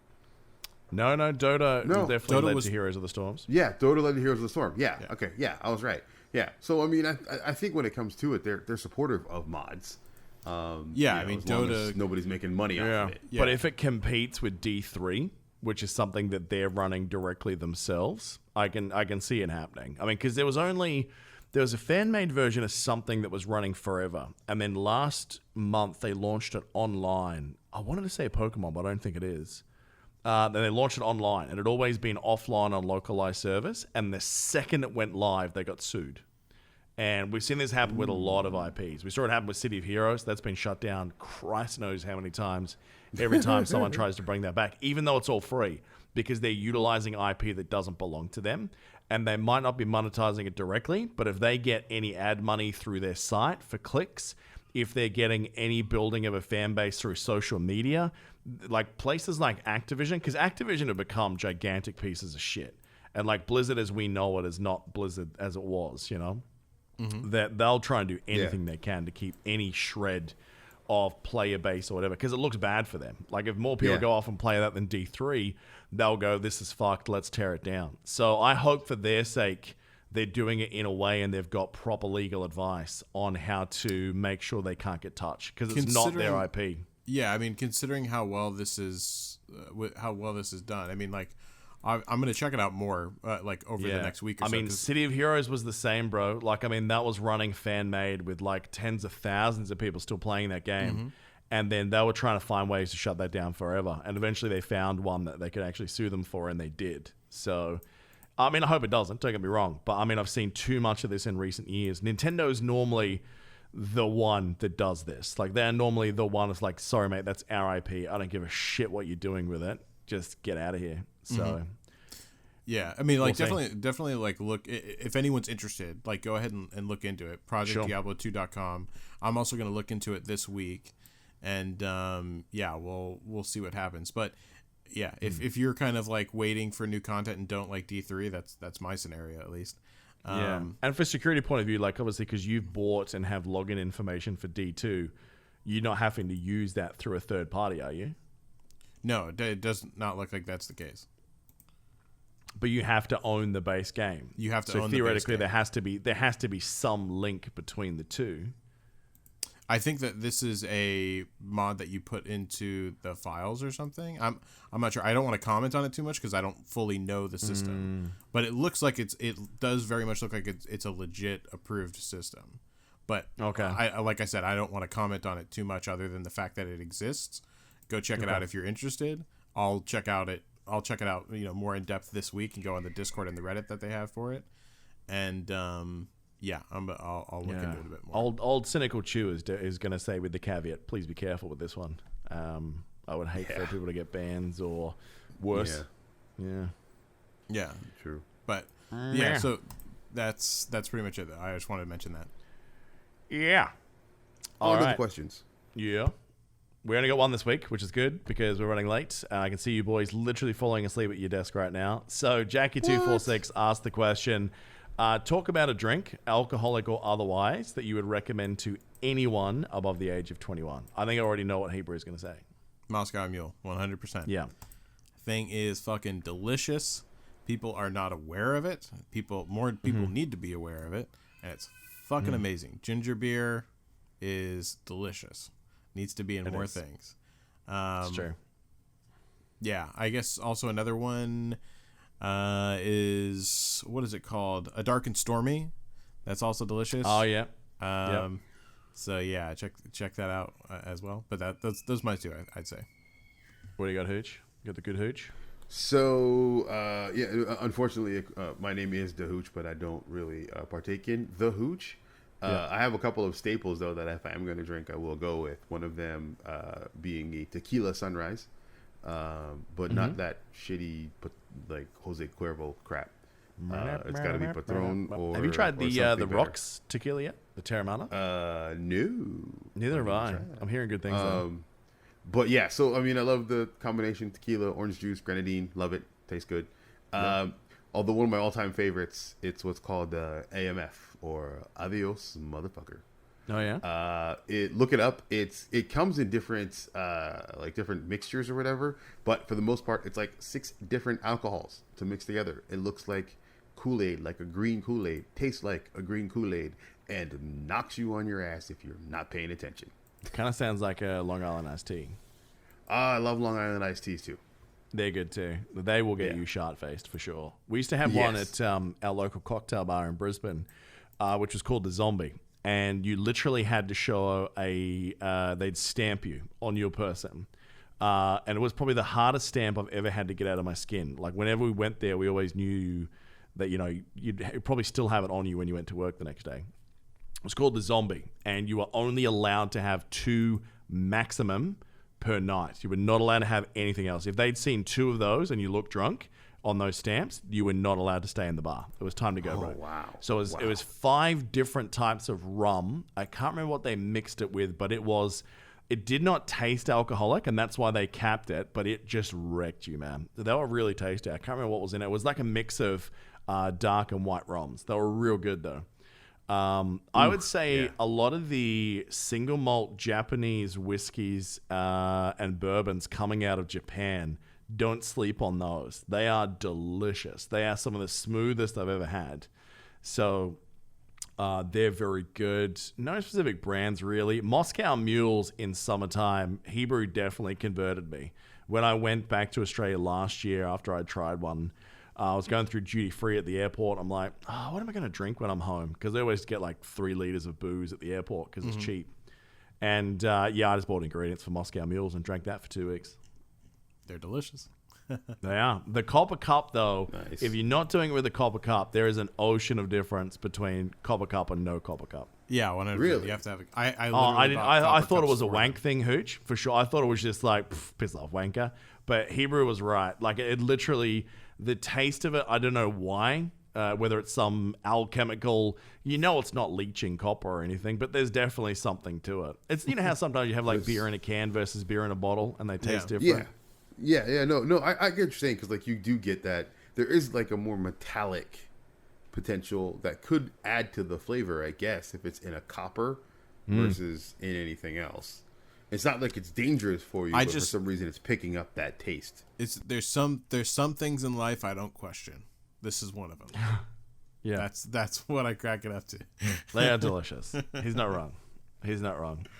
B: No, Dota definitely led to Heroes of the Storms.
D: Yeah, Dota led to Heroes of the Storm. Yeah. Okay, yeah, I was right. Yeah, so I mean, I think when it comes to it, they're supportive of mods.
C: I mean, Dota,
D: nobody's making money off of it.
B: But if it competes with D3, which is something that they're running directly themselves, I can see it happening. I mean, because there was a fan-made version of something that was running forever, and then last month they launched it online. I wanted to say Pokemon, but I don't think it is. Then they launched it online, and it had always been offline on localized service, and the second it went live, they got sued. And we've seen this happen with a lot of IPs. We saw it happen with City of Heroes. That's been shut down Christ knows how many times. Every time someone tries to bring that back, even though it's all free, because they're utilizing IP that doesn't belong to them. And they might not be monetizing it directly, but if they get any ad money through their site for clicks, if they're getting any building of a fan base through social media, like places like Activision, because Activision have become gigantic pieces of shit. And like Blizzard as we know it is not Blizzard as it was, you know? That they'll try and do anything they can to keep any shred of player base or whatever, because it looks bad for them. Like if more people go off and play that than D3, they'll go, this is fucked, let's tear it down. So I hope for their sake they're doing it in a way and they've got proper legal advice on how to make sure they can't get touched, because it's not their IP.
C: Yeah, I mean, considering how well this is done, I mean, like, I'm going to check it out more, like, over the next week or so.
B: I mean, City of Heroes was the same, bro. Like, I mean, that was running fan-made with, like, tens of thousands of people still playing that game. And then they were trying to find ways to shut that down forever. And eventually they found one that they could actually sue them for, and they did. So, I mean, I hope it doesn't. Don't get me wrong. But, I mean, I've seen too much of this in recent years. Nintendo's normally... the one that does this. Like, they're normally the one that's like, sorry, mate, that's our IP. I don't give a shit what you're doing with it. Just get out of here. So,
C: yeah, I mean, like,
B: We'll see.
C: definitely, like, look, if anyone's interested, like, go ahead and look into it. ProjectDiablo2.com. I'm also going to look into it this week, and yeah, we'll see what happens. But yeah, if you're kind of like waiting for new content and don't like D3, that's my scenario at least.
B: yeah. And for security point of view, like, obviously, because you've bought and have login information for D2, you're not having to use that through a third party, are you?
C: No, it does not look like that's the case.
B: But you have to own the base game.
C: You have to
B: so
C: own the base
B: theoretically,
C: game.
B: there has to be some link between the two.
C: I think that this is a mod that you put into the files or something. I'm not sure. I don't want to comment on it too much because I don't fully know the system. But it looks like it does very much look like it's a legit approved system. But
B: Okay.
C: I like I said, I don't want to comment on it too much other than the fact that it exists. Go check it out if you're interested. I'll check it out, more in depth this week and go on the Discord and the Reddit that they have for it. And yeah, I'll look into it a bit more.
B: Old cynical Chew is going to say with the caveat, please be careful with this one. I would hate for people to get bans or worse. Yeah.
C: Yeah,
D: True.
C: but yeah, so that's pretty much it. I just wanted to mention that.
B: Yeah.
D: All
B: All
D: right.
B: right.
D: Questions.
B: Yeah. We only got one this week, which is good because we're running late. I can see you boys literally falling asleep at your desk right now. So Jackie246 asked the question, talk about a drink, alcoholic or otherwise, that you would recommend to anyone above the age of 21. I think I already know what Hebrew is going to say.
C: Moscow Mule, 100%.
B: Yeah.
C: Thing is fucking delicious. People are not aware of it. More people need to be aware of it, and it's fucking amazing. Ginger beer is delicious. Needs to be in more things.
B: It's true.
C: Yeah, I guess also another one is, what is it called? A Dark and Stormy. That's also delicious.
B: Oh, yeah.
C: So yeah, check that out as well. But those my two, I'd say.
B: What do you got, Hooch? You got the good Hooch?
D: So, yeah, unfortunately, my name is the Hooch, but I don't really partake in the Hooch. I have a couple of staples, though, that if I am going to drink, I will go with. One of them being a tequila sunrise, but not that shitty, like Jose Cuervo crap. It's got to be Patron or.
B: Have you tried the
D: better.
B: Rocks tequila yet? The Terramana?
D: No.
B: Neither have I. I'm hearing good things, though.
D: But yeah, so I mean, I love the combination tequila, orange juice, grenadine. Love it. Tastes good. Although one of my all-time favorites, it's what's called AMF or Adios Motherfucker.
B: Oh yeah.
D: Look it up. It comes in different different mixtures or whatever. But for the most part, it's like 6 different alcohols to mix together. It looks like Kool-Aid, like a green Kool-Aid. Tastes like a green Kool-Aid, and knocks you on your ass if you're not paying attention.
B: Kind of sounds like a Long Island iced tea.
D: I love Long Island iced teas too.
B: They're good too. They will get you shart-faced for sure. We used to have one at our local cocktail bar in Brisbane, which was called the Zombie. And you literally had to show they'd stamp you on your person. And it was probably the hardest stamp I've ever had to get out of my skin. Like whenever we went there, we always knew that, you'd probably still have it on you when you went to work the next day. It was called the Zombie. And you were only allowed to have 2 maximum per night. You were not allowed to have anything else. If they'd seen 2 of those and you looked drunk on those stamps, you were not allowed to stay in the bar. It was time to go, bro.
D: Wow.
B: So it was 5 different types of rum. I can't remember what they mixed it with, but it did not taste alcoholic, and that's why they capped it, but it just wrecked you, man. They were really tasty. I can't remember what was in it. It was like a mix of dark and white rums. They were real good, though. I would say a lot of the single malt Japanese whiskeys and bourbons coming out of Japan, don't sleep on those. They are delicious. They are some of the smoothest I've ever had. So they're very good. No specific brands, really. Moscow Mules in summertime, Hebrew definitely converted me. When I went back to Australia last year after I tried one, I was going through duty free at the airport. I'm like, what am I going to drink when I'm home? Because they always get like 3 liters of booze at the airport because it's cheap. And I just bought ingredients for Moscow Mules and drank that for 2 weeks.
C: They're delicious.
B: They are. The copper cup, though,
D: Nice.
B: if you're not doing it with a copper cup, there is an ocean of difference between copper cup and no copper cup.
C: Yeah, 100%.
D: Really?
C: You have to have. I
B: I
C: literally
B: thought it was a
C: for
B: wank thing, Hooch, for sure. I thought it was just like piss off wanker, but Hebrew was right. Like it literally, the taste of it. I don't know why. Whether it's some alchemical, it's not leaching copper or anything, but there's definitely something to it. It's how sometimes you have like beer in a can versus beer in a bottle, and they taste different.
D: Yeah. No. I get what you're saying, because like you do get that there is like a more metallic potential that could add to the flavor, I guess, if it's in a copper versus in anything else. It's not like it's dangerous for you, but for some reason it's picking up that taste.
C: There's some things in life I don't question. This is one of them.
B: Yeah.
C: That's what I crack it up to.
B: They are delicious. He's not wrong.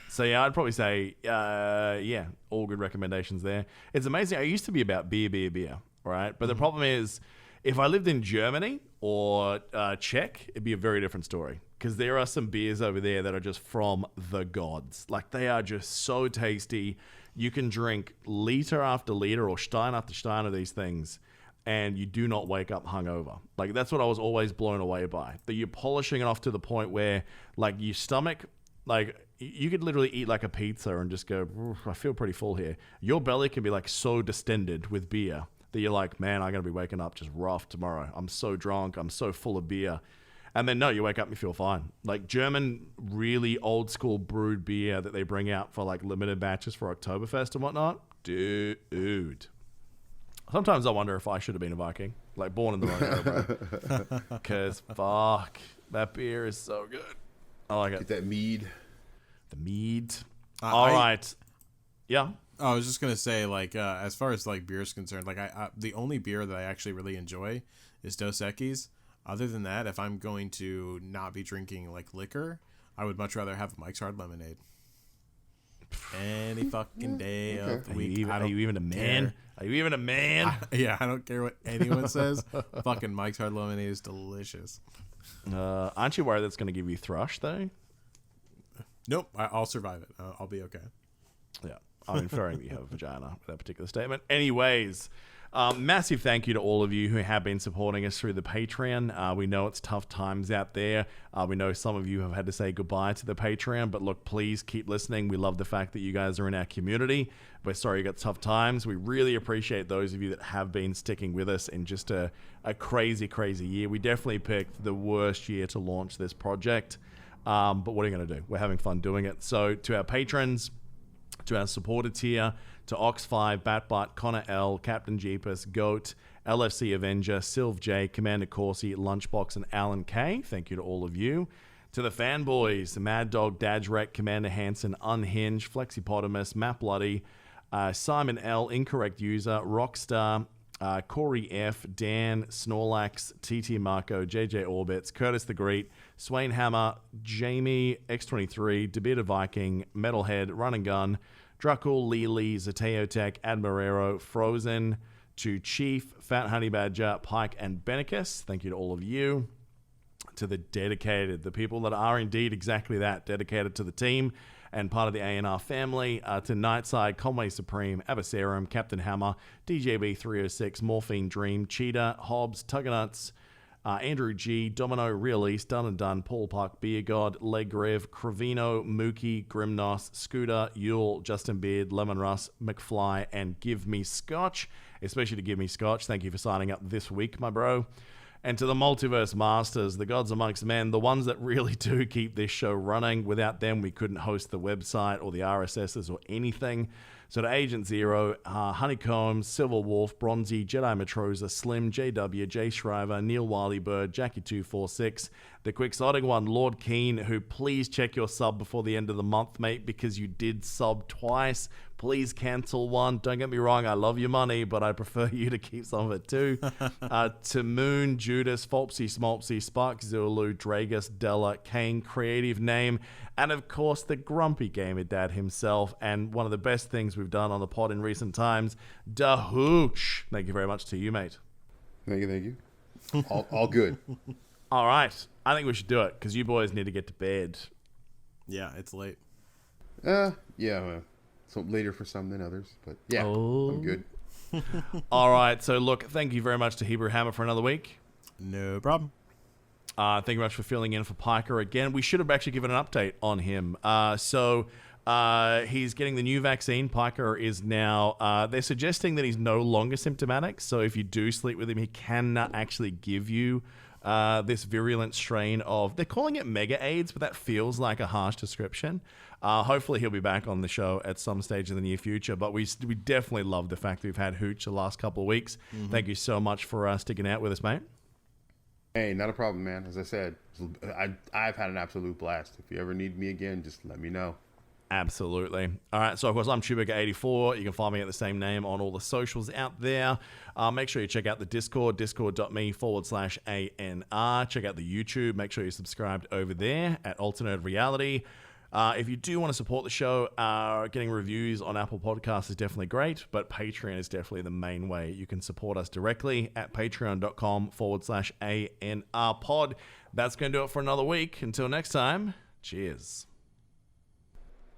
B: So yeah, I'd probably say, all good recommendations there. It's amazing. I used to be about beer, right? But the problem is, if I lived in Germany or Czech, it'd be a very different story. Because there are some beers over there that are just from the gods. Like, they are just so tasty. You can drink liter after liter or stein after stein of these things, and you do not wake up hungover. Like, that's what I was always blown away by. That you're polishing it off to the point where, like, your stomach, like, you could literally eat like a pizza and just go, I feel pretty full here. Your belly can be like so distended with beer that you're like, man, I'm going to be waking up just rough tomorrow. I'm so drunk. I'm so full of beer. And then, no, you wake up and you feel fine. Like, German, really old school brewed beer that they bring out for like limited batches for Oktoberfest and whatnot. Dude. Sometimes I wonder if I should have been a Viking, like born in the wrong era, bro. Because, fuck, that beer is so good. I like it.
D: Get that mead.
B: The mead. All right. Yeah.
C: I was just gonna say, like, as far as like beer is concerned, like the only beer that I actually really enjoy is Dos Equis. Other than that, if I'm going to not be drinking like liquor, I would much rather have Mike's Hard Lemonade. Any fucking day of the week.
B: Are you even a man? Are you even a man?
C: I don't care what anyone says. Fucking Mike's Hard Lemonade is delicious.
B: Aren't you worried that's going to give you thrush, though?
C: Nope, I'll survive it. I'll be okay.
B: Yeah, I'm inferring that you have a vagina with that particular statement. Anyways, massive thank you to all of you who have been supporting us through the Patreon. We know it's tough times out there. We know some of you have had to say goodbye to the Patreon, but look, please keep listening. We love the fact that you guys are in our community. We're sorry you got tough times. We really appreciate those of you that have been sticking with us in just a crazy, crazy year. We definitely picked the worst year to launch this project, but what are you going to do? We're having fun doing it. So to our patrons, to our supporter tier, to Ox5, Batbot, Connor L, Captain Jeepus, Goat, LFC Avenger, Sylv J, Commander Corsi, Lunchbox, and Alan K. Thank you to all of you. To the fanboys, Mad Dog, Dadrek, Commander Hansen, Unhinged, Flexipotamus, Matt Bloody, Simon L, Incorrect User, Rockstar, Corey F, Dan, Snorlax, TT Marco, JJ Orbits, Curtis the Great, Swain Hammer, Jamie, X23, Debated Viking, Metalhead, Run and Gun, Dracul, Lili, Zateotech, Admirero, Frozen, to Chief, Fat Honey Badger, Pike, and Benicus. Thank you to all of you. To the dedicated, the people that are indeed exactly that, dedicated to the team and part of the ANR family, to Nightside, Conway Supreme, Abysserum, Captain Hammer, DJB306, Morphine Dream, Cheetah, Hobbs, Tuggernuts, Andrew G, Domino, Real East, Done and Done, Paul Puck, Beer God, Legrev, Cravino, Mookie, Grimnos, Scooter, Yule, Justin Beard, Lemon Russ, McFly, and Give Me Scotch. Especially to Give Me Scotch. Thank you for signing up this week, my bro. And to the Multiverse Masters, the gods amongst men, the ones that really do keep this show running. Without them, we couldn't host the website or the RSSs or anything. So to Agent Zero, Honeycomb, Silver Wolf, Bronzy, Jedi Matroza, Slim, JW, Jay Shriver, Neil Wiley-Bird, Jackie246, the quixotic one, Lord Keen, who please check your sub before the end of the month, mate, because you did sub twice. Please cancel one. Don't get me wrong, I love your money, but I prefer you to keep some of it too. To Moon, Judas, Folpsy, Smolpsy, Spark Zulu, Dragus, Della, Kane, Creative Name, and of course the grumpy gamer dad himself, and one of the best things we've done on the pod in recent times, Da Hooch. Thank you very much to you, mate.
D: Thank you. All good.
B: All right. I think we should do it because you boys need to get to bed.
C: Yeah, it's late.
D: Yeah. So later for some than others, but yeah, I'm good.
B: All right. So look, thank you very much to Hebrew Hammer for another week.
C: No problem.
B: Thank you very much for filling in for Piker again. We should have actually given an update on him. He's getting the new vaccine. Piker is now, they're suggesting that he's no longer symptomatic. So if you do sleep with him, he can actually give you this virulent strain of, they're calling it mega AIDS, but that feels like a harsh description. Hopefully he'll be back on the show at some stage in the near future, but we definitely love the fact that we've had Hooch the last couple of weeks. Mm-hmm. Thank you so much for sticking out with us, mate.
D: Hey, not a problem, man. As I said, I've had an absolute blast. If you ever need me again, just let me know.
B: Absolutely. All right. So, of course, I'm Chewbacca84. You can find me at the same name on all the socials out there. Make sure you check out the Discord, discord.me/ANR. Check out the YouTube. Make sure you're subscribed over there at Alternerd Reality. If you do want to support the show, getting reviews on Apple Podcasts is definitely great, but Patreon is definitely the main way. You can support us directly at patreon.com/ANR pod. That's going to do it for another week. Until next time, cheers.